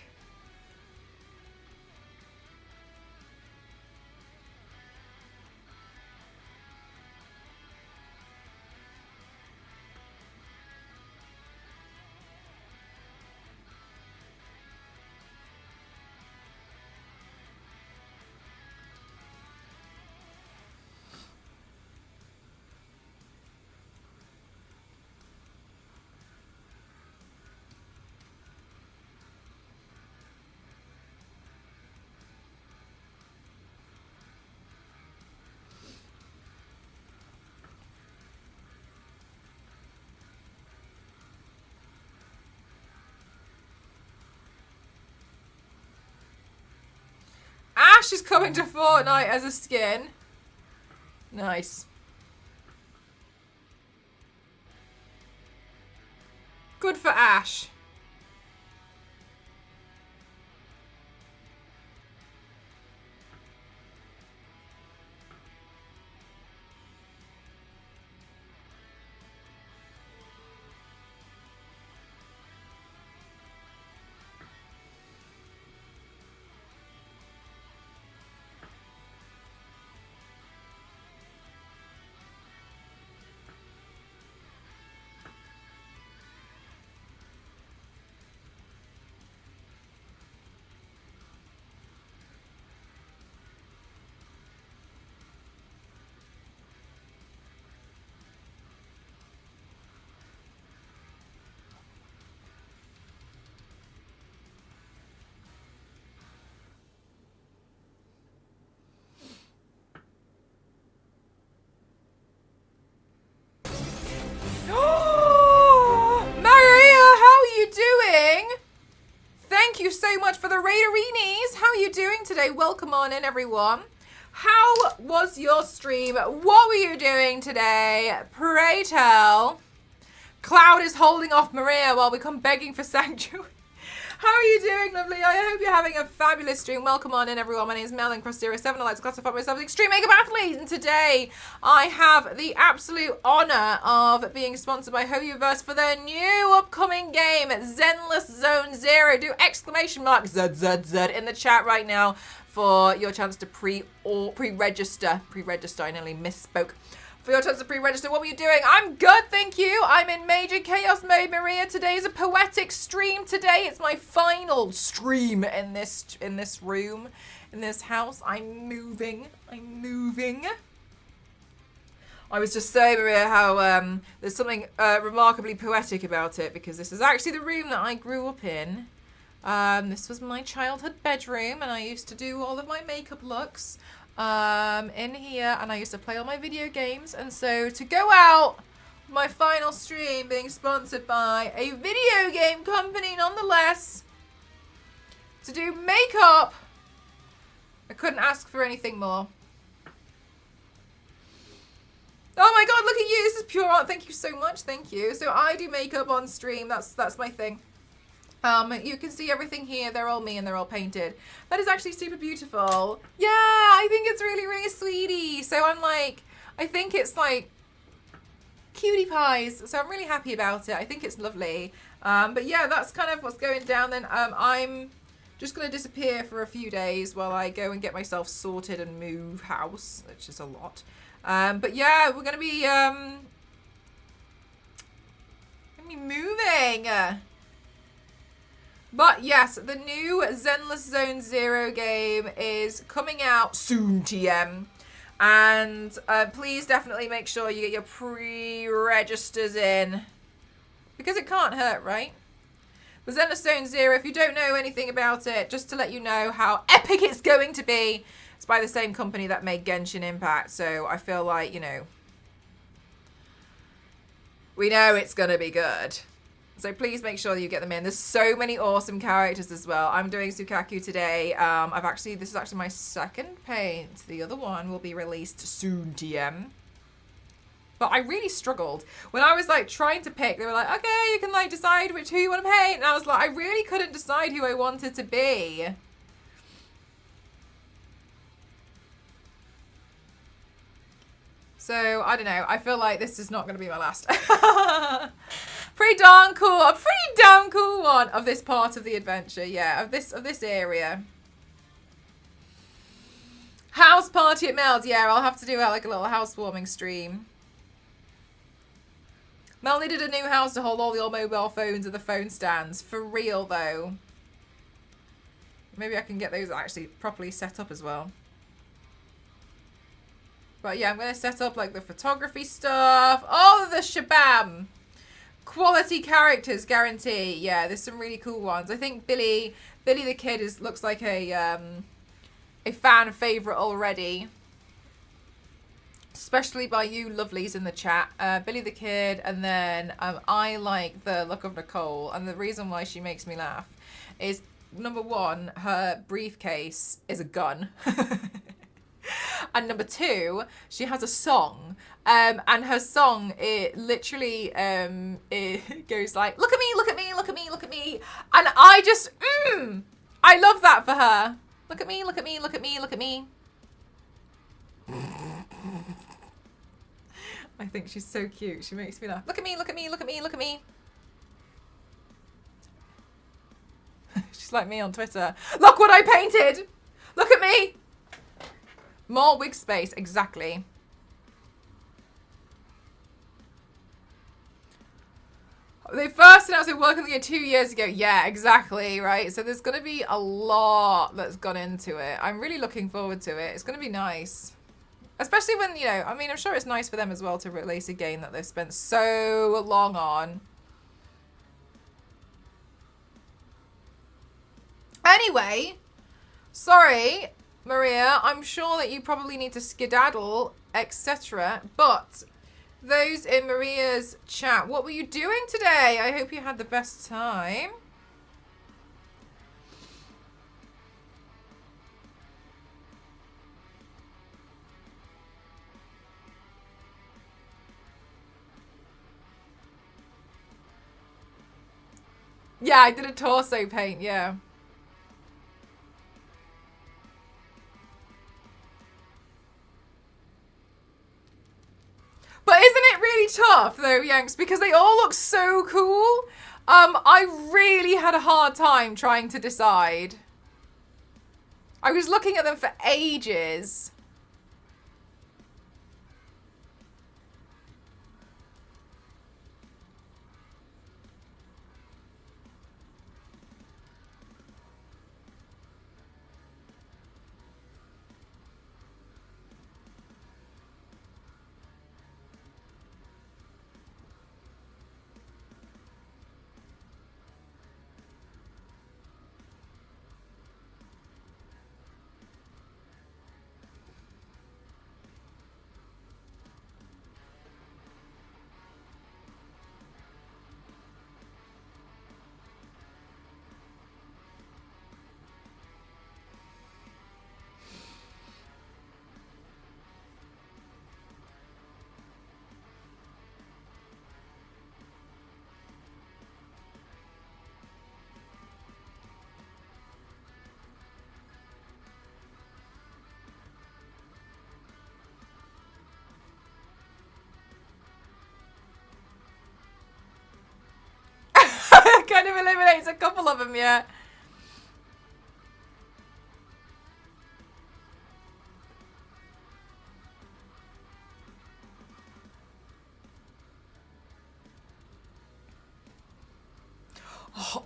A: Ash is coming to Fortnite as a skin. Nice. Good for Ash. Maria, how are you doing? Thank you so much for the Raiderinis. How are you doing today? Welcome on in, everyone. How was your stream? What were you doing today? Pray tell. Cloud is holding off Maria while we come begging for sanctuary. How are you doing, lovely? I hope you're having a fabulous stream. Welcome on in, everyone. My name is Mel and Cross07. I like to classify myself as Extreme Makeup Athlete. And today, I have the absolute honor of being sponsored by Hoyoverse for their new upcoming game, Zenless Zone Zero. Do exclamation mark ZZZ in the chat right now for your chance to pre-register. I nearly misspoke. For your chance to pre-register, what were you doing? I'm good, thank you. I'm in major chaos mode, Maria. Today's a poetic stream. Today, it's my final stream in this room, in this house. I'm moving. I was just saying, Maria, how there's something remarkably poetic about it, because this is actually the room that I grew up in. This was my childhood bedroom, and I used to do all of my makeup looks in here, and I used to play all my video games. And so to go out my final stream being sponsored by a video game company nonetheless to do makeup, I couldn't ask for anything more. Oh my god, look at you, this is pure art. Thank you so much. Thank you. So I do makeup on stream. That's my thing. You can see everything here. They're all me and they're all painted. That is actually super beautiful. Yeah, I think it's really, really sweetie. So I'm like, I think it's like cutie pies. So I'm really happy about it. I think it's lovely. But yeah, that's kind of what's going down then. I'm just going to disappear for a few days while I go and get myself sorted and move house, which is a lot. But yeah, we're going to be moving. But yes, the new Zenless Zone Zero game is coming out soon, TM. And please definitely make sure you get your pre-registers in, because it can't hurt, right? But Zenless Zone Zero, if you don't know anything about it, just to let you know how epic it's going to be, it's by the same company that made Genshin Impact. So I feel like, you know, we know it's going to be good. So please make sure that you get them in. There's so many awesome characters as well. I'm doing SOUKAKU today. This is actually my second paint. The other one will be released soon, TM. But I really struggled. When I was like trying to pick, they were like, okay, you can like decide who you want to paint. And I was like, I really couldn't decide who I wanted to be. So, I don't know. I feel like this is not going to be my last. Pretty darn cool. A pretty damn cool one of this part of the adventure. Yeah, of this area. House party at Mel's. Yeah, I'll have to do like a little housewarming stream. Mel needed a new house to hold all the old mobile phones and the phone stands. For real, though. Maybe I can get those actually properly set up as well. But yeah, I'm going to set up like the photography stuff. All of the shabam. Quality characters, guarantee. Yeah, there's some really cool ones. I think Billy the Kid looks like a fan favorite already. Especially by you lovelies in the chat. Billy the Kid, and then I like the look of Nicole. And the reason why she makes me laugh is, number one, her briefcase is a gun. And number two, she has a song. And her song, it literally it goes like, look at me, look at me, look at me, look at me. And I just, I love that for her. Look at me, look at me, look at me, look at me. I think she's so cute. She makes me laugh. Look at me, look at me, look at me, look at me. She's like me on Twitter. Look what I painted. Look at me. More wig space, exactly. They first announced they were working on the 2 years ago. Yeah, exactly, right? So there's going to be a lot that's gone into it. I'm really looking forward to it. It's going to be nice. Especially when, you know, I mean, I'm sure it's nice for them as well to release a game that they've spent so long on. Anyway, sorry, Maria, I'm sure that you probably need to skedaddle, etc. But those in Maria's chat, what were you doing today? I hope you had the best time. Yeah, I did a torso paint, yeah. But isn't it really tough, though, Yanks? Because they all look so cool. I really had a hard time trying to decide. I was looking at them for ages. Kind of eliminates a couple of them, yeah. Oh,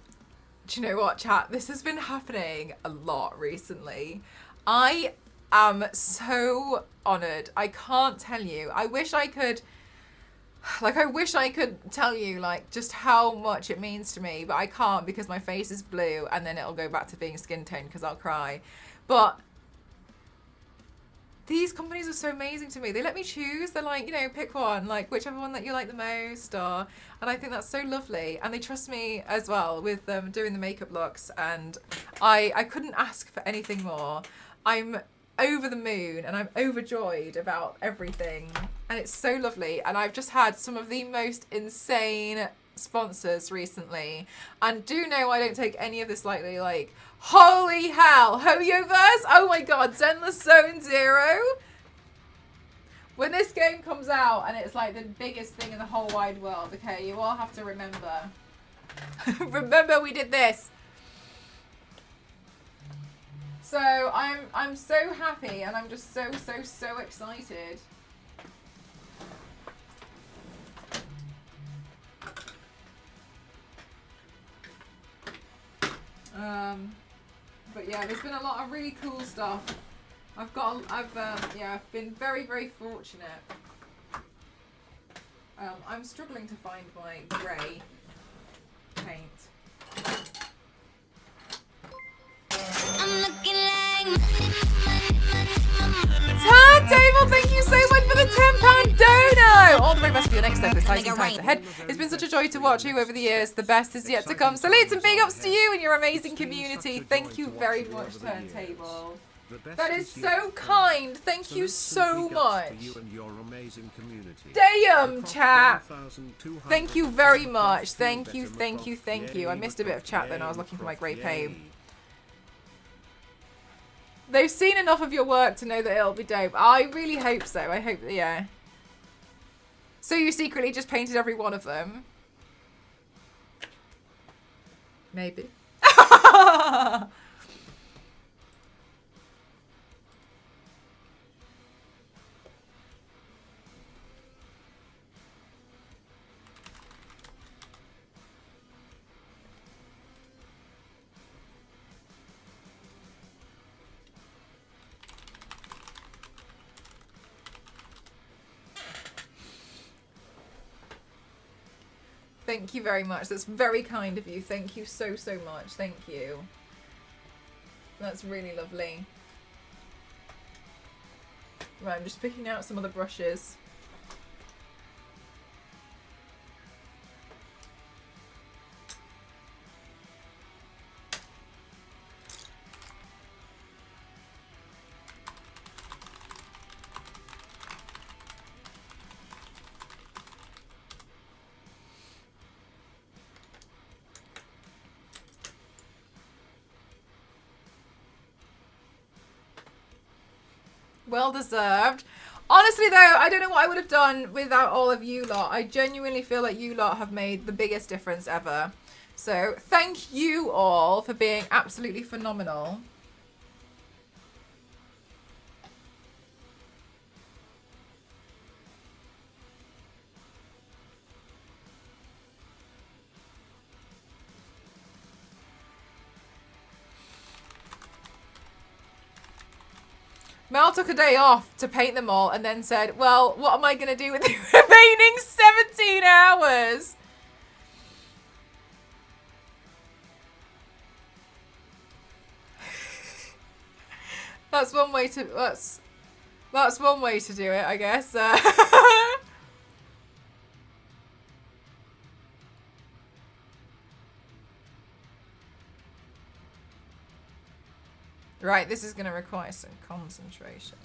A: do you know what, chat? This has been happening a lot recently. I am so honoured. I can't tell you. I wish I could tell you, like, just how much it means to me, but I can't because my face is blue and then it'll go back to being skin tone because I'll cry. But these companies are so amazing to me. They let me choose. They're like, you know, pick one, like whichever one that you like the most, and I think that's so lovely. And they trust me as well with doing the makeup looks, and I couldn't ask for anything more. I'm over the moon and I'm overjoyed about everything, and it's so lovely. And I've just had some of the most insane sponsors recently, and do know I don't take any of this lightly. Like, holy hell, Hoyoverse, oh my god, Zenless Zone Zero, we're when this game comes out and it's like the biggest thing in the whole wide world, okay, you all have to remember. Remember we did this. So I'm so happy and I'm just so excited. But yeah, there's been a lot of really cool stuff. I've been very fortunate. I'm struggling to find my grey paint. Turntable, thank you so much for the £10 dono! All the very best for your next step, exciting times ahead. It's been such a joy to watch you over the years. The best is yet to come. Salutes and big ups to you and your amazing community. Thank you very much, Turntable. That is so kind. Thank you so much. Damn, chat. Thank you very much. Thank you. I missed a bit of chat then. I was looking for my grey paint. They've seen enough of your work to know that it'll be dope. I really hope so. I hope that, yeah. So you secretly just painted every one of them? Maybe. Thank you very much. That's very kind of you. Thank you so much. Thank you. That's really lovely. Right, I'm just picking out some of the brushes. Well deserved. Honestly though, I don't know what I would have done without all of you lot. I genuinely feel like you lot have made the biggest difference ever. So thank you all for being absolutely phenomenal. Mel took a day off to paint them all and then said, well, what am I going to do with the remaining 17 hours? That's one way to, that's one way to do it, I guess. Right, this is going to require some concentration.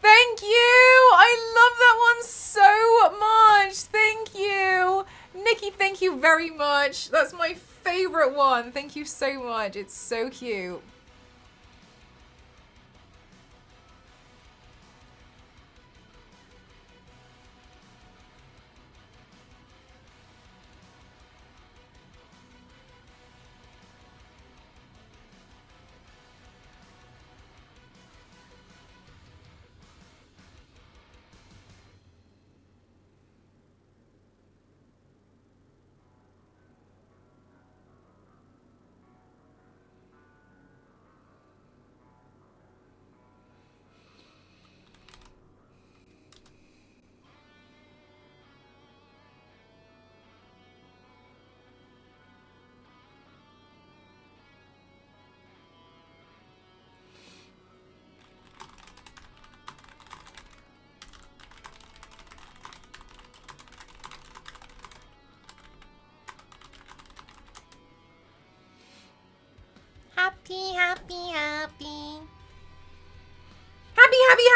A: Thank you! I love that one so much! Thank you! Nikki, thank you very much. That's my favorite one. Thank you so much. It's so cute.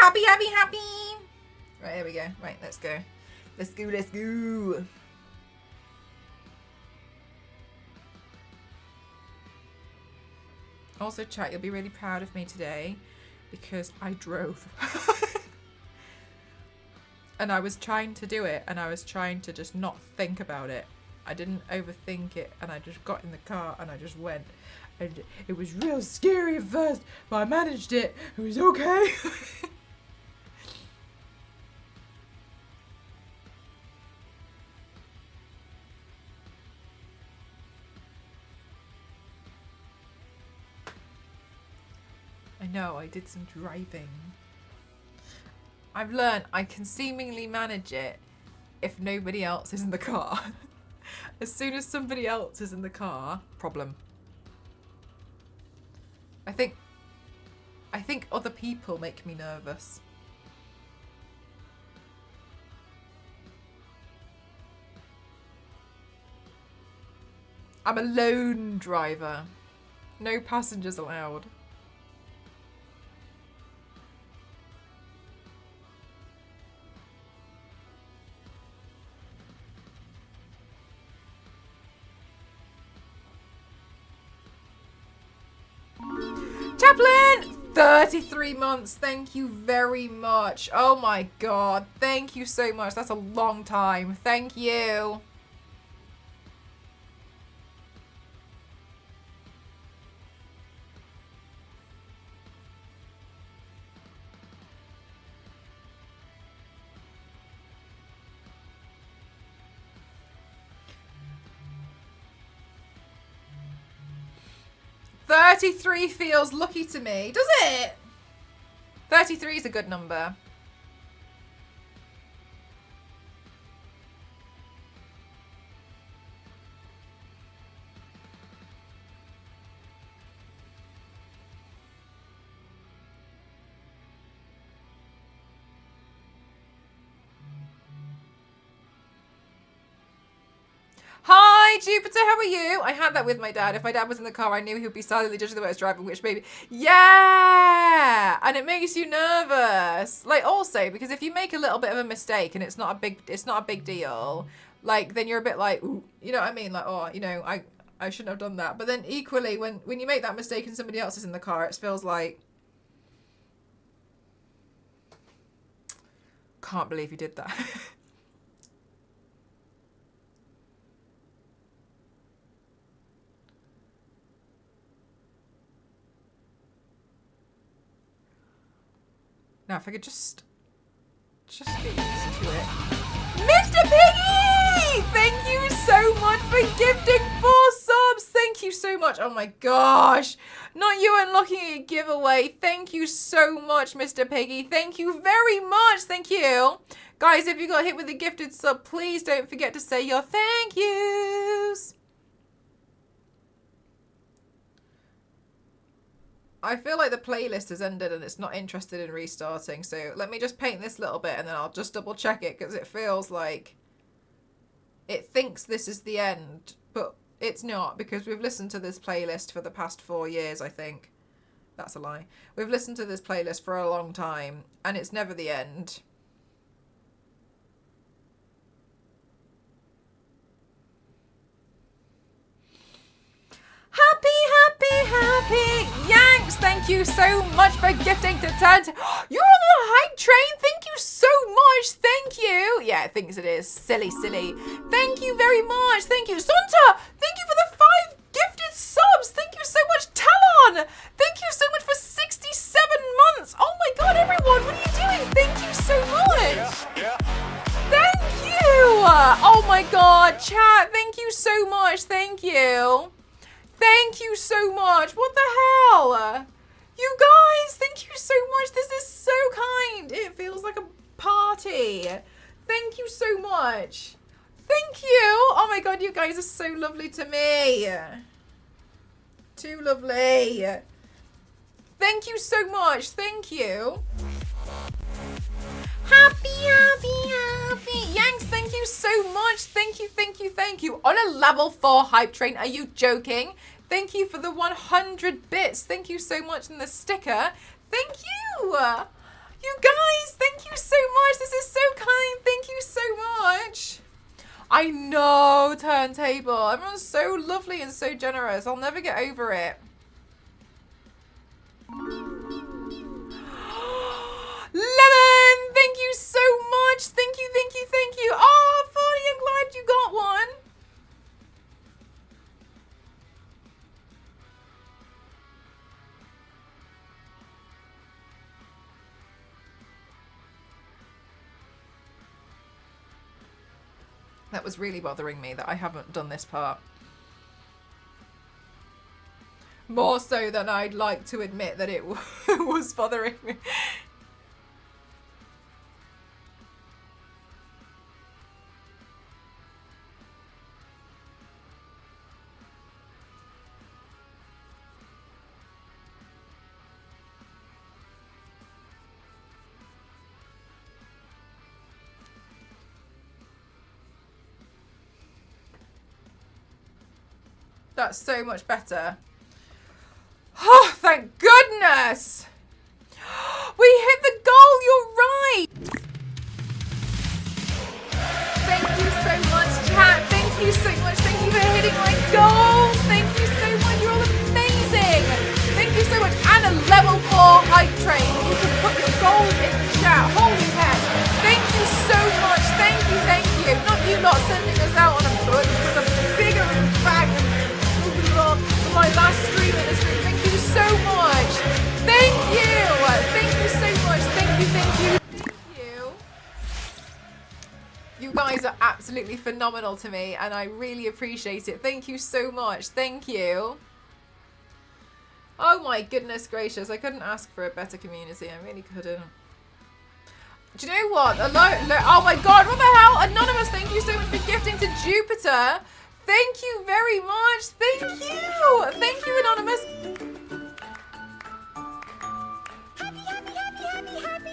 A: Happy, happy, happy. Right, here we go. Right, let's go. Let's go, let's go. Also, chat, you'll be really proud of me today because I drove. And I was trying to do it, and I was trying to just not think about it. I didn't overthink it, and I just got in the car and I just went. And it was real scary at first, but I managed it. It was okay. I know, I did some driving. I've learned I can seemingly manage it if nobody else is in the car. As soon as somebody else is in the car, problem. I think other people make me nervous. I'm a lone driver. No passengers allowed. Chaplain! 33 months. Thank you very much. Oh my god. Thank you so much. That's a long time. Thank you. $33 feels lucky to me. Does it? 33 is a good number. Hi, Jupiter, how are you? I had that with my dad. If my dad was in the car, I knew he would be silently judging the way I was driving, which maybe... Yeah! And it makes you nervous. Like, also, because if you make a little bit of a mistake and it's not a big deal, like, then you're a bit like, ooh, you know what I mean? Like, oh, you know, I shouldn't have done that. But then equally, when you make that mistake and somebody else is in the car, it feels like... Can't believe you did that. Now, if I could just get used to it. Mr. Piggy! Thank you so much for gifting 4 subs. Thank you so much. Oh my gosh. Not you unlocking a giveaway. Thank you so much, Mr. Piggy. Thank you very much. Thank you. Guys, if you got hit with a gifted sub, please don't forget to say your thank yous. I feel like the playlist has ended and it's not interested in restarting. So let me just paint this little bit and then I'll just double check it because it feels like it thinks this is the end, but it's not because we've listened to this playlist for the past 4 years, I think. That's a lie. We've listened to this playlist for a long time and it's never the end. Happy. Yanks, thank you so much for gifting to turn. You're on the hype train. Thank you so much. Thank you. Yeah, it thinks it is. Silly. Thank you very much. Thank you. Santa, thank you for the 5 gifted subs. Thank you so much. Talon, thank you so much for 67 months. Oh my god, everyone, what are you doing? Thank you so much.
C: Yeah.
A: Thank you. Oh my god, chat, thank you so much. Thank you. Thank you so much. What the hell? You guys, thank you so much. This is so kind. It feels like a party. Thank you so much. Thank you. Oh my god, you guys are so lovely to me. Too lovely. Thank you so much. Thank you. Happy. Yanks, thank you so much. Thank you. On a level 4 hype train. Are you joking? Thank you for the 100 bits. Thank you so much. And the sticker. Thank you. You You guys, thank you so much. This is so kind. Thank you so much. I know, Turntable. Everyone's so lovely and so generous. I'll never get over it. Lemon, thank you so much. Thank you, thank you, thank you. Oh, Fonny, I'm glad you got one. That was really bothering me that I haven't done this part. More so than I'd like to admit that it was bothering me. That's so much better. Oh, thank goodness! We hit the goal, you're right! Thank you so much, chat. Thank you so much. Thank you for hitting my goals. Thank you so much. You're all amazing. Thank you so much. And a level 4 hype train. You can put your goals in the chat. Holy heck. Thank you so much. Thank you, thank you. Not you lot sending us out on with a bigger bag for my last stream in the stream. Thank you so much. Thank you. Thank you so much. Thank you, thank you. Thank you. You guys are absolutely phenomenal to me and I really appreciate it. Thank you so much. Thank you. Oh my goodness gracious. I couldn't ask for a better community. I really couldn't. Do you know what? Oh my god, what the hell? Anonymous, thank you so much for gifting to Jupiter. Thank you very much. Thank you. Thank you, Anonymous.
B: Happy, happy, happy, happy, happy.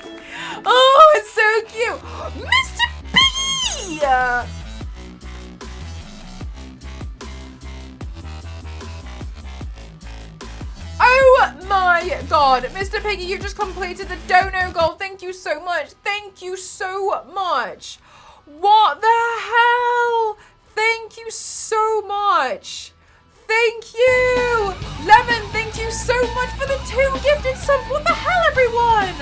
A: Oh, it's so cute. Mr. B! Oh my god. Mr. Piggy, you just completed the dono goal. Thank you so much. Thank you so much. What the hell? Thank you so much. Thank you. Lemon, thank you so much for the 2 gifted subs. What the hell, everyone?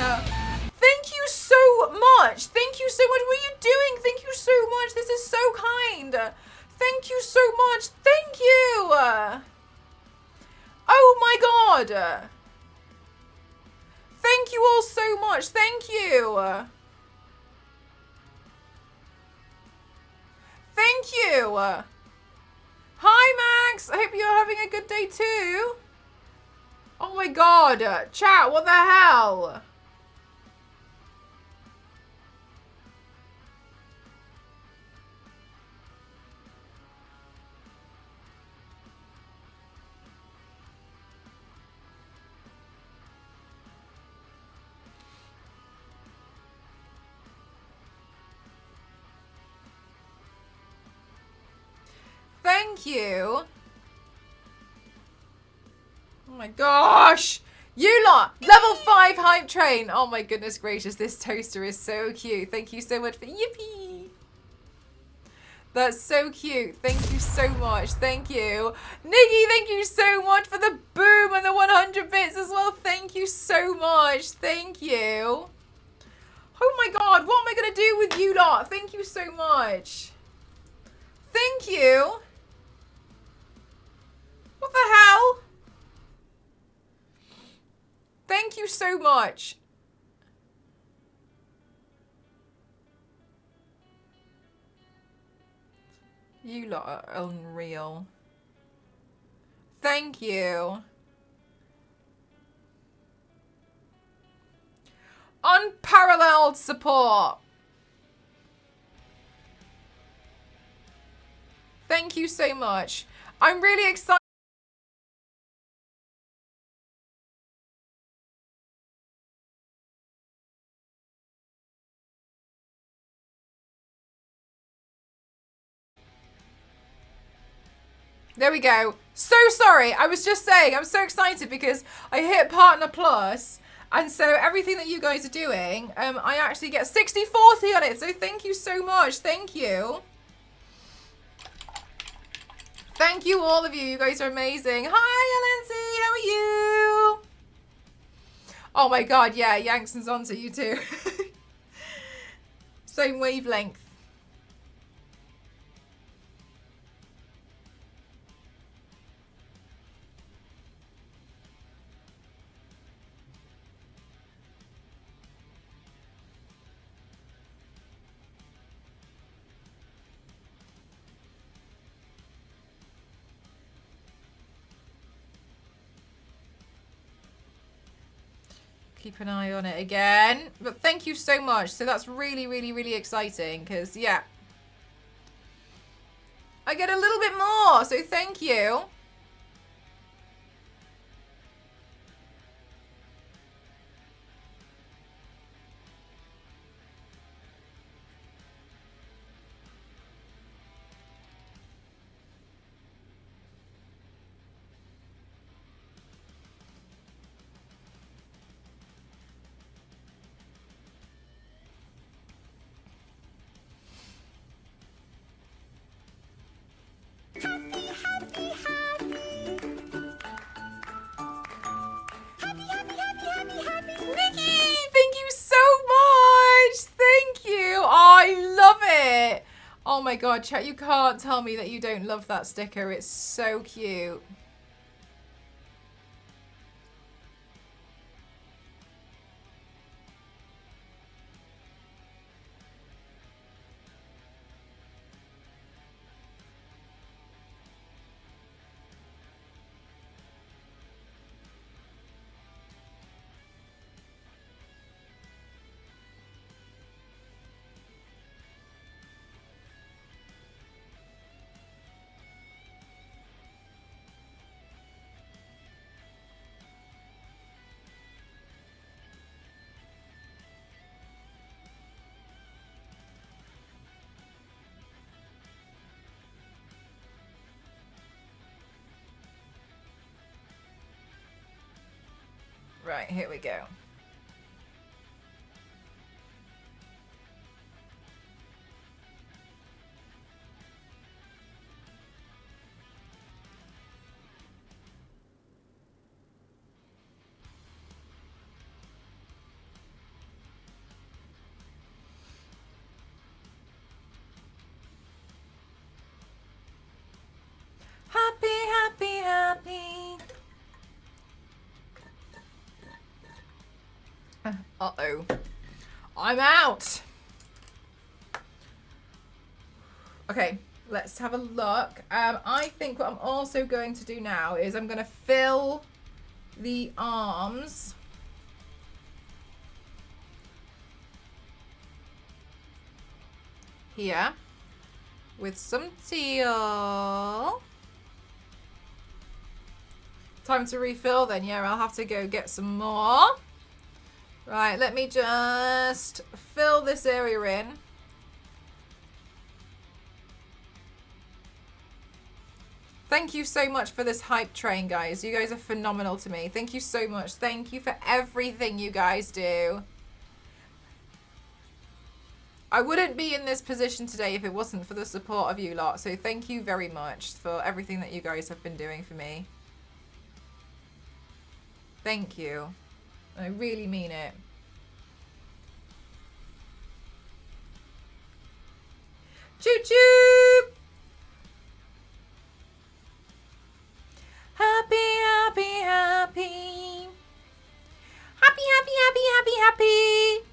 A: Thank you so much. Thank you so much. What are you doing? Thank you so much. This is so kind. Thank you so much. Thank you. Oh my god. Thank you all so much. Thank you. Thank you. Hi, Max. I hope you're having a good day too. Oh my god. Chat, what the hell? Thank you. Oh my gosh. You lot. Level 5 hype train. Oh my goodness gracious. This toaster is so cute. Thank you so much for yippee. That's so cute. Thank you so much. Thank you. Nikki, thank you so much for the boom and the 100 bits as well. Thank you so much. Thank you. Oh my god. What am I going to do with you lot? Thank you so much. Thank you. What the hell? Thank you so much. You lot are unreal. Thank you. Unparalleled support. Thank you so much. I'm really excited. There we go. So sorry. I was just saying, I'm so excited because I hit Partner Plus And so everything that you guys are doing, I actually get 60/40 on it. So thank you so much. Thank you. Thank you, all of you. You guys are amazing. Hi, Lindsay. How are you? Oh my God, yeah, Yangson's onto you too. Same wavelength. Keep an eye on it again. But thank you so much. So that's really, really, really exciting because, yeah, I get a little bit more. So thank you. Nikki, thank you so much. Thank you. I love it. Oh my God, chat, you can't tell me that you don't love that sticker. It's so cute. Right, here we go. Happy, happy, happy. Uh-oh. I'm out. Okay, let's have a look. I think what I'm also going to do now is I'm going to fill the arms here with some teal. Time to refill then. Yeah, I'll have to go get some more. Right, let me just fill this area in. Thank you so much for this hype train, guys. You guys are phenomenal to me. Thank you so much. Thank you for everything you guys do. I wouldn't be in this position today if it wasn't for the support of you lot. So thank you very much for everything that you guys have been doing for me. Thank you. I really mean it. Choo-choo! Happy, happy, happy. Happy, happy, happy, happy, happy.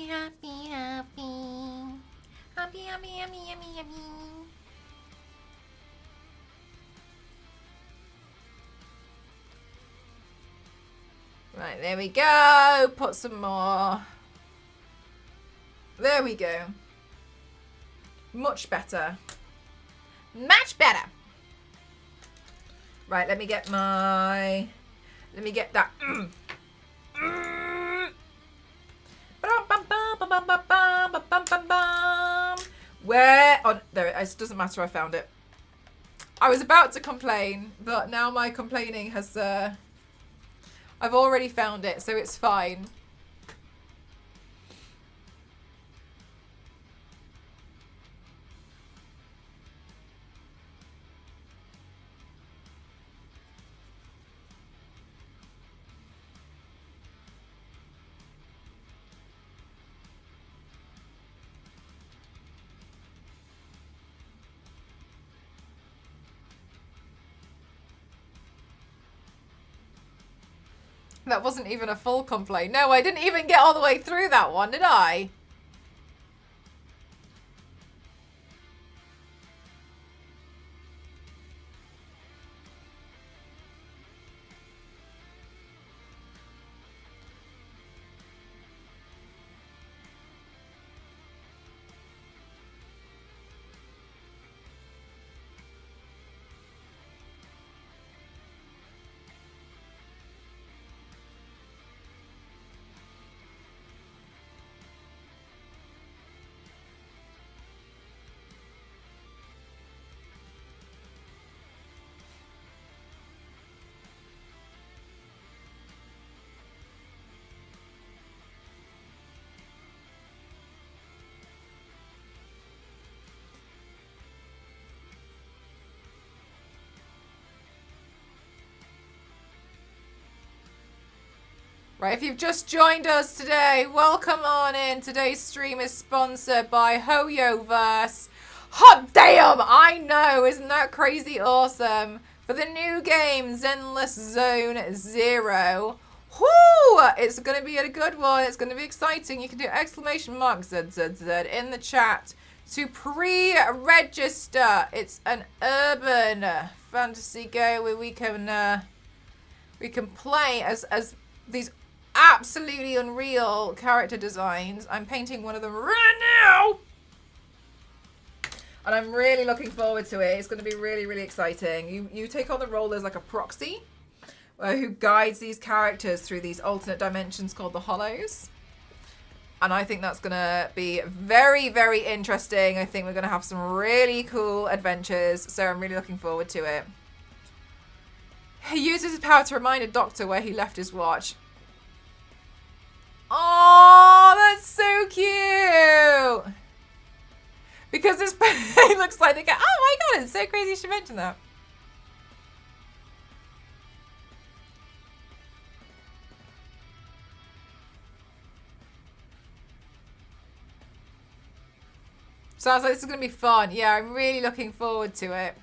A: happy, happy. Happy, happy, happy, happy, happy. Right, there we go. Put some more. There we go. Much better. Much better. Right, let me get that. Where? Oh, there it is. Doesn't matter. I found it. I was about to complain, but now my complaining has. I've already found it, so it's fine. That wasn't even a full complaint. No, I didn't even get all the way through that one, did I? Right, if you've just joined us today, welcome on in. Today's stream is sponsored by HoYoverse. Hot damn! I know, isn't that crazy awesome? For the new game, Zenless Zone Zero. Whoo! It's going to be a good one. It's going to be exciting. You can do exclamation mark ZZZ in the chat to pre-register. It's an urban fantasy game where we can play as these absolutely unreal character designs. I'm painting one of them right now. And I'm really looking forward to it. It's going to be really, really exciting. You take on the role as like a proxy who guides these characters through these alternate dimensions called the Hollows. And I think that's going to be very, very interesting. I think we're going to have some really cool adventures. So I'm really looking forward to it. He uses his power to remind a doctor where he left his watch. Oh, that's so cute. Because this it looks like they go, oh my god, it's so crazy she mentioned that. Sounds like this is going to be fun. Yeah, I'm really looking forward to it.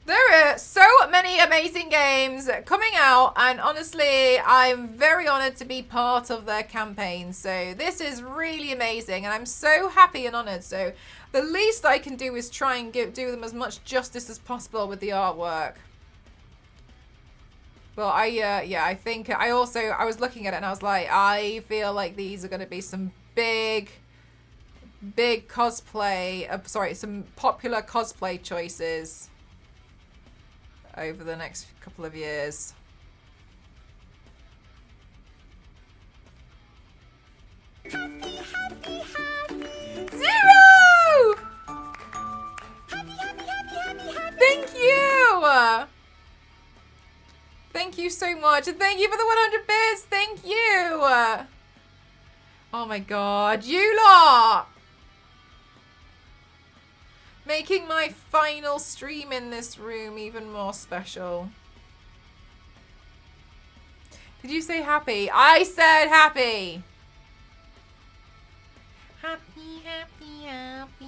A: There are so many amazing games coming out, and honestly, I'm very honored to be part of their campaign. So this is really amazing, and I'm so happy and honored. So the least I can do is try and do them as much justice as possible with the artwork. But I think I was looking at it and I was like, I feel like these are going to be some big cosplay, some popular cosplay choices over the next couple of years. Happy, happy, happy. Zero! Happy, happy, happy, happy, happy. Thank you! Thank you so much. And thank you for the 100 bits. Thank you. Oh my god. You lot! Making my final stream in this room even more special. Did you say happy? I said happy. Happy, happy, happy.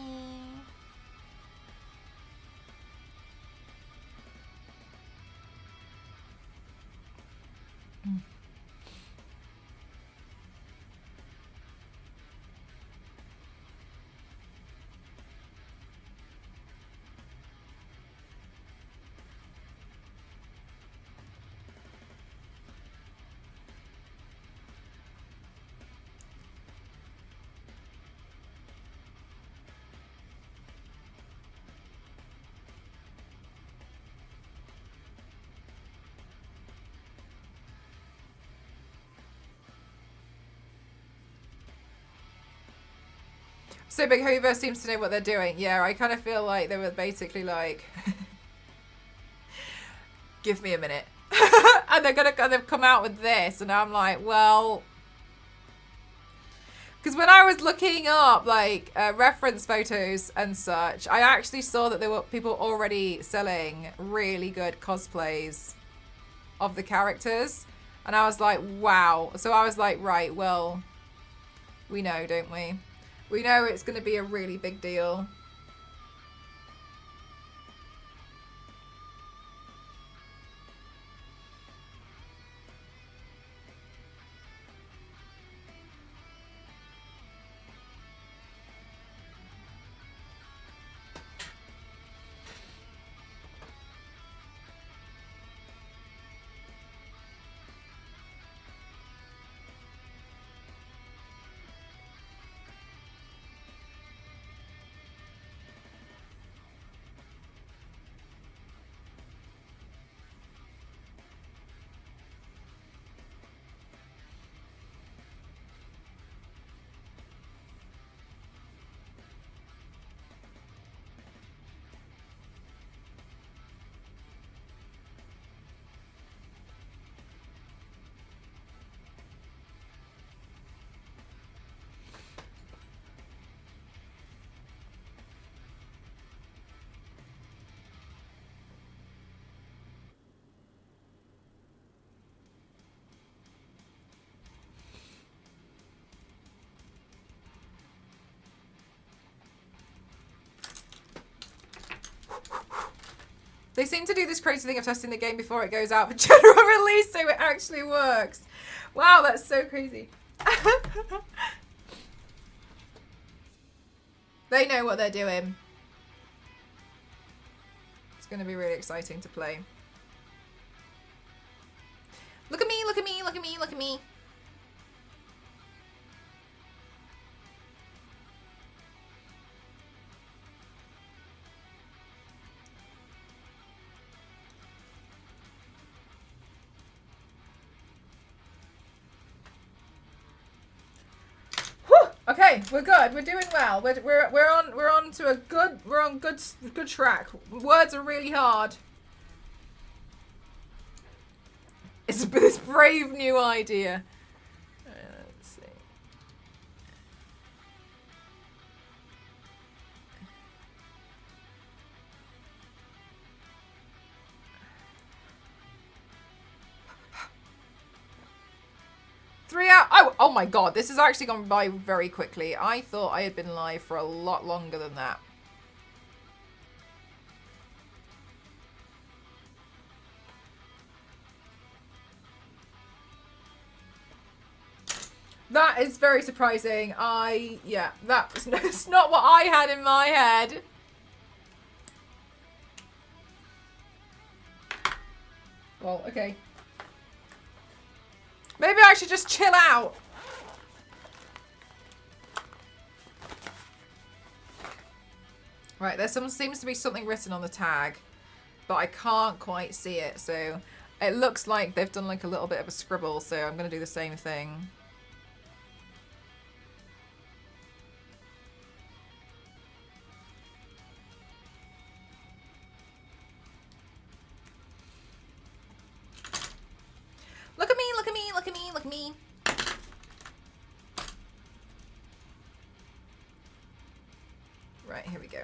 A: So Big Hoover seems to know what they're doing. Yeah, I kind of feel like they were basically like, give me a minute. And they're going to kind of come out with this. And I'm like, well, because when I was looking up like reference photos and such, I actually saw that there were people already selling really good cosplays of the characters. And I was like, wow. So I was like, right, well, we know, don't we? We know it's going to be a really big deal. They seem to do this crazy thing of testing the game before it goes out for general release, so it actually works. Wow, that's so crazy. They know what they're doing. It's going to be really exciting to play. Look at me, look at me, look at me, look at me. Okay, we're good. We're doing well. We're on to a good. We're on good track. Words are really hard. It's this brave new idea. Let's see. Oh my god, this has actually gone by very quickly. I thought I had been live for a lot longer than that. That is very surprising. Yeah, that's not what I had in my head. Well, okay. Maybe I should just chill out. Right, there seems to be something written on the tag, but I can't quite see it. So it looks like they've done like a little bit of a scribble. So I'm going to do the same thing. Look at me, look at me, look at me, look at me. Right, here we go.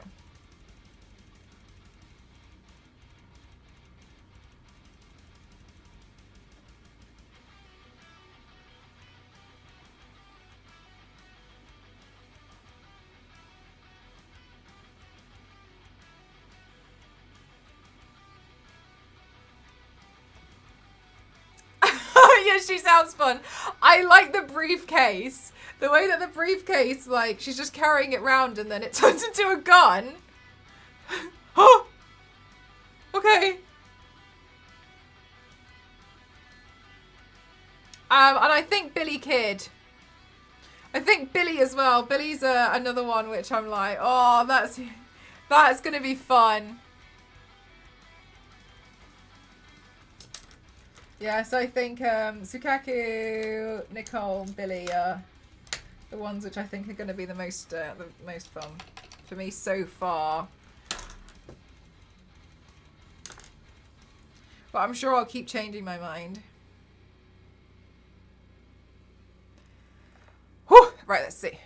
A: Yeah, she sounds fun. I like the briefcase. The way that the briefcase, like, she's just carrying it around and then it turns into a gun. Oh! Okay. And I think Billy Kid. I think Billy as well. Billy's another one which I'm like, oh, that's going to be fun. Yeah, so I think SOUKAKU, Nicole, Billy are The ones which I think are going to be the most fun for me so far. But I'm sure I'll keep changing my mind. Whew! Right, let's see.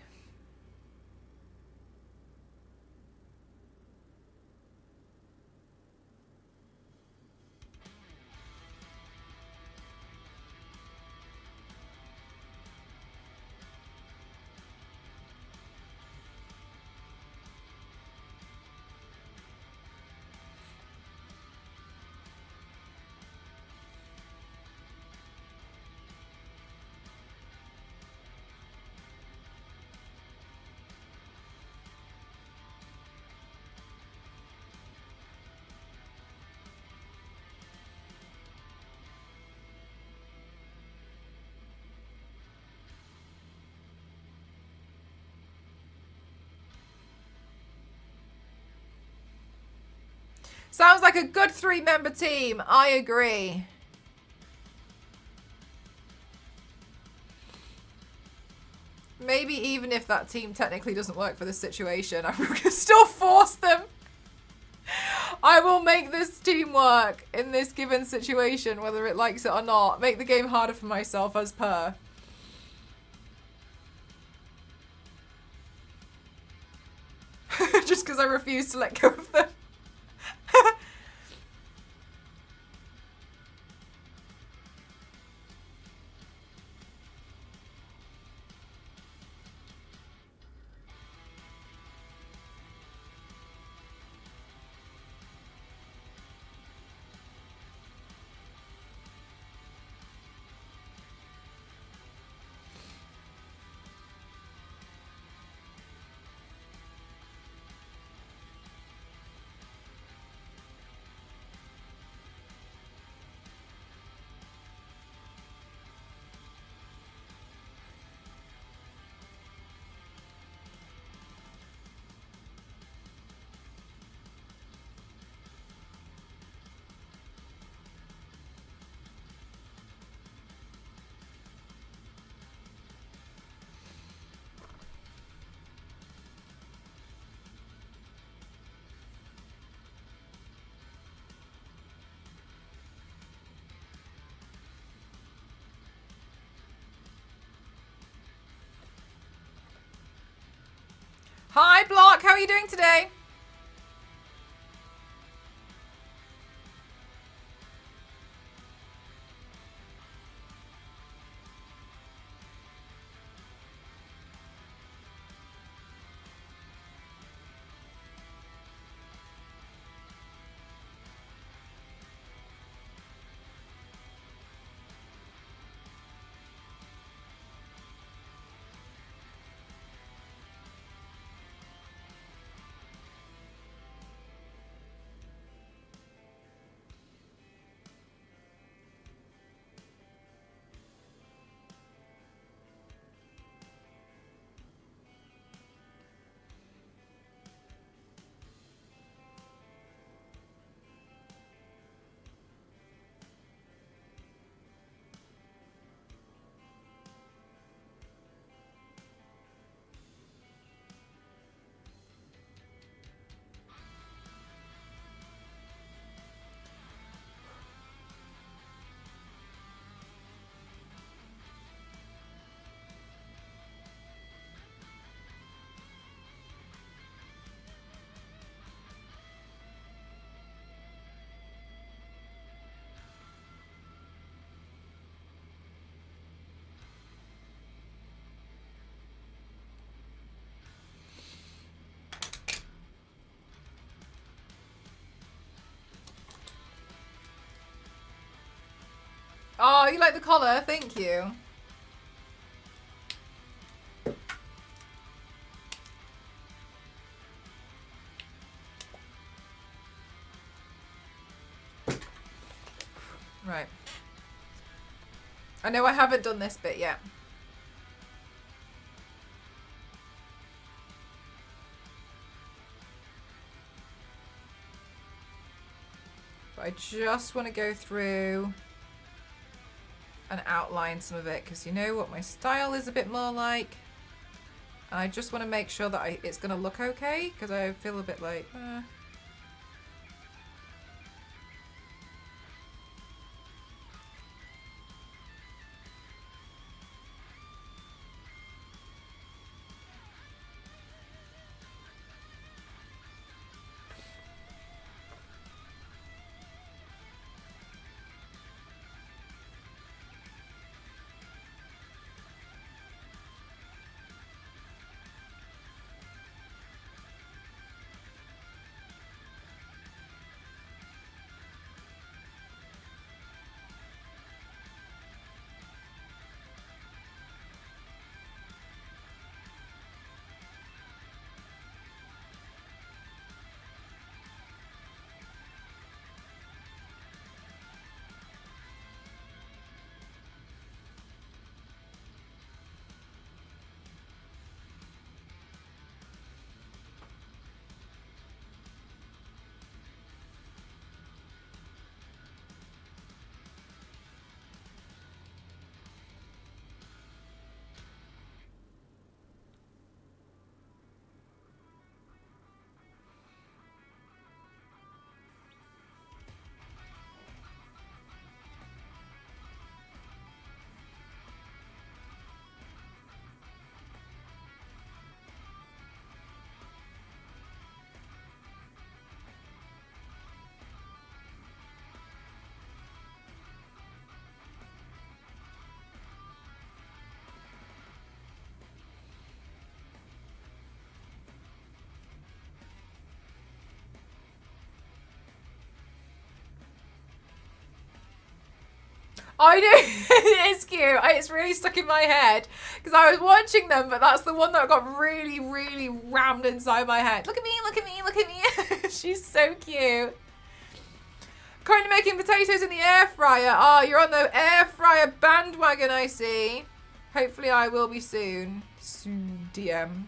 A: Sounds like a good 3-member team. I agree. Maybe even if that team technically doesn't work for this situation, I can still force them. I will make this team work in this given situation, whether it likes it or not. Make the game harder for myself as per. Just because I refuse to let go of them. Hi, Block. How are you doing today? Oh, you like the collar? Thank you. Right. I know I haven't done this bit yet. But I just want to go through and outline some of it because you know what my style is a bit more like. And I just want to make sure that it's going to look okay, because I feel a bit like... I know, it is cute. It's really stuck in my head because I was watching them, but that's the one that got really, really rammed inside my head. Look at me, look at me, look at me. She's so cute. Currently making potatoes in the air fryer. Oh, you're on the air fryer bandwagon, I see. Hopefully I will be soon. Soon, DM.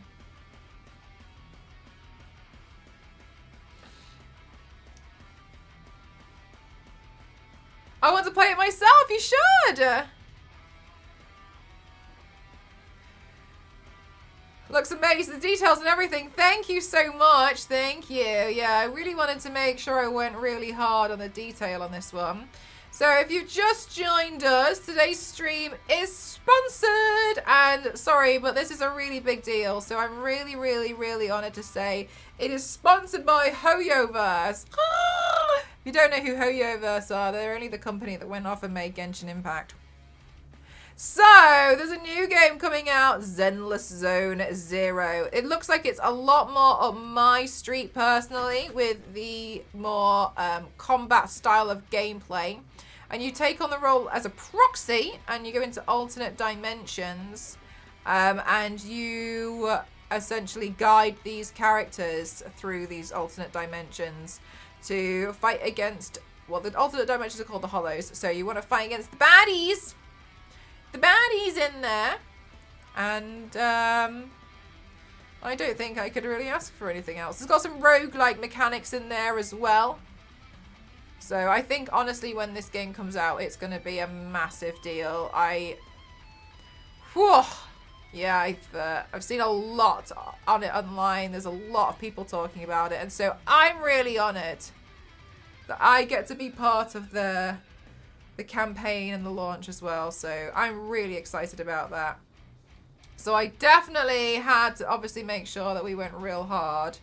A: I want to play it myself. You should. Looks amazing. The details and everything. Thank you so much. Thank you. Yeah, I really wanted to make sure I went really hard on the detail on this one. So if you've just joined us, today's stream is sponsored. And sorry, but this is a really big deal. So I'm really, really, really honored to say it is sponsored by HoYoverse. If you don't know who HoYoverse are, they're only the company that went off and made Genshin Impact. So, there's a new game coming out, Zenless Zone Zero. It looks like it's a lot more up my street personally, with the more combat style of gameplay. And you take on the role as a proxy, and you go into alternate dimensions, and you essentially guide these characters through these alternate dimensions to fight against, well, the alternate dimensions are called the Hollows, so you want to fight against the baddies in there, and I don't think I could really ask for anything else. It's got some roguelike mechanics in there as well, so I think honestly when this game comes out it's going to be a massive deal. Yeah, I've seen a lot on it online. There's a lot of people talking about it, and so I'm really honoured that I get to be part of the campaign and the launch as well. So I'm really excited about that. So I definitely had to obviously make sure that we went real hard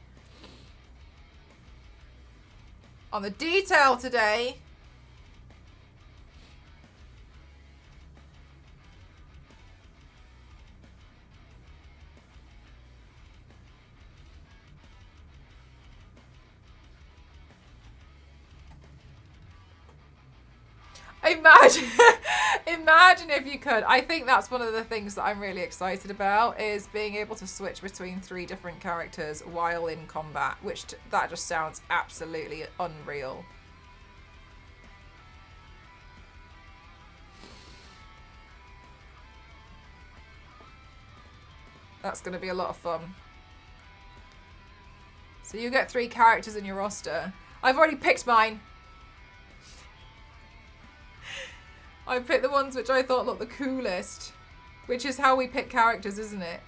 A: on the detail today. Imagine if you could. I think that's one of the things that I'm really excited about, is being able to switch between 3 different characters while in combat, which that just sounds absolutely unreal. That's going to be a lot of fun. So you get 3 characters in your roster. I've already picked mine. I picked the ones which I thought looked the coolest, which is how we pick characters, isn't it?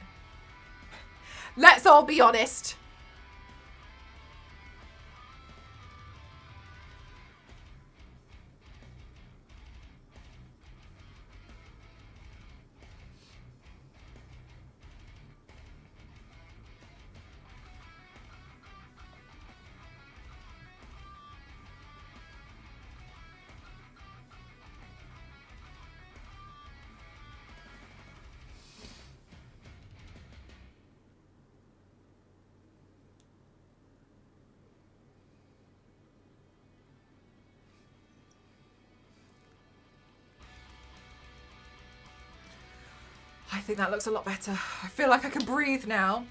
A: Let's all be honest. I think that looks a lot better. I feel like I can breathe now.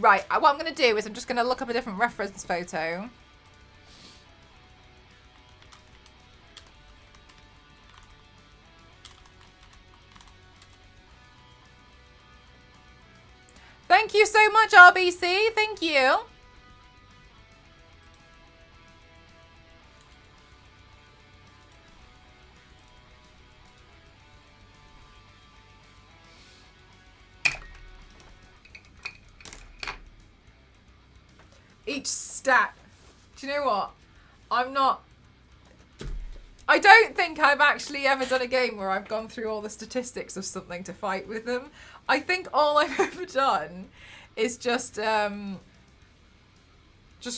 A: Right, what I'm going to do is I'm just going to look up a different reference photo. Thank you so much, RBC. Thank you. Each stat. Do you know what? I don't think I've actually ever done a game where I've gone through all the statistics of something to fight with them. I think all I've ever done is just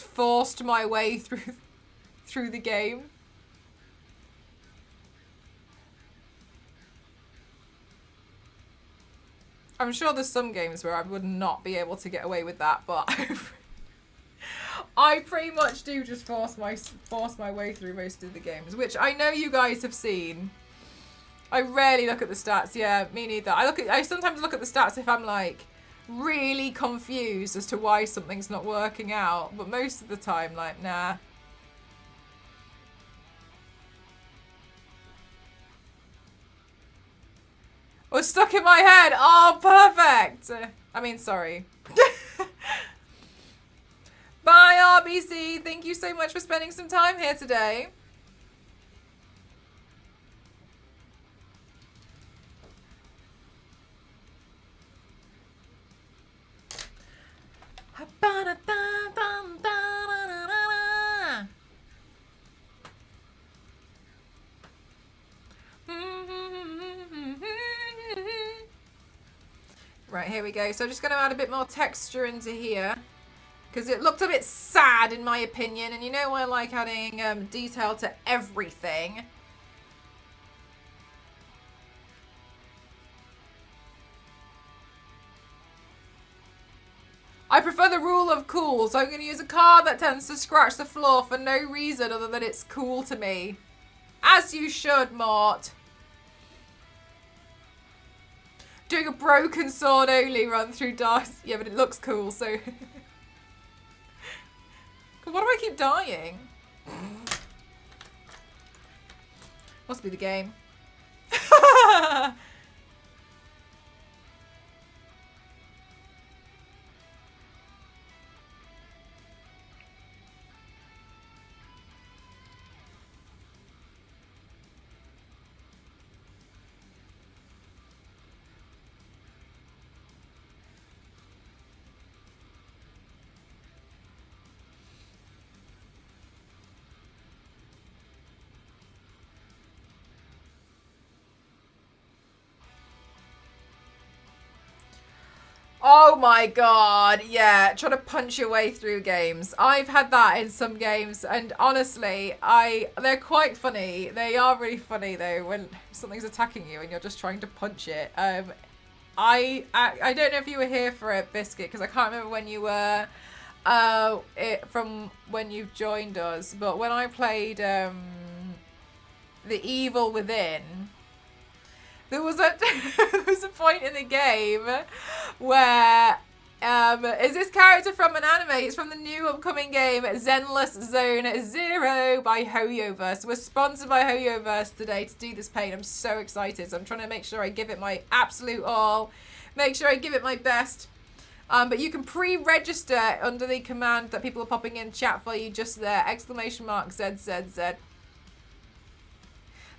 A: forced my way through the game. I'm sure there's some games where I would not be able to get away with that, but I pretty much do just force my way through most of the games, which I know you guys have seen. I rarely look at the stats. Yeah, me neither. I sometimes look at the stats if I'm like really confused as to why something's not working out, but most of the time, like, nah. Was stuck in my head. Oh, perfect. I mean, sorry. Bye, RBC. Thank you so much for spending some time here today. Right, here we go. So I'm just going to add a bit more texture into here, because it looked a bit sad in my opinion, and you know I like adding detail to everything. I prefer the rule of cool, so I'm going to use a card that tends to scratch the floor for no reason other than it's cool to me. As you should, Mort. Doing a broken sword only run through dark. Yeah, but it looks cool, so... Why do I keep dying? Must be the game. Oh my god, yeah, trying to punch your way through games. I've had that in some games, and honestly, they're quite funny. They are really funny though when something's attacking you and you're just trying to punch it. I don't know if you were here for it, Biscuit, because I can't remember when you were from when you've joined us, but when I played The Evil Within, there was a point in the game where is this character from an anime? It's from the new upcoming game Zenless Zone Zero by HoYoverse. We're sponsored by HoYoverse today to do this paint. I'm so excited. So I'm trying to make sure I give it my absolute all. Make sure I give it my best. But you can pre-register under the command that people are popping in chat for you just there. !ZZZ.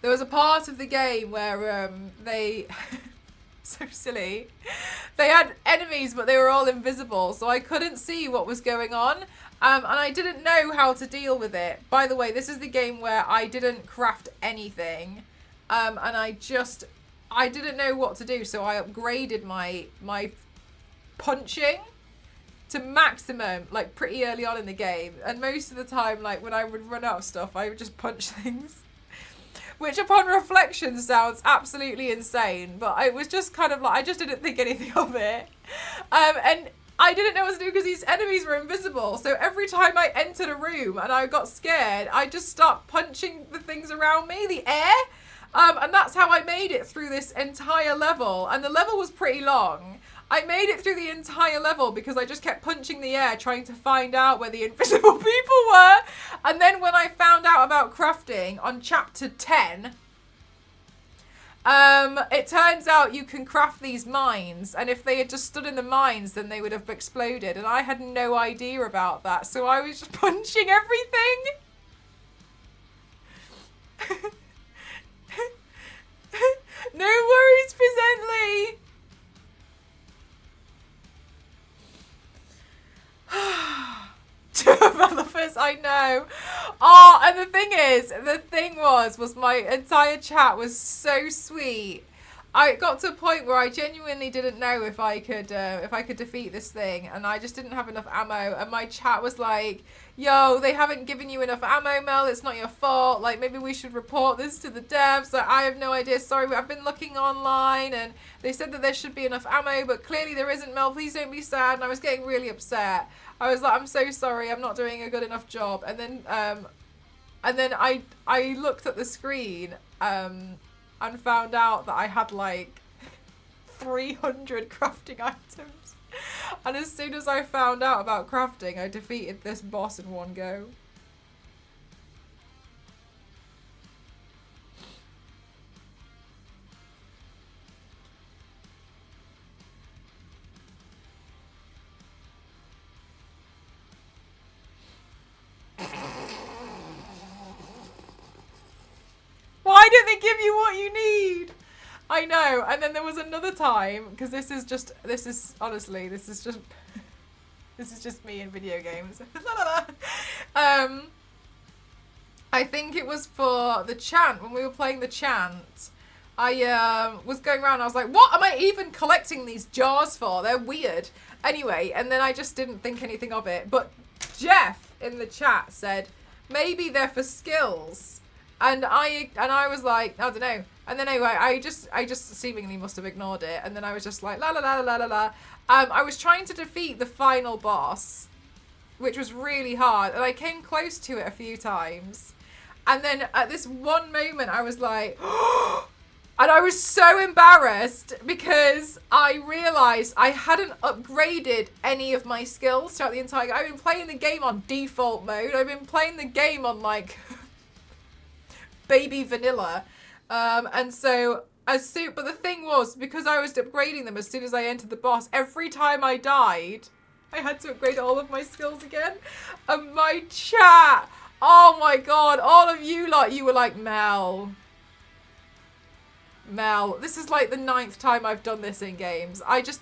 A: There was a part of the game where they So silly. They had enemies, but they were all invisible, so I couldn't see what was going on. And I didn't know how to deal with it. By the way, this is the game where I didn't craft anything. And I didn't know what to do, so I upgraded my punching to maximum, like, pretty early on in the game. And most of the time, like, when I would run out of stuff, I would just punch things. Which, upon reflection, sounds absolutely insane. But it was just kind of like, I just didn't think anything of it. And I didn't know what to do because these enemies were invisible. So every time I entered a room and I got scared, I just start punching the things around me, the air. And that's how I made it through this entire level. And the level was pretty long. I made it through the entire level because I just kept punching the air, trying to find out where the invisible people were. And then when I found out about crafting on chapter 10, it turns out you can craft these mines. And if they had just stood in the mines, then they would have exploded. And I had no idea about that. So I was just punching everything. No worries, Presently. Developers, I know. Oh, and the thing was my entire chat was so sweet. I got to a point where I genuinely didn't know if I could defeat this thing, and I just didn't have enough ammo. And my chat was like, "Yo, they haven't given you enough ammo, Mel. It's not your fault. Like, maybe we should report this to the devs." Like, I have no idea. Sorry, I've been looking online, and they said that there should be enough ammo, but clearly there isn't, Mel. Please don't be sad. And I was getting really upset. I was like, "I'm so sorry. I'm not doing a good enough job." And then I looked at the screen, and found out that I had like 300 crafting items. And as soon as I found out about crafting, I defeated this boss in one go. Why don't they give you what you need? I know. And then there was another time, because this is just me in video games. I think it was for the chant, when we were playing the chant. I was going around, I was like, what am I even collecting these jars for? They're weird. Anyway, and then I just didn't think anything of it. But Jeff in the chat said, maybe they're for skills. And I was like, I don't know. And then anyway, I just seemingly must have ignored it. And then I was just like, la la la la la la. I was trying to defeat the final boss, which was really hard. And I came close to it a few times. And then at this one moment, I was like, and I was so embarrassed because I realized I hadn't upgraded any of my skills throughout the entire game. I've been playing the game on default mode. I've been playing the game on like baby vanilla. And so but the thing was, because I was upgrading them as soon as I entered the boss, every time I died, I had to upgrade all of my skills again. And my chat, oh my god, all of you lot, you were like, Mel, this is like the 9th time I've done this in games. I just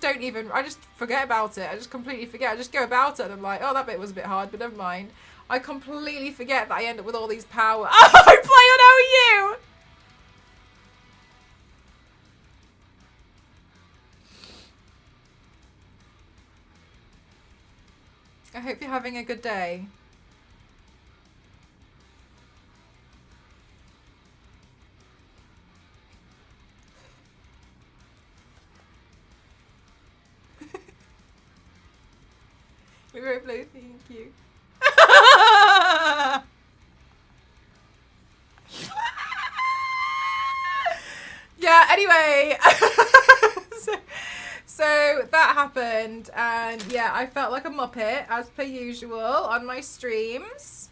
A: forget about it. I just completely forget. I just go about it and I'm like, oh, that bit was a bit hard, but never mind. I completely forget that I end up with all these powers. Oh, I play on OU! I hope you're having a good day. We're blue, thank you. Yeah, anyway. So that happened, and yeah, I felt like a muppet as per usual on my streams.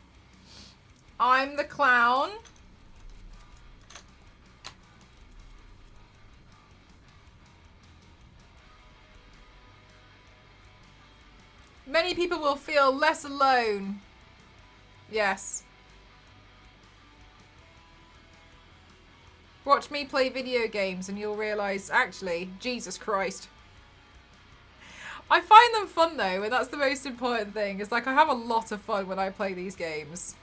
A: I'm the clown. Many people will feel less alone. Yes. Watch me play video games and you'll realise, actually, Jesus Christ. I find them fun though, and that's the most important thing. It's like I have a lot of fun when I play these games.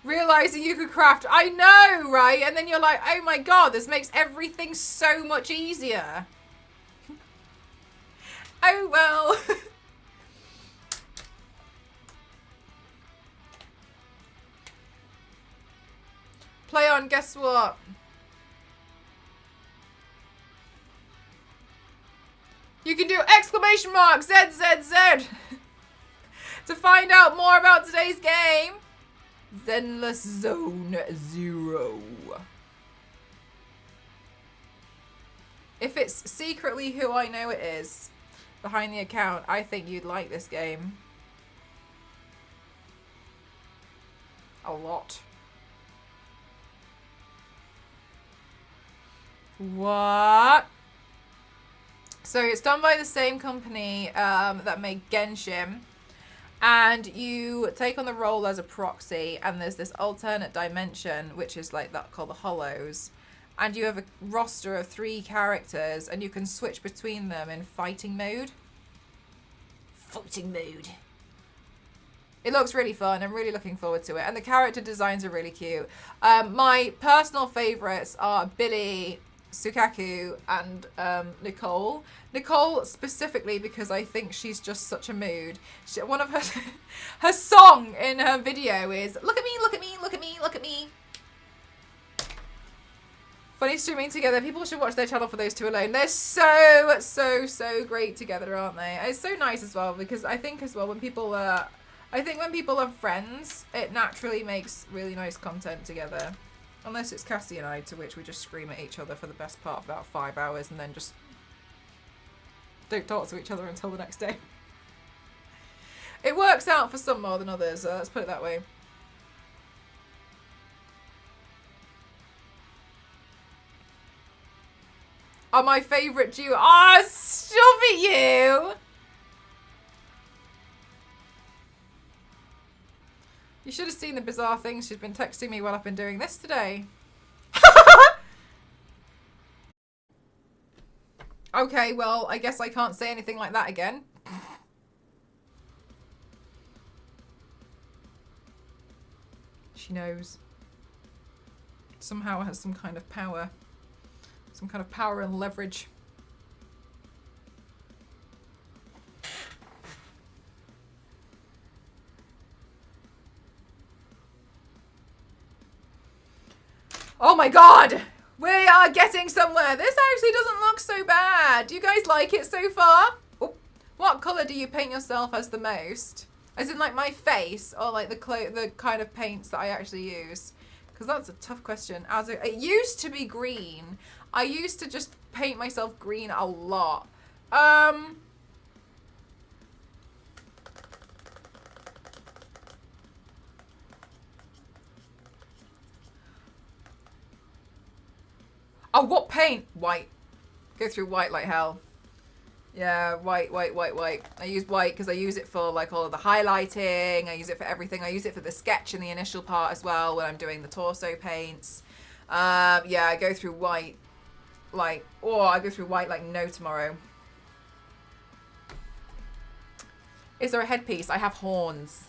A: Realizing you could craft, I know, right? And then you're like, oh my god, this makes everything so much easier. Oh well. Play on, guess what? You can do exclamation mark ZZZ to find out more about today's game. Zenless Zone 0. If it's secretly who I know it is behind the account, I think you'd like this game. A lot. What? So it's done by the same company that made Genshin. And you take on the role as a proxy, and there's this alternate dimension, which is like that called the Hollows. And you have a roster of 3 characters, and you can switch between them in fighting mode.
B: Fighting mode.
A: It looks really fun. I'm really looking forward to it. And the character designs are really cute. My personal favourites are Billy, SOUKAKU, and Nicole. Nicole specifically because I think she's just such a mood. One of her song in her video is "Look at me, look at me, look at me, look at me." Funny streaming together. People should watch their channel for those two alone. They're so great together, aren't they? It's so nice as well because I think as well when people are friends, it naturally makes really nice content together. Unless it's Cassie and I, to which we just scream at each other for the best part of about 5 hours and then just don't talk to each other until the next day. It works out for some more than others, let's put it that way. Are my favourite duo. Oh, stop it, you! You should have seen the bizarre things she's been texting me while I've been doing this today. Okay, well, I guess I can't say anything like that again. She knows. Somehow has some kind of power. Some kind of power and leverage. Oh my god! We are getting somewhere. This actually doesn't look so bad. Do you guys like it so far? Oh, what colour do you paint yourself as the most? As in like my face or like the kind of paints that I actually use? Because that's a tough question. It used to be green. I used to just paint myself green a lot. Oh, what paint? White. Go through white like hell. Yeah, white. I use white because I use it for like all of the highlighting. I use it for everything. I use it for the sketch in the initial part as well when I'm doing the torso paints. Yeah, I go through white like, I go through white like no tomorrow. Is there a headpiece? I have horns.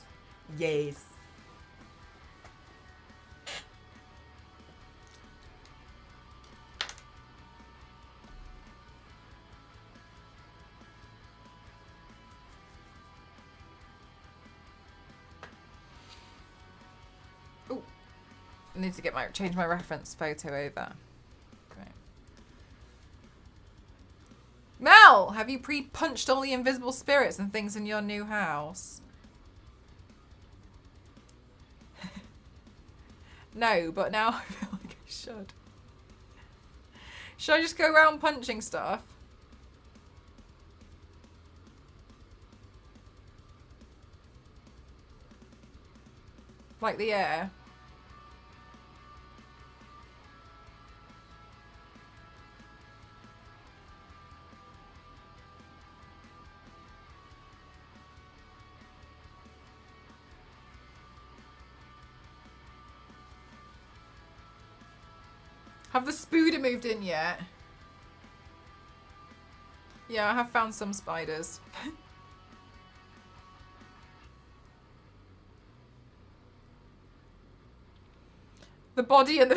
A: Yes. I need to change my reference photo over. Great. Mel, Have you pre-punched all the invisible spirits and things in your new house? No, but now I feel like I should. Should I just go around punching stuff? Like the air? Have the spooder moved in yet? Yeah, I have found some spiders. The body and the...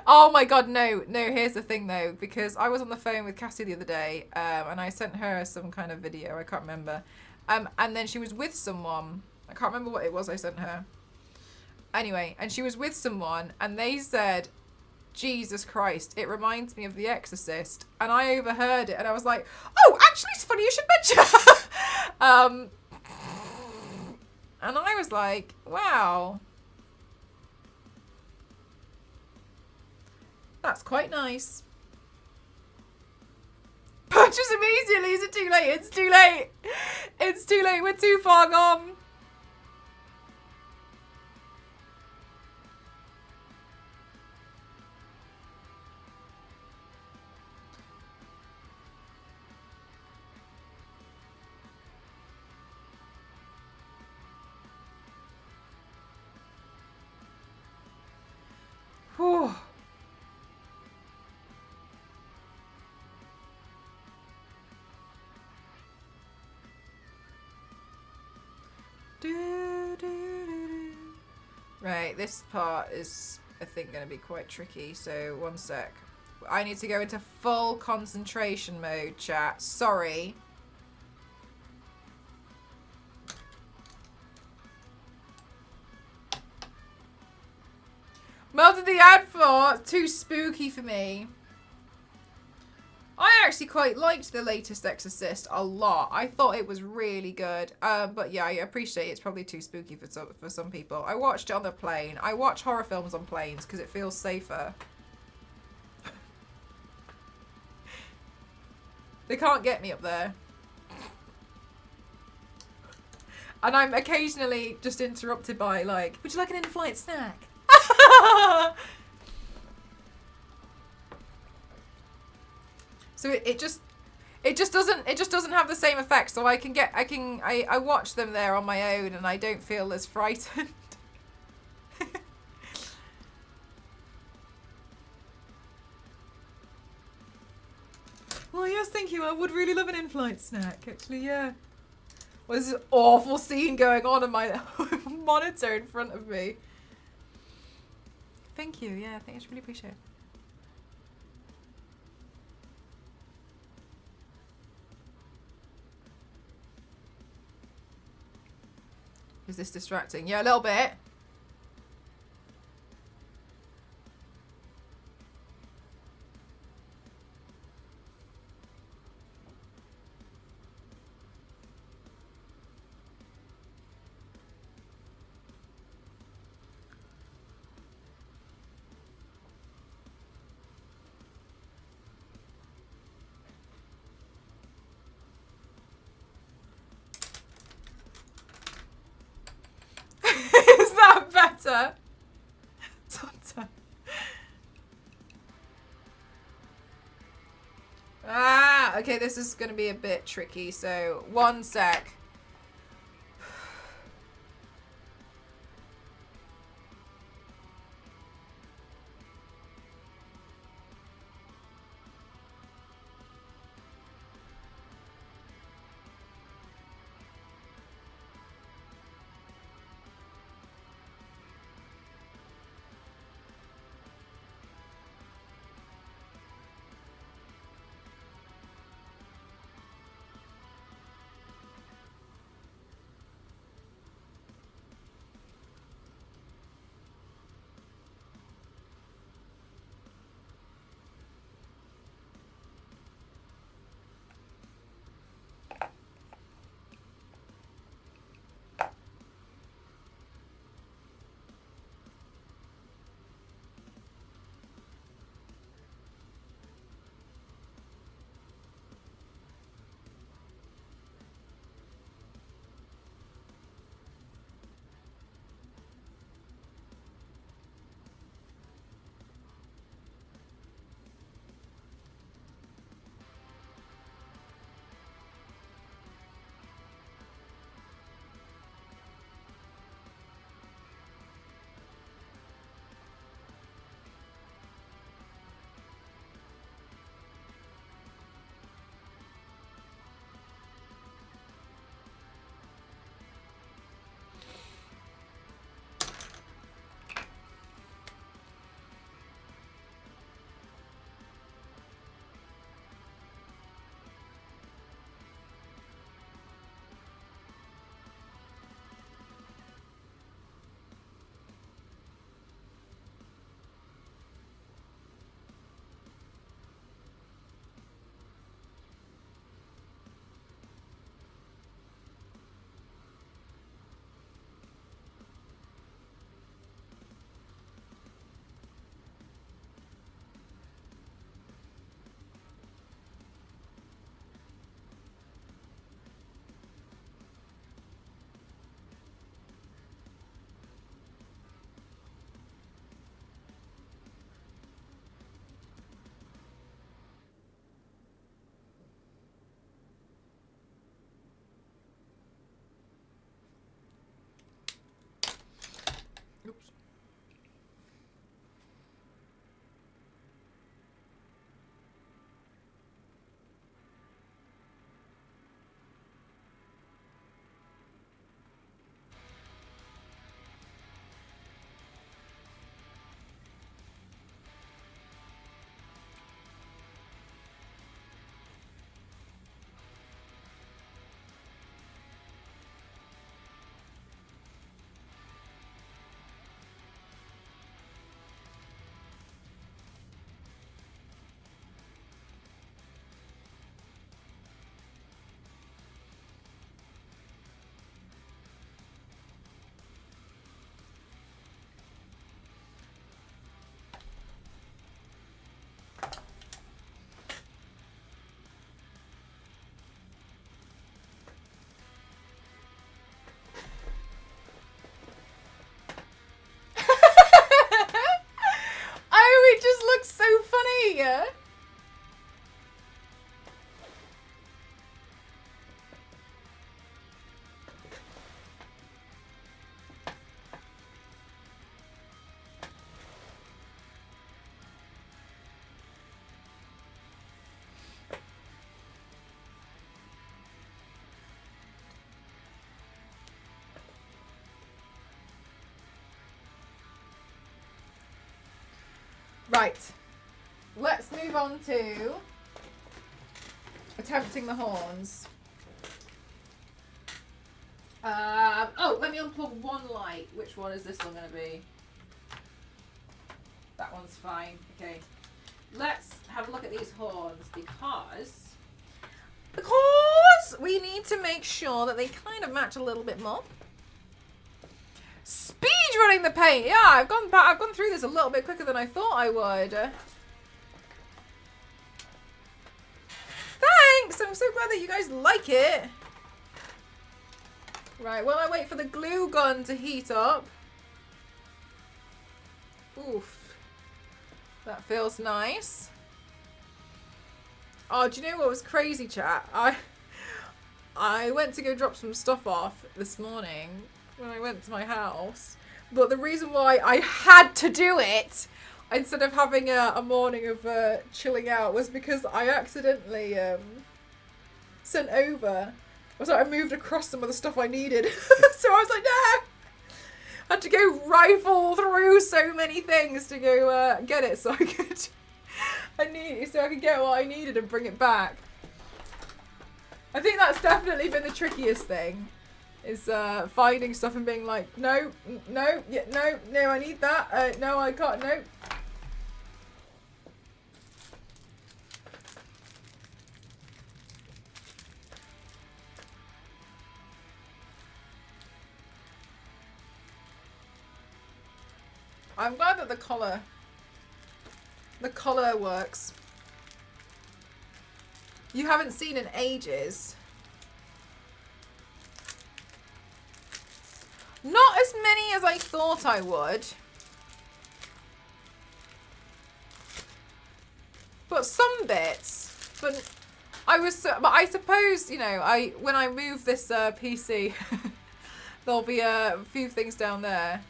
A: Oh my god, no. No, here's the thing though. Because I was on the phone with Cassie the other day. And I sent her some kind of video. I can't remember. And then she was with someone. I can't remember what it was I sent her. Anyway, and she was with someone. And they said... Jesus Christ, it reminds me of The Exorcist. And I overheard it and I was like, oh, actually it's funny you should mention and I was like, wow. That's quite nice. Purchase immediately, is it too late? It's too late. It's too late, we're too far gone. Whew. Right, this part is, I think, going to be quite tricky, so one sec. I need to go into full concentration mode, chat. Sorry. Melted the ad for too spooky for me. I actually quite liked the latest Exorcist a lot. I thought it was really good. But yeah, I appreciate it's probably too spooky for some people. I watched it on the plane. I watch horror films on planes because it feels safer. They can't get me up there. And I'm occasionally just interrupted by like, would you like an in-flight snack? So it just doesn't have the same effect. So I watch them there on my own and I don't feel as frightened. Well, yes, thank you. I would really love an in-flight snack, actually, yeah. Well, this is an awful scene going on my monitor in front of me. Thank you, yeah, I think I really appreciate it. Is this distracting? Yeah, a little bit. Is that better? Ah, okay, this is going to be a bit tricky, so one sec. Right. Let's move on to attempting the horns. Let me unplug one light. Which one is this one going to be? That one's fine. Okay. Let's have a look at these horns because we need to make sure that they kind of match a little bit more. Speed running the paint. Yeah, I've gone through this a little bit quicker than I thought I would. Thanks. I'm so glad that you guys like it. Right, while I wait for the glue gun to heat up. Oof. That feels nice. Oh, do you know what was crazy, chat? I went to go drop some stuff off this morning when I went to my house. But the reason why I had to do it instead of having a morning of chilling out was because I accidentally sent over. I moved across some of the stuff I needed. So I was like, no! I had to go rifle through so many things to go get it so I could get what I needed and bring it back. I think that's definitely been the trickiest thing. Is finding stuff and being like, no, I need that. No, I can't, no. I'm glad that the collar works. You haven't seen in ages. Not as many as I thought I would. But some bits. But I suppose, you know, when I move this PC, there'll be a few things down there.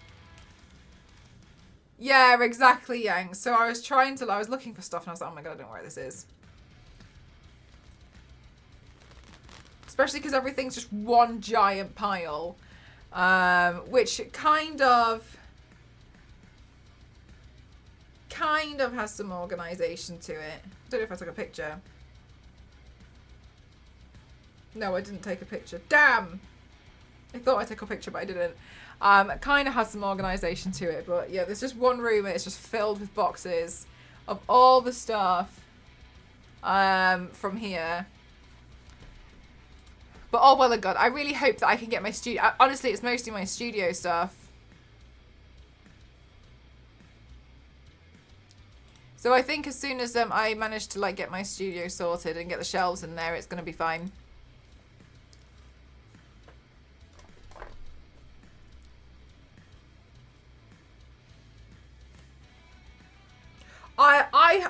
A: Yeah, exactly, Yang. So I was looking for stuff and I was like, oh my god, I don't know where this is. Especially because everything's just one giant pile. Which kind of has some organisation to it. I don't know if I took a picture. No, I didn't take a picture. Damn! I thought I took a picture, but I didn't. It kind of has some organisation to it, but yeah, there's just one room and it's just filled with boxes of all the stuff from here. But all well and good. I really hope that I can get my studio. Honestly, it's mostly my studio stuff. So I think as soon as I manage to like get my studio sorted and get the shelves in there, it's going to be fine.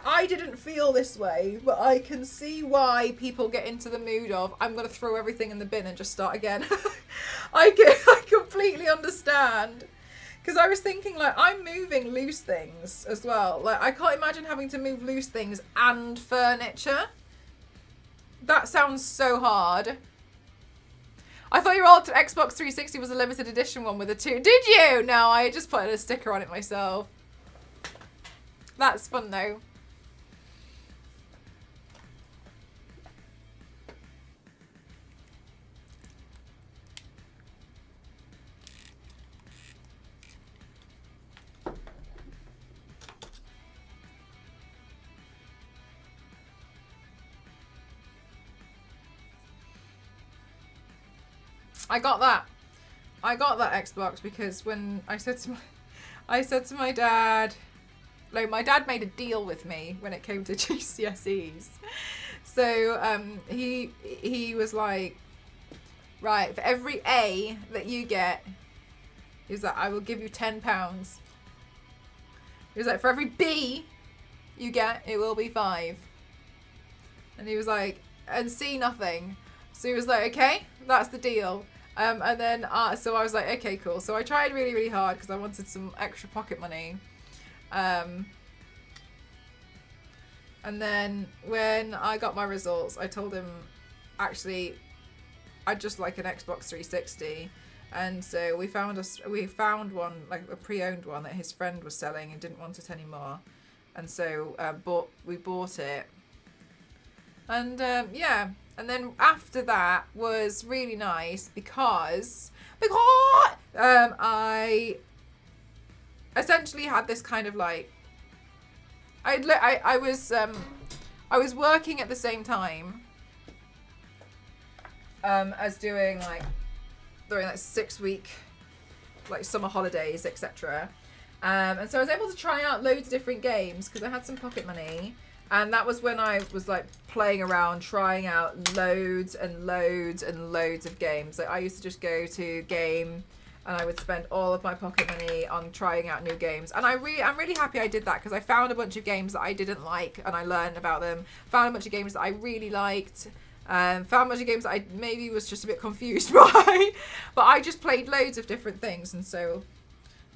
A: I didn't feel this way, but I can see why people get into the mood of, I'm going to throw everything in the bin and just start again. I completely understand. Because I was thinking, like, I'm moving loose things as well. Like, I can't imagine having to move loose things and furniture. That sounds so hard. I thought your old Xbox 360 was a limited edition one with a 2. Did you? No, I just put a sticker on it myself. That's fun though. I got that Xbox because when I said to my dad, like, my dad made a deal with me when it came to GCSEs. So he was like, right, for every A that you get, he was like, I will give you £10. He was like, for every B you get, it will be 5. And he was like, and C, nothing. So he was like, okay, that's the deal. And then, so I was like, okay, cool. So I tried really, really hard because I wanted some extra pocket money. And then when I got my results, I told him, actually, I'd just like an Xbox 360. And so we found one, like a pre-owned one that his friend was selling and didn't want it anymore. and so we bought it, and yeah. And then after that was really nice because I essentially had this kind of like I was working at the same time as doing like during like 6-week like summer holidays, etc. And so I was able to try out loads of different games because I had some pocket money. And that was when I was like playing around, trying out loads and loads and loads of games. Like I used to just go to Game and I would spend all of my pocket money on trying out new games. And I'm really happy I did that because I found a bunch of games that I didn't like and I learned about them. Found a bunch of games that I really liked. Found a bunch of games that I maybe was just a bit confused by. But I just played loads of different things. And so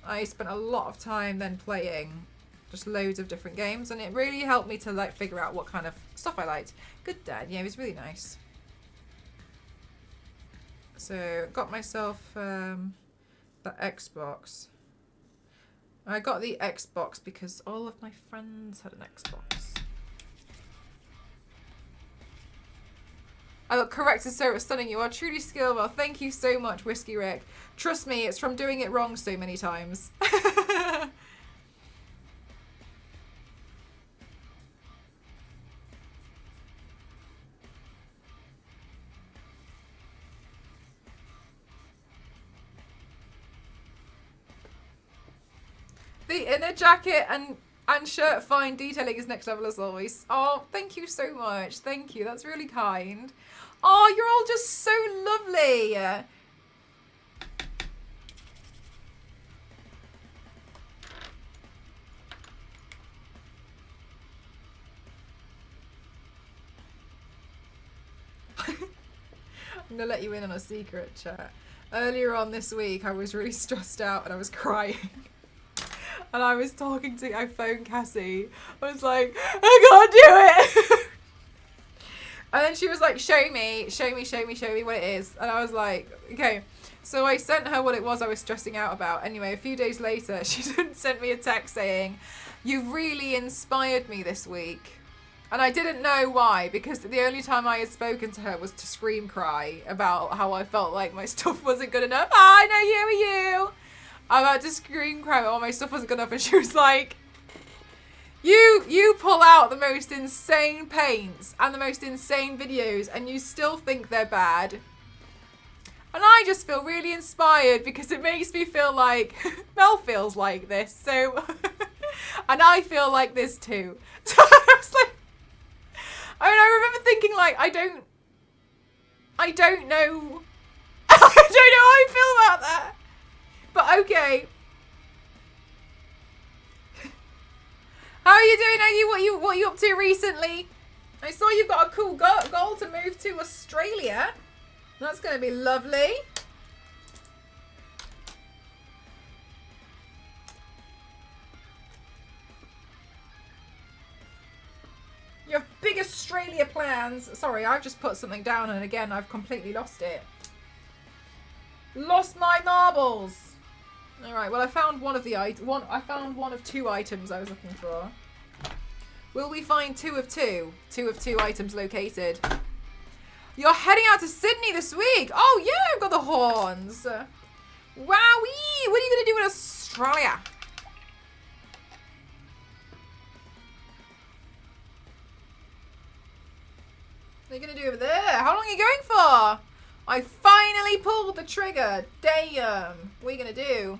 A: I spent a lot of time then playing just loads of different games, and it really helped me to like figure out what kind of stuff I liked. Good dad, yeah, it was really nice. So got myself the Xbox. I got the Xbox because all of my friends had an Xbox. I look corrected, so it's stunning. You are truly skillful. Thank you so much, Whiskey Rick. Trust me, it's from doing it wrong so many times. The inner jacket and shirt fine detailing is next level as always. Oh, thank you so much. Thank you. That's really kind. Oh, you're all just so lovely. I'm going to let you in on a secret, chat. Earlier on this week, I was really stressed out and I was crying. And I was talking to, I phoned Cassie. I was like, I can't do it. And then she was like, show me what it is. And I was like, okay. So I sent her what it was I was stressing out about. Anyway, a few days later, she sent me a text saying, you've really inspired me this week. And I didn't know why, because the only time I had spoken to her was to scream cry about how I felt like my stuff wasn't good enough. I know you. I'm about to scream cry about my stuff wasn't good enough, and she was like, you pull out the most insane paints and the most insane videos and you still think they're bad. And I just feel really inspired because it makes me feel like Mel feels like this. So, and I feel like this too. So I was like, I remember thinking like, I don't know. I don't know how I feel about that. But okay. How are you doing? What are you up to recently? I saw you've got a cool goal to move to Australia. That's going to be lovely. You have big Australia plans. Sorry, I've just put something down and again I've completely lost it. Lost my marbles. All right. Well, I found one of the I found one of 2 items I was looking for. Will we find 2 of 2? 2 of 2 items located. You're heading out to Sydney this week. Oh yeah, I've got the horns. Wowee! What are you gonna do in Australia? What are you gonna do over there? How long are you going for? I finally pulled the trigger. Damn. What are you gonna do?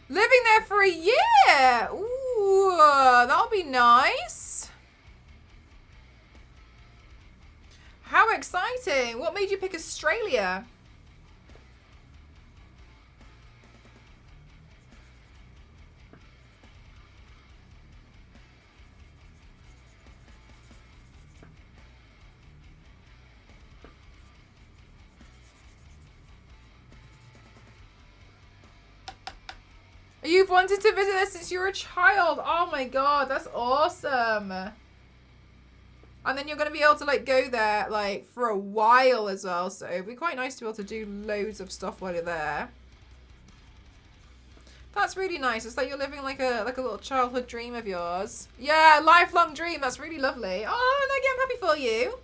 A: Living there for a year. Ooh, that'll be nice. How exciting. What made you pick Australia? You've wanted to visit us since you were a child. Oh my god, that's awesome. And then you're going to be able to like go there like for a while as well. So it'd be quite nice to be able to do loads of stuff while you're there. That's really nice. It's like you're living like a little childhood dream of yours. Yeah, lifelong dream. That's really lovely. Oh, Nagi, I'm happy for you.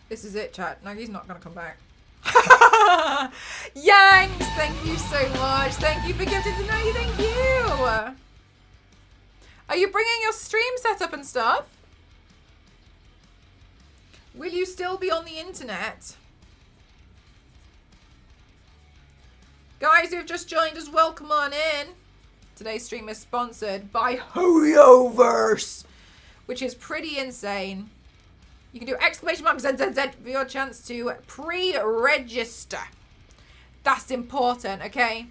A: This is it, chat. Nagi's not going to come back. Yanks, thank you so much. Thank you for gifting to Nagi. Thank you. Are you bringing your stream setup and stuff? Will you still be on the internet? Guys who have just joined us, welcome on in. Today's stream is sponsored by Hoyoverse, which is pretty insane. You can do !ZZZ for your chance to pre-register. That's important, okay?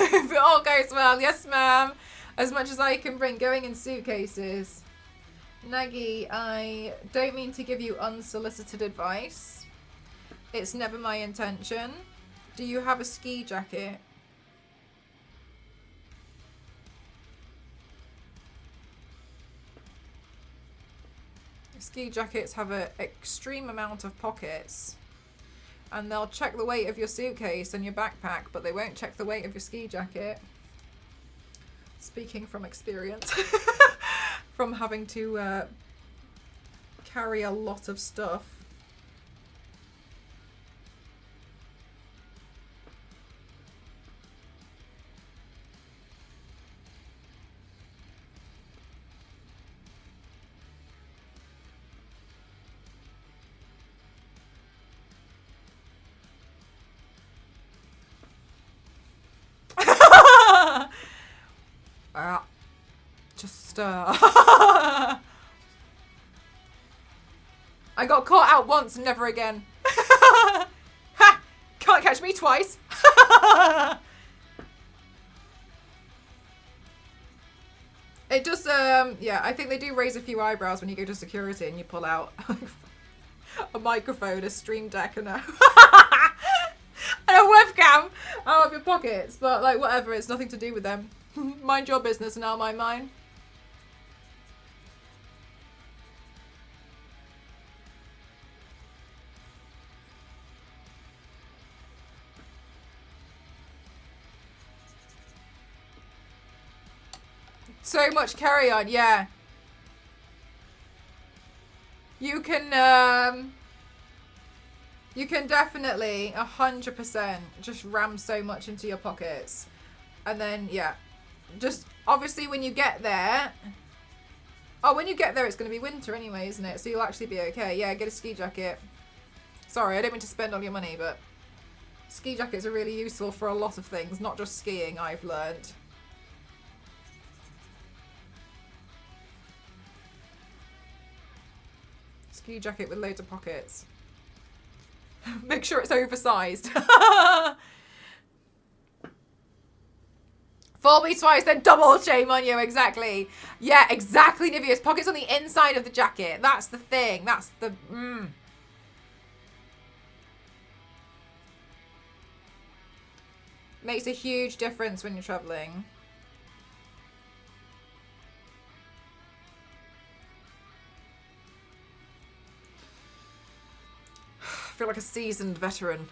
A: If it all goes well, yes ma'am. As much as I can bring, going in suitcases. Nagi, I don't mean to give you unsolicited advice. It's never my intention. Do you have a ski jacket? Ski jackets have an extreme amount of pockets. And they'll check the weight of your suitcase and your backpack, but they won't check the weight of your ski jacket. Speaking from experience. From having to carry a lot of stuff. I got caught out once and never again. Ha! Can't catch me twice. It does, yeah, I think they do raise a few eyebrows when you go to security and you pull out a microphone, a stream deck, and a, and a webcam out of your pockets. But, like, whatever, it's nothing to do with them. Mind your business and I'll mind mine. So much carry on, yeah. You can definitely 100% just ram so much into your pockets. And then, yeah, just obviously when you get there, oh, when you get there, it's going to be winter anyway, isn't it? So you'll actually be okay. Yeah, get a ski jacket. Sorry, I don't mean to spend all your money, but ski jackets are really useful for a lot of things, not just skiing, I've learned. Ski jacket with loads of pockets. Make sure it's oversized. Fool me twice, then double shame on you, exactly. Yeah, exactly, Nivea's pockets on the inside of the jacket. That's the thing. That's the... Makes a huge difference when you're traveling. I feel like a seasoned veteran.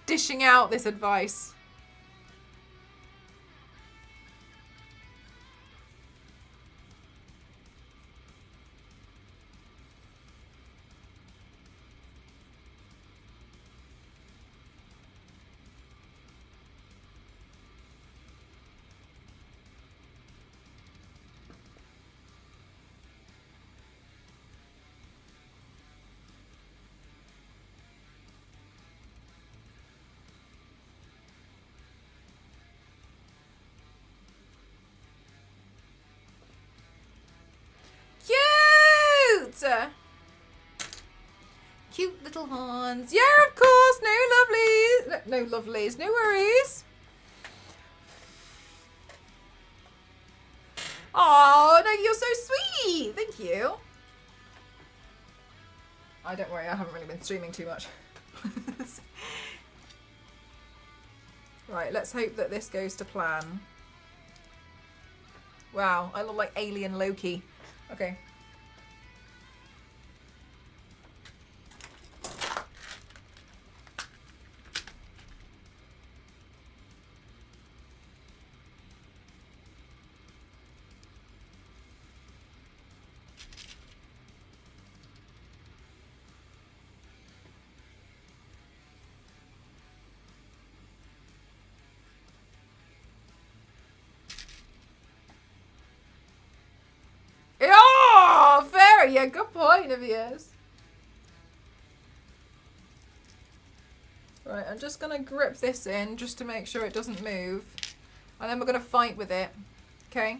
A: Dishing out this advice. little horns. Yeah, of course. No lovelies. No lovelies. No worries. Oh, no, you're so sweet. Thank you. I don't worry. I haven't really been streaming too much. Right, let's hope that this goes to plan. Wow, I look like alien Loki. Okay. Oh, very, yeah, good point of yours. Right, I'm just going to grip this in just to make sure it doesn't move. And then we're going to fight with it. Okay?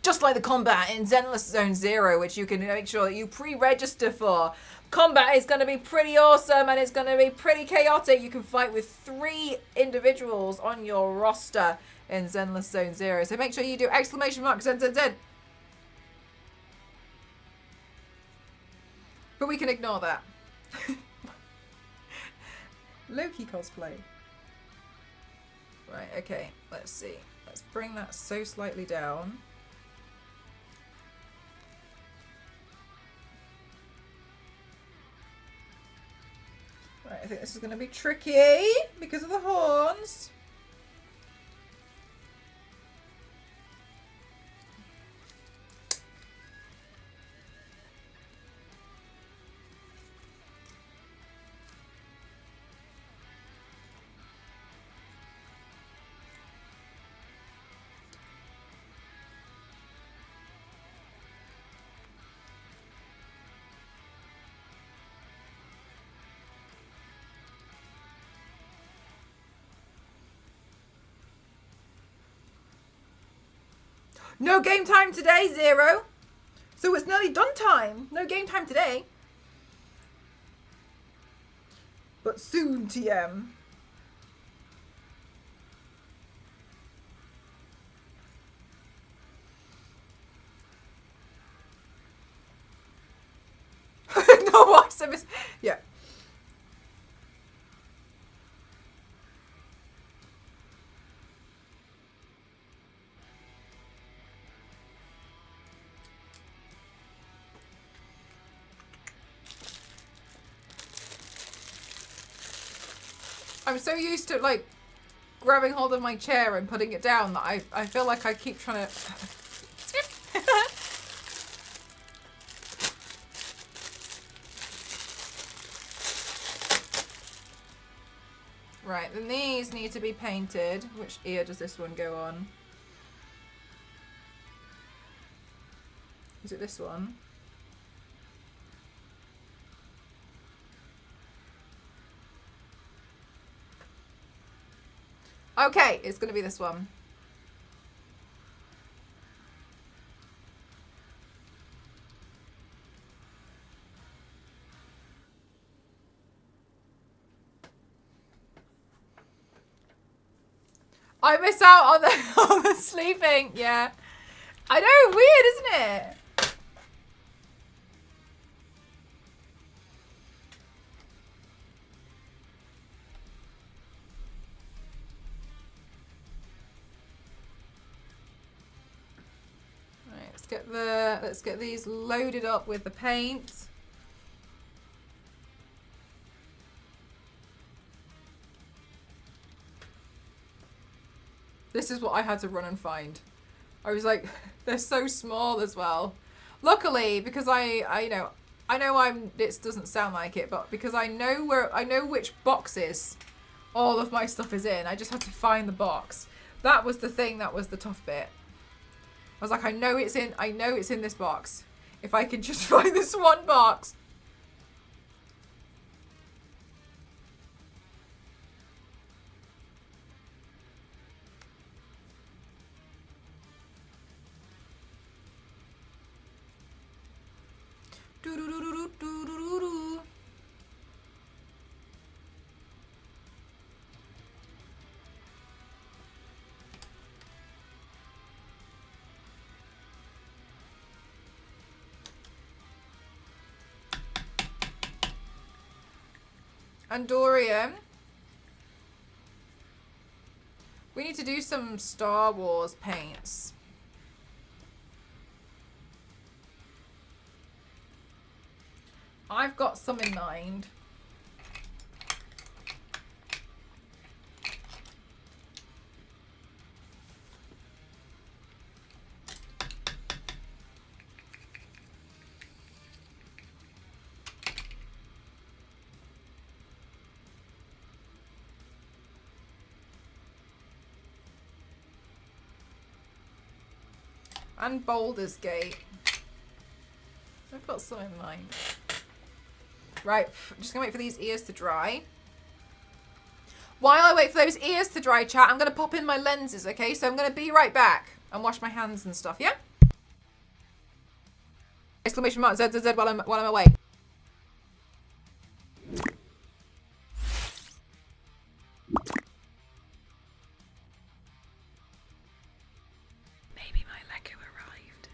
A: Just like the combat in Zenless Zone 0, which you can make sure that you pre-register for. Combat is going to be pretty awesome and it's going to be pretty chaotic. You can fight with 3 individuals on your roster in Zenless Zone 0. So make sure you do exclamation mark Zen Zen Zen. But we can ignore that. Loki cosplay. Right, okay, let's see. Let's bring that so slightly down. Right, I think this is going to be tricky because of the horns. No game time today, 0. So it's nearly done time. No game time today. But soon, TM. No, what? Yeah. I'm so used to like grabbing hold of my chair and putting it down that I feel like I keep trying to Right, then these need to be painted. Which ear does this one go on? Is it this one? Okay, it's going to be this one. I miss out on the on the sleeping. Yeah, I know. Weird, isn't it? Right, let's get these loaded up with the paint. This is what I had to run and find. I was like, they're so small as well. Luckily, because I know it doesn't sound like it, but because I know which boxes all of my stuff is in, I just had to find the box. That was the thing, that was the tough bit. I was like, I know it's in this box. If I can just find this one box. Do-do-do-do-do-do-do-do. And Dorian, we need to do some Star Wars paints. I've got some in mind. And Baldur's Gate. I've got some in mind. Right, I'm just gonna wait for these ears to dry. While I wait for those ears to dry, chat, I'm gonna pop in my lenses, okay? So I'm gonna be right back and wash my hands and stuff, yeah? Exclamation mark ZZZ while I'm away. Maybe my Lego arrived.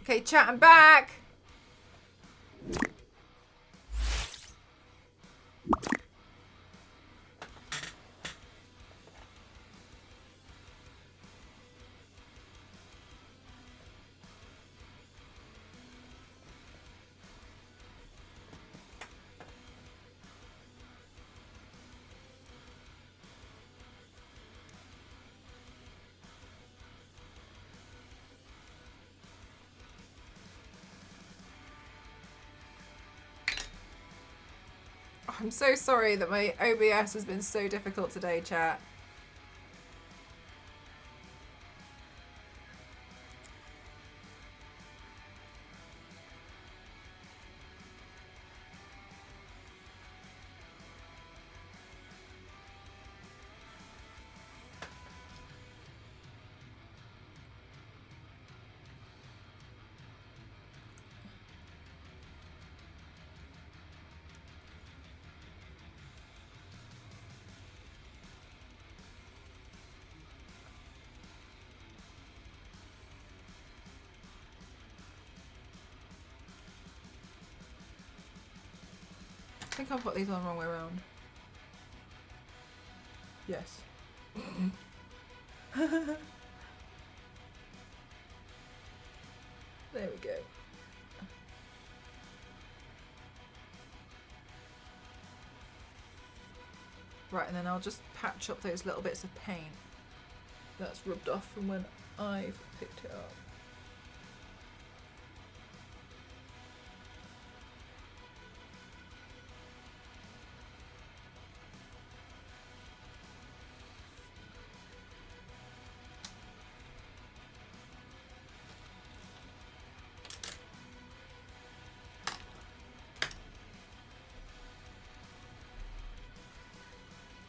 A: Okay, chat, I'm back. I'm so sorry that my OBS has been so difficult today, chat. I think I'll put these on the wrong way around. Yes. There we go. Right, and then I'll just patch up those little bits of paint that's rubbed off from when I've picked it up.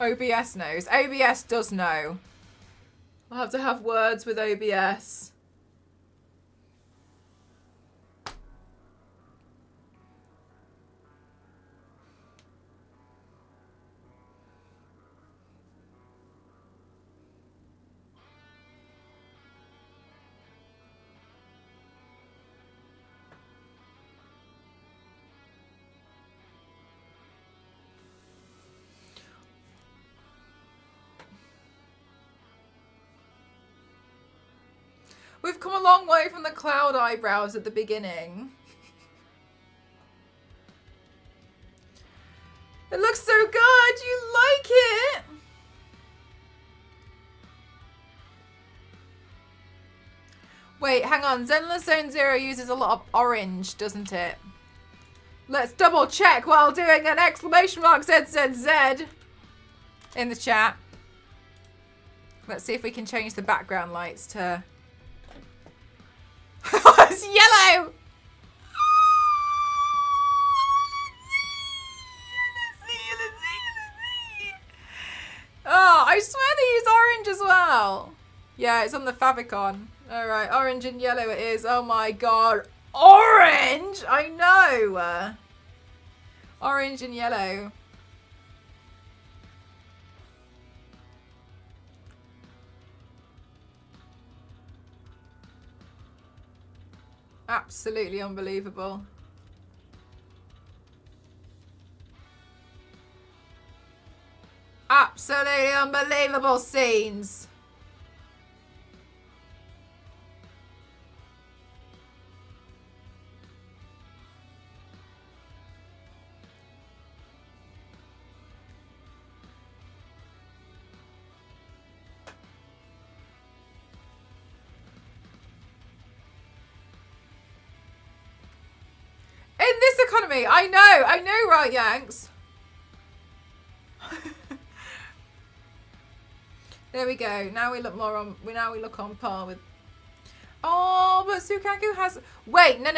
A: OBS knows. OBS does know. I'll have to have words with OBS. We've come a long way from the cloud eyebrows at the beginning. It looks so good. You like it? Wait, hang on. Zenless Zone Zero uses a lot of orange, doesn't it? Let's double check while doing an exclamation mark ZZZ in the chat. Let's see if we can change the background lights to... It's yellow! Oh, I swear they use orange as well. Yeah, it's on the favicon. Alright, orange and yellow it is. Oh my god. Orange! I know! Orange and yellow. Absolutely unbelievable. Absolutely unbelievable scenes. In this economy, I know, right, Yanks? There we go. Now we look more on. Now we look on par with. Oh, but SOUKAKU has. Wait, no.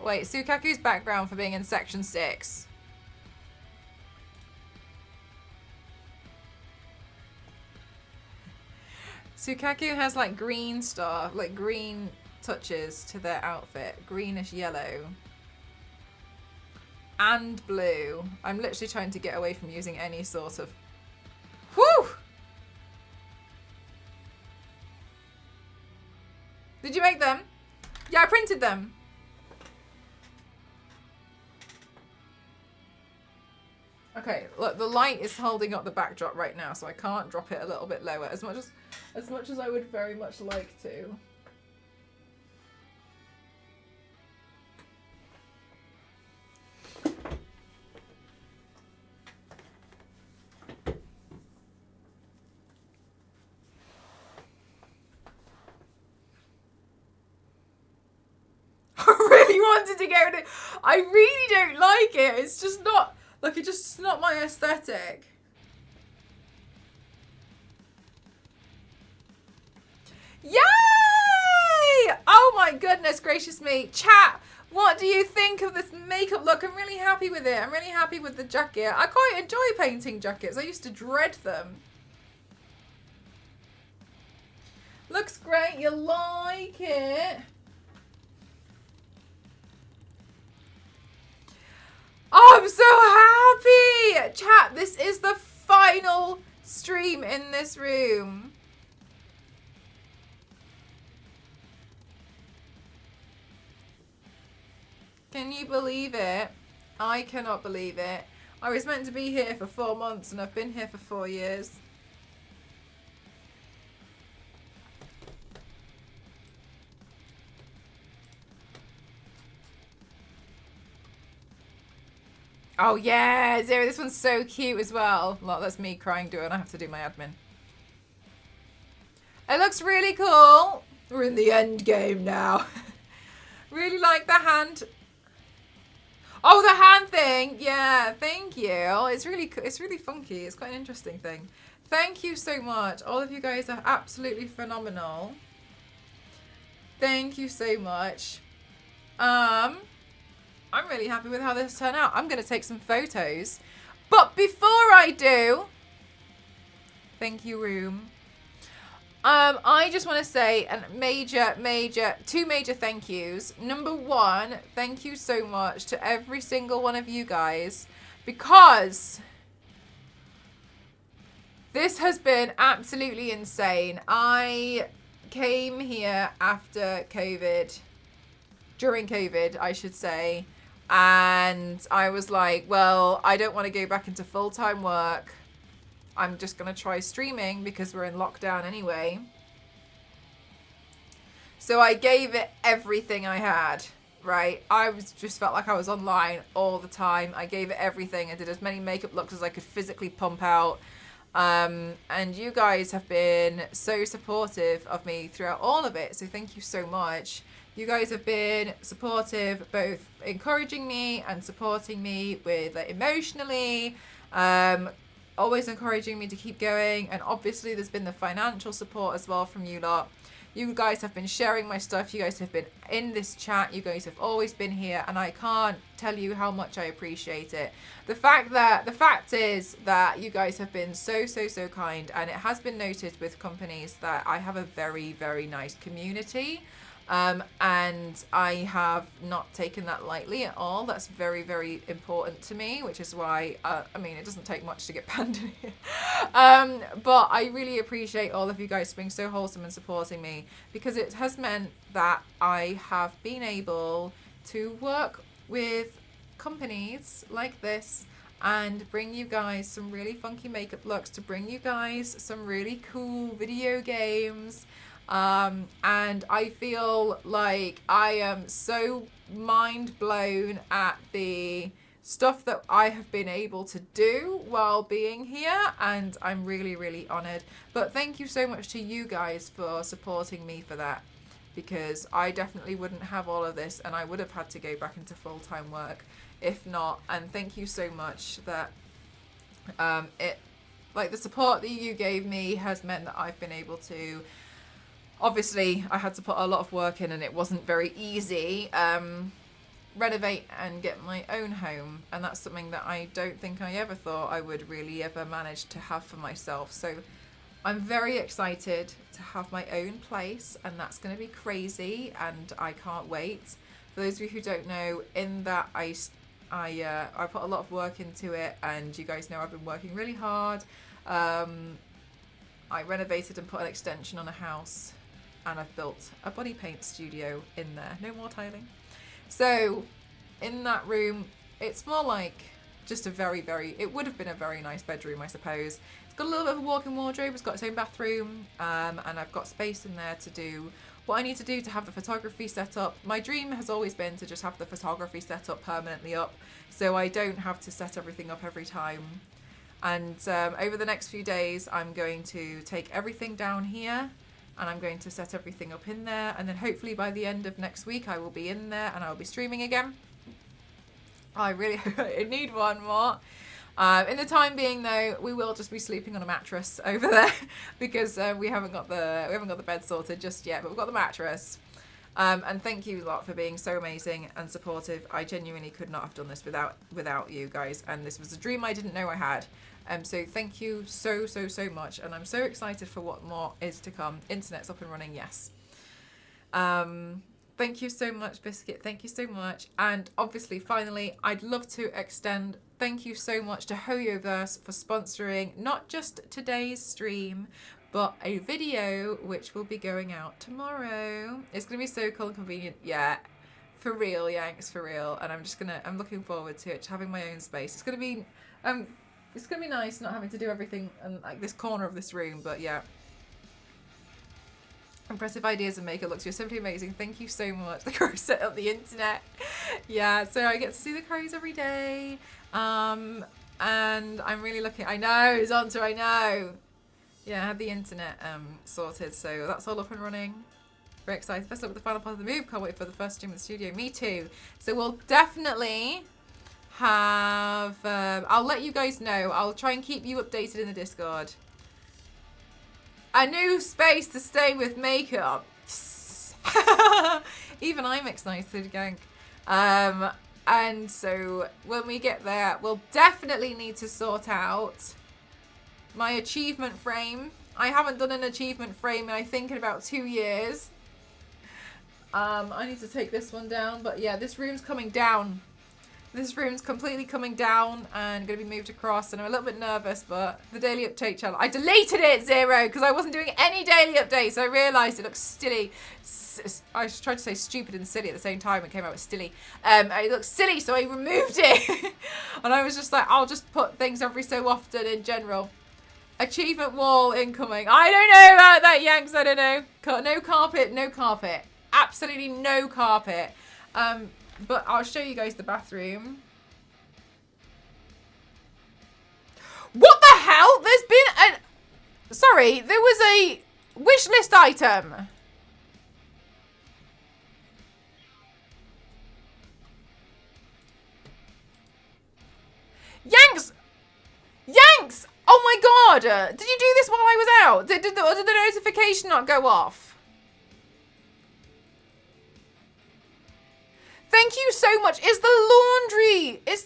A: Wait, SOUKAKU's background for being in section 6. SOUKAKU has like green stuff, like green touches to their outfit, greenish yellow. and blue. I'm literally trying to get away from using any sort of... Whew! Did you make them? Yeah, I printed them. Okay, look, the light is holding up the backdrop right now, so I can't drop it a little bit lower as much as I would very much like to. I really wanted to get rid of it. I really don't like it. It's just not, like, it's just not my aesthetic. Yay! Oh my goodness gracious me. Chat, what do you think of this makeup look? I'm really happy with it. I'm really happy with the jacket. I quite enjoy painting jackets. I used to dread them. Looks great. You like it? Oh, I'm so happy! Chat, this is the final stream in this room. Can you believe it? I cannot believe it. I was meant to be here for 4 months and I've been here for 4 years. Oh yeah, Zero, this one's so cute as well. Look, that's me crying doing. I have to do my admin. It looks really cool. We're in the end game now. Really like the hand. Oh, the hand thing. Yeah, thank you. It's really funky. It's quite an interesting thing. Thank you so much. All of you guys are absolutely phenomenal. Thank you so much. I'm really happy with how this turned out. I'm going to take some photos. But before I do, thank you, room. I just want to say two major thank yous. Number one, thank you so much to every single one of you guys, because this has been absolutely insane. I came here after COVID, during COVID, I should say. And I was like, well, I don't want to go back into full-time work. I'm just going to try streaming because we're in lockdown anyway. So I gave it everything I had, right? Just felt like I was online all the time. I gave it everything. I did as many makeup looks as I could physically pump out. And you guys have been so supportive of me throughout all of it. So thank you so much. You guys have been supportive, both encouraging me and supporting me with, like, emotionally, always encouraging me to keep going. And obviously there's been the financial support as well from you lot. You guys have been sharing my stuff. You guys have been in this chat. You guys have always been here, and I can't tell you how much I appreciate it. The fact is that you guys have been so kind, and it has been noted with companies that I have a very, very nice community. And I have not taken that lightly at all. That's very, very important to me, which is why, I mean, it doesn't take much to get banned in here. But I really appreciate all of you guys being so wholesome and supporting me, because it has meant that I have been able to work with companies like this and bring you guys some really funky makeup looks, to bring you guys some really cool video games. And I feel like I am so mind blown at the stuff that I have been able to do while being here, and I'm really, really honored. But thank you so much to you guys for supporting me for that, because I definitely wouldn't have all of this, and I would have had to go back into full-time work if not. And thank you so much that the support that you gave me has meant that I've been able to, obviously, I had to put a lot of work in, and it wasn't very easy, renovate and get my own home. And that's something that I don't think I ever thought I would really ever manage to have for myself. So I'm very excited to have my own place, and that's going to be crazy, and I can't wait. For those of you who don't know, in that I put a lot of work into it, and you guys know I've been working really hard. I renovated and put an extension on a house, and I've built a body paint studio in there. No more tiling. So in that room, it's more like just a it would have been a very nice bedroom, I suppose. It's got a little bit of a walk-in wardrobe. It's got its own bathroom, and I've got space in there to do what I need to do to have the photography set up. My dream has always been to just have the photography set up permanently up, so I don't have to set everything up every time. And over the next few days, I'm going to take everything down here, and I'm going to set everything up in there, and then hopefully by the end of next week I will be in there and I'll be streaming again. I really I need one more. In the time being though, we will just be sleeping on a mattress over there because we haven't got the bed sorted just yet, but we've got the mattress. And thank you a lot for being so amazing and supportive. I genuinely could not have done this without you guys, and this was a dream I didn't know I had. So thank you so much, and I'm so excited for what more is to come. Internet's up and running, yes. Thank you so much, Biscuit. Thank you so much. And obviously, finally, I'd love to extend thank you so much to HoYoverse for sponsoring not just today's stream, but a video which will be going out tomorrow. It's going to be so cool and convenient. Yeah, for real, Yanks, for real. And I'm looking forward to it, having my own space. It's going to be nice not having to do everything in like this corner of this room, but yeah. Impressive ideas and make it look. You're simply amazing. Thank you so much. The crow set up the internet. Yeah, so I get to see the crows every day. And I'm really looking. I know, Zonta, I know. Yeah, I had the internet sorted, so that's all up and running. Very excited. Best luck with the final part of the move. Can't wait for the first stream in the studio. Me too. So we'll definitely have I'll let you guys know. I'll try and keep you updated in the Discord. A new space to stay with makeup. Even I'm excited, gang. And so when we get there, we'll definitely need to sort out my achievement frame. I haven't done an achievement frame in I think in about 2 years. I need to take this one down, but yeah, this room's coming down. This room's completely coming down and going to be moved across, and I'm a little bit nervous, but the daily update channel, I deleted it, Zero, because I wasn't doing any daily updates. I realised it looks silly. I was trying to say stupid and silly at the same time. It came out with silly. It looks silly, so I removed it. And I was just like, I'll just put things every so often in general. Achievement wall incoming. I don't know about that, Yanks. I don't know. No carpet, no carpet. Absolutely no carpet. But I'll show you guys the bathroom. What the hell? There's been a... Sorry, there was a wish list item. Yanks! Yanks! Oh my god! Did you do this while I was out? Did the notification not go off? Thank you so much. It's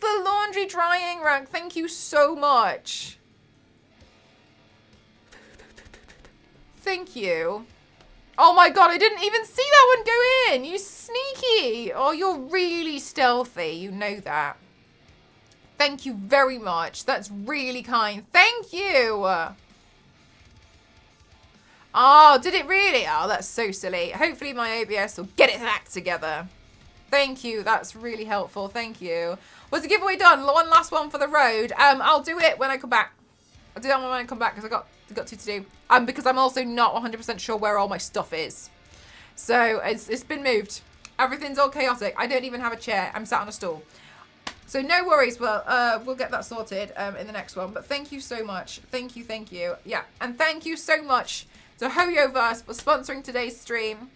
A: the laundry drying rack. Thank you so much. Thank you. Oh my god, I didn't even see that one go in. You sneaky. Oh, you're really stealthy. You know that. Thank you very much. That's really kind. Thank you. Oh, did it really? Oh, that's so silly. Hopefully my OBS will get its act together. Thank you. That's really helpful. Thank you. Was the giveaway done? One last one for the road. I'll do it when I come back. I'll do that when I come back because I got to do. Because I'm also not 100% sure where all my stuff is. So it's been moved. Everything's all chaotic. I don't even have a chair. I'm sat on a stool. So no worries. Well, we'll get that sorted in the next one. But thank you so much. Thank you. Thank you. Yeah. And thank you so much to HoYoverse for sponsoring today's stream.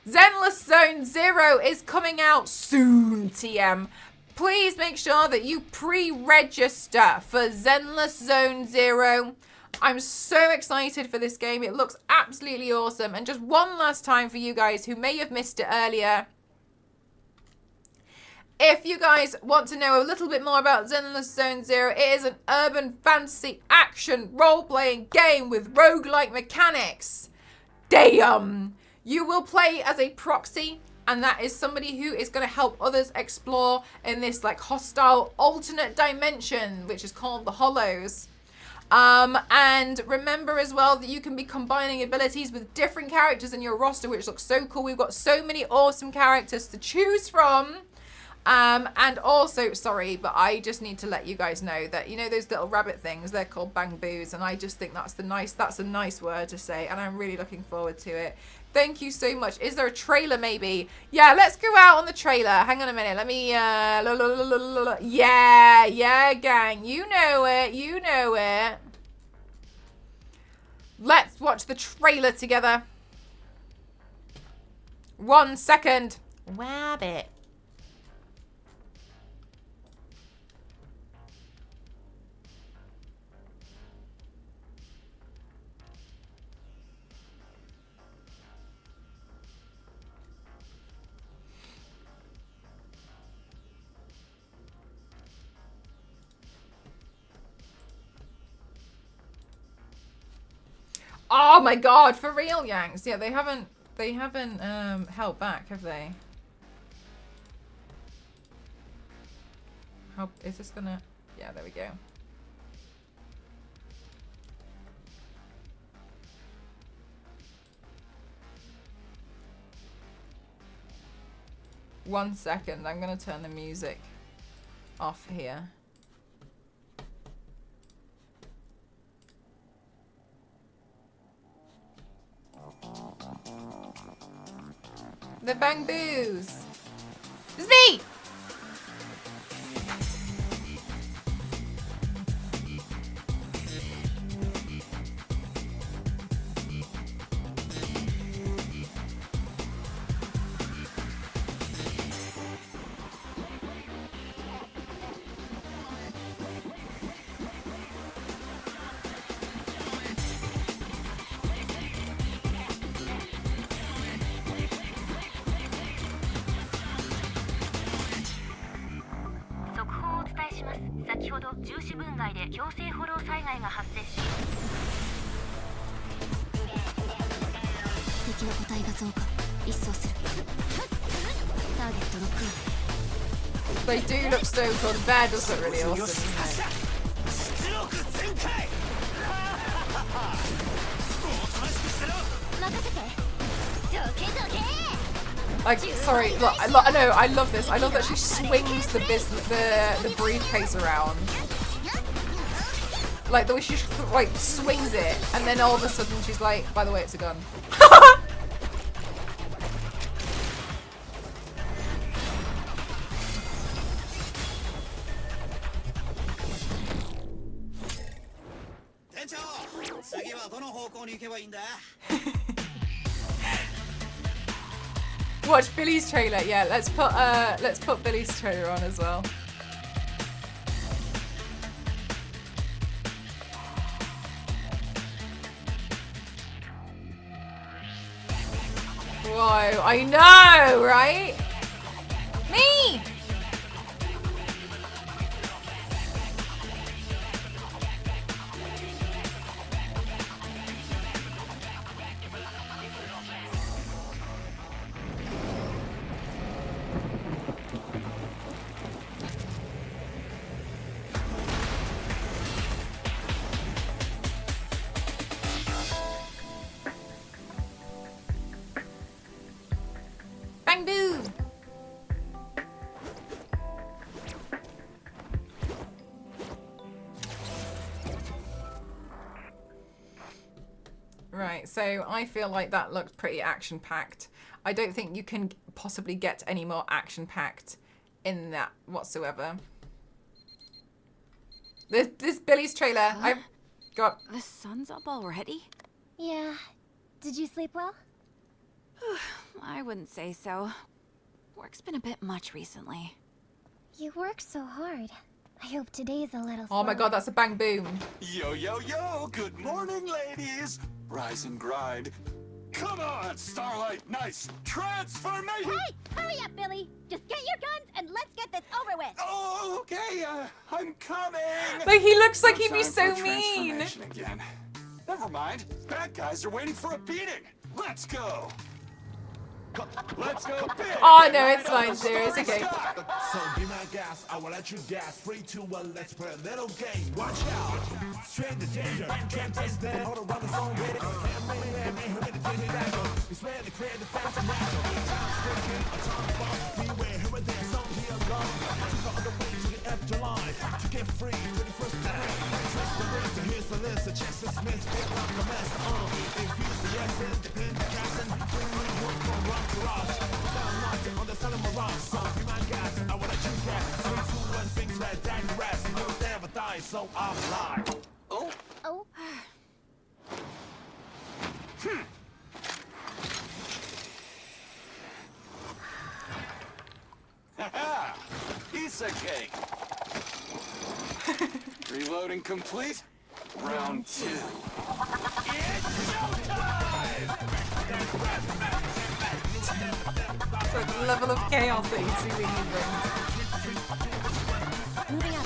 A: Zenless Zone 0 is coming out soon, TM. Please make sure that you pre-register for Zenless Zone 0. I'm so excited for this game. It looks absolutely awesome. And just one last time for you guys who may have missed it earlier. If you guys want to know a little bit more about Zenless Zone 0, it is an urban fantasy action role-playing game with roguelike mechanics. Damn! You will play as a proxy And that is somebody who is going to help others explore in this like hostile alternate dimension, which is called the Hollows. And remember as well that you can be combining abilities with different characters in your roster, which looks so cool. We've got so many awesome characters to choose from. And also, sorry, but I just need to let you guys know that, you know, those little rabbit things, they're called bang boos. And I just think that's a nice word to say. And I'm really looking forward to it. Thank you so much. Is there a trailer maybe? Yeah, let's go out on the trailer. Hang on a minute. Let me, yeah, gang. You know it. Let's watch the trailer together. 1 second. Wabbit. Oh my god, for real, Yanks. Yeah, they haven't held back, have they? How is this gonna? Yeah, there we go. One second, I'm gonna turn the music off here. The bang boos. It's me! They do look so cool. The bear does look really awesome, doesn't it? Like, sorry, look, I know, I love this. I love that she swings the briefcase around. Like, the way she, like, swings it, and then all of a sudden she's like, by the way, it's a gun. Watch Billy's trailer. Yeah, let's put Billy's trailer on as well. Whoa, I know, right? Me! Bang boo! Right, so I feel like that looked pretty action-packed. I don't think you can possibly get any more action-packed in that whatsoever. This Billy's trailer.
C: Huh?
A: I've got...
C: The sun's up already?
B: Yeah. Did you sleep well?
C: I wouldn't say so. Work's been a bit much recently.
B: You work so hard. I hope today's a little
A: Oh my god, that's a bang boom.
D: Yo, yo, yo! Good morning, ladies! Rise and grind. Come on, Starlight Nice! Transformation!
B: Hey! Hurry up, Billy! Just get your guns and let's get this over with!
D: Oh, okay, I'm coming!
A: Like, he looks like
D: No
A: he'd be
D: time
A: so
D: for
A: mean.
D: transformation again. Never mind. Bad guys are waiting for a beating. Let's go! Let's go big.
A: Oh no, it's fine, Siri. It's okay.
E: So be my gas, I will let you gas. 3, 2, 1, let's play a little game. Watch out, straight to danger. Can't taste that. Hold around the phone with it. It's ready to create the fast and natural. Time's ticking, a time bomb. Beware, here and there, some here gone. On the way to the afterlife to get free for the first time. Trust the list, here's the list. The chest is missed, feel like a mess. Enthusiasm, depend the casting. Bring me work from rock to rock. Down marching on the sun of mirage. So be my gas, I will let you gas. 3, 2, 1, things that digress. You never die, so I'm live.
D: Oh.
B: Oh.
D: Haha! Pizza cake! Reloading complete. Round 2.
A: So the level of chaos that you see when you bring.
C: Moving up.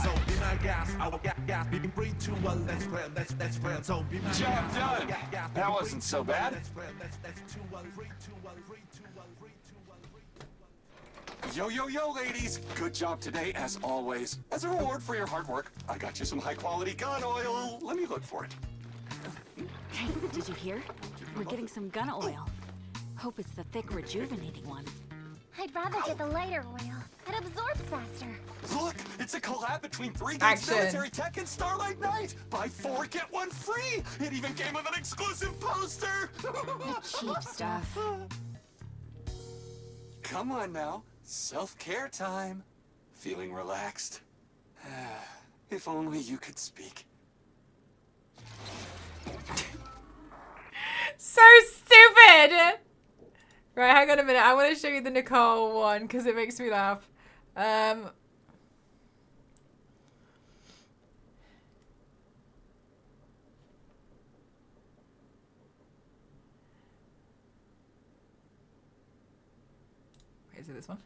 E: So be my gas, I will gas. Be 3, 2, 1, let's play. Let's play. So be my
D: Job
E: gas.
D: done. That wasn't so bad.
E: Let's play. Let's 2, 1, 3, 2, 1, 3, 2, 1, 3, 2, 1, 3, 2, 1.
D: Yo, yo, yo, ladies! Good job today, as always. As a reward for your hard work, I got you some high-quality gun oil. Let me look for it.
C: Hey, did you hear? We're getting some gun oil. Hope it's the thick, rejuvenating one.
B: I'd rather get the lighter oil. It absorbs faster.
D: Look, it's a collab between 3 Gates
A: Action.
D: Military Tech and Starlight Night. Buy 4, get 1 free. It even came with an exclusive poster.
C: Cheap stuff.
D: Come on now, self-care time. Feeling relaxed? If only you could speak.
A: So stupid! Right, hang on a minute. I want to show you the Nicole one because it makes me laugh. Is it this one?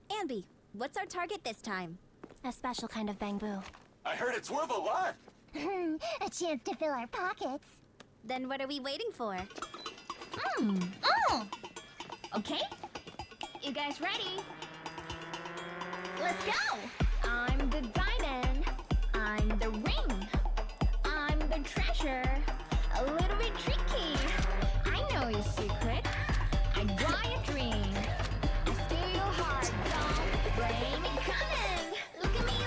F: Ambi, what's our target this time?
B: A special kind of bamboo.
D: I heard it's worth a lot.
B: A chance to fill our pockets.
F: Then what are we waiting for?
B: Okay. You guys ready? Let's go. I'm the diamond. I'm the ring. I'm the treasure. A little bit tricky. I know your secret. I buy a dream. I steal your heart. Don't blame it coming. Look at me,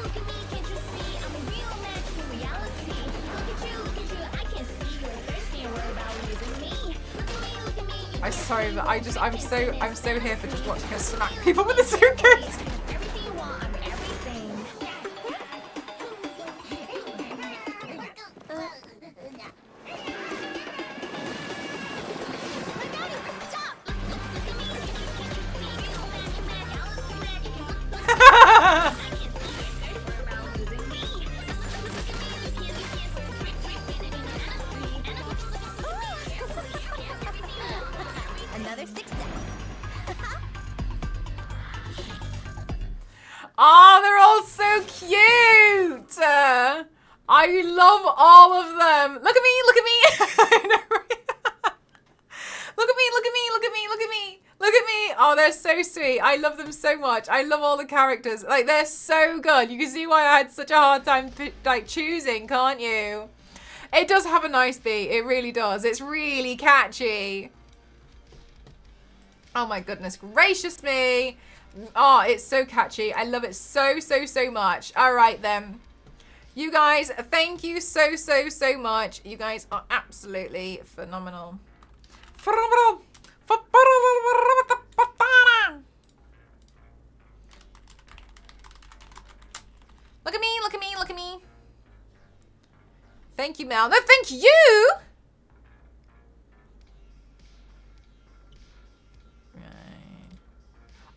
B: can't you see? I'm a real match for reality. Look at you, I can see you're thirsty and worried about losing me. Look at me.
A: I'm sorry, but I'm so here for just watching her smack people with the suitcase.
B: Everything you want, I'm everything.
F: Another success.
A: Oh, they're all so cute. I love all of them. Look at me, look at me. Look at me, look at me, look at me, look at me. Look at me. Oh, they're so sweet. I love them so much. I love all the characters. Like, they're so good. You can see why I had such a hard time like choosing, can't you? It does have a nice beat. It really does. It's really catchy. Oh my goodness gracious me. Oh, it's so catchy. I love it so, so, so much. All right, then. You guys, thank you so, so, so much. You guys are absolutely phenomenal. Phenomenal. Look at me, look at me, look at me. Thank you, Mel. No, thank you.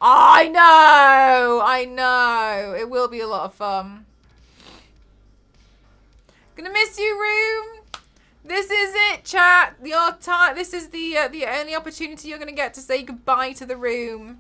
A: I know. It will be a lot of fun. Gonna miss you, Room. This is it, chat. Your time. This is the only opportunity you're going to get to say goodbye to the room.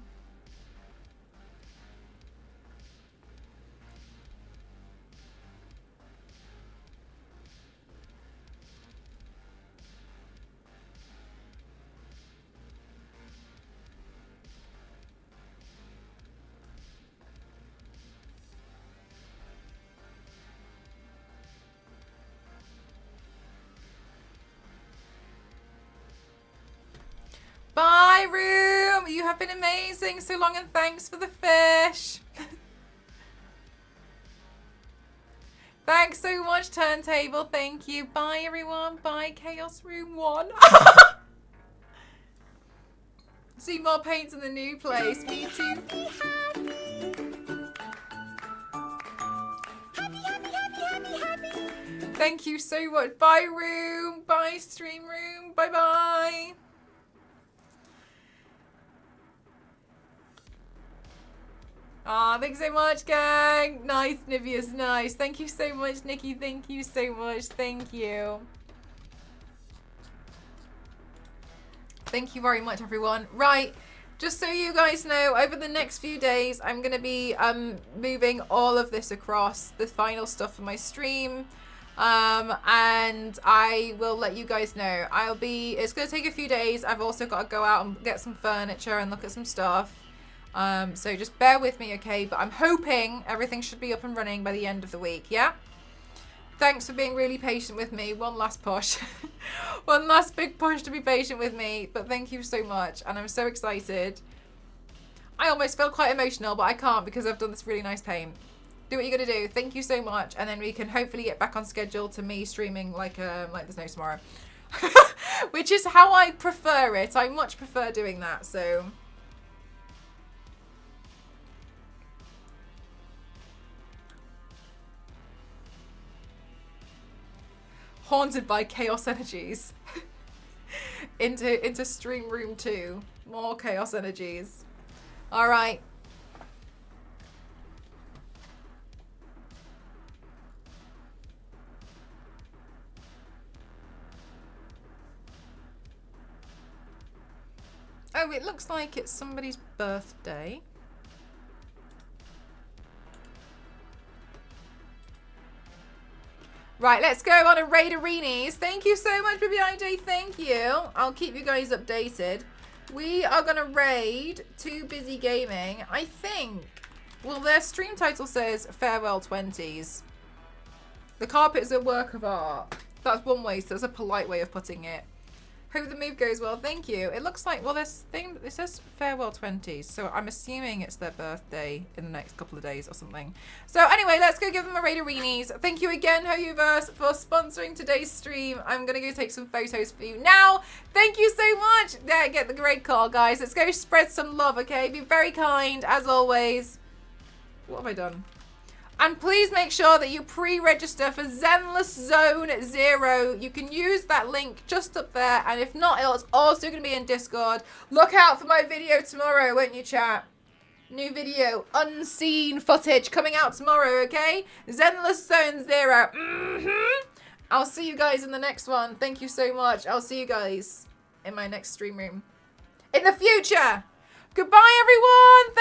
A: Bye, room. You have been amazing so long, and thanks for the fish. Thanks so much, Turntable. Thank you. Bye, everyone. Bye, Chaos Room 1. See more paints in the new place. Me too. Thank you so much. Bye, room. Bye, stream room. Bye-bye. Aw, thanks so much, gang. Nice, Nivea's nice. Thank you so much, Nikki. Thank you so much. Thank you. Thank you very much, everyone. Right, just so you guys know, over the next few days, I'm going to be moving all of this across, the final stuff for my stream. And I will let you guys know. It's going to take a few days. I've also got to go out and get some furniture and look at some stuff. So just bear with me, okay? But I'm hoping everything should be up and running by the end of the week, yeah? Thanks for being really patient with me. One last push. One last big push to be patient with me. But thank you so much. And I'm so excited. I almost feel quite emotional, but I can't because I've done this really nice paint. Do what you're going to do. Thank you so much. And then we can hopefully get back on schedule to me streaming like there's no tomorrow. Which is how I prefer it. I much prefer doing that, so... Haunted by chaos energies. into stream room 2. More chaos energies. Alright. Oh, it looks like it's somebody's birthday. Right, let's go on a raid arenas. Thank you so much, BBIJ. Thank you. I'll keep you guys updated. We are going to raid Too Busy Gaming. I think, well, their stream title says Farewell 20s. The carpet is a work of art. That's one way, so that's a polite way of putting it. Hope the move goes well. Thank you. It looks like, well, this thing, it says Farewell 20s, so I'm assuming it's their birthday in the next couple of days or something. So anyway, let's go give them a raid arenas. Thank you again, Hoyoverse, for sponsoring today's stream. I'm going to go take some photos for you now. Thank you so much. Yeah, get the great call, guys. Let's go spread some love, okay? Be very kind, as always. What have I done? And please make sure that you pre-register for Zenless Zone 0. You can use that link just up there. And if not, it's also going to be in Discord. Look out for my video tomorrow, won't you, chat? New video, unseen footage coming out tomorrow, okay? Zenless Zone 0. I'll see you guys in the next one. Thank you so much. I'll see you guys in my next stream room in the future. Goodbye, everyone.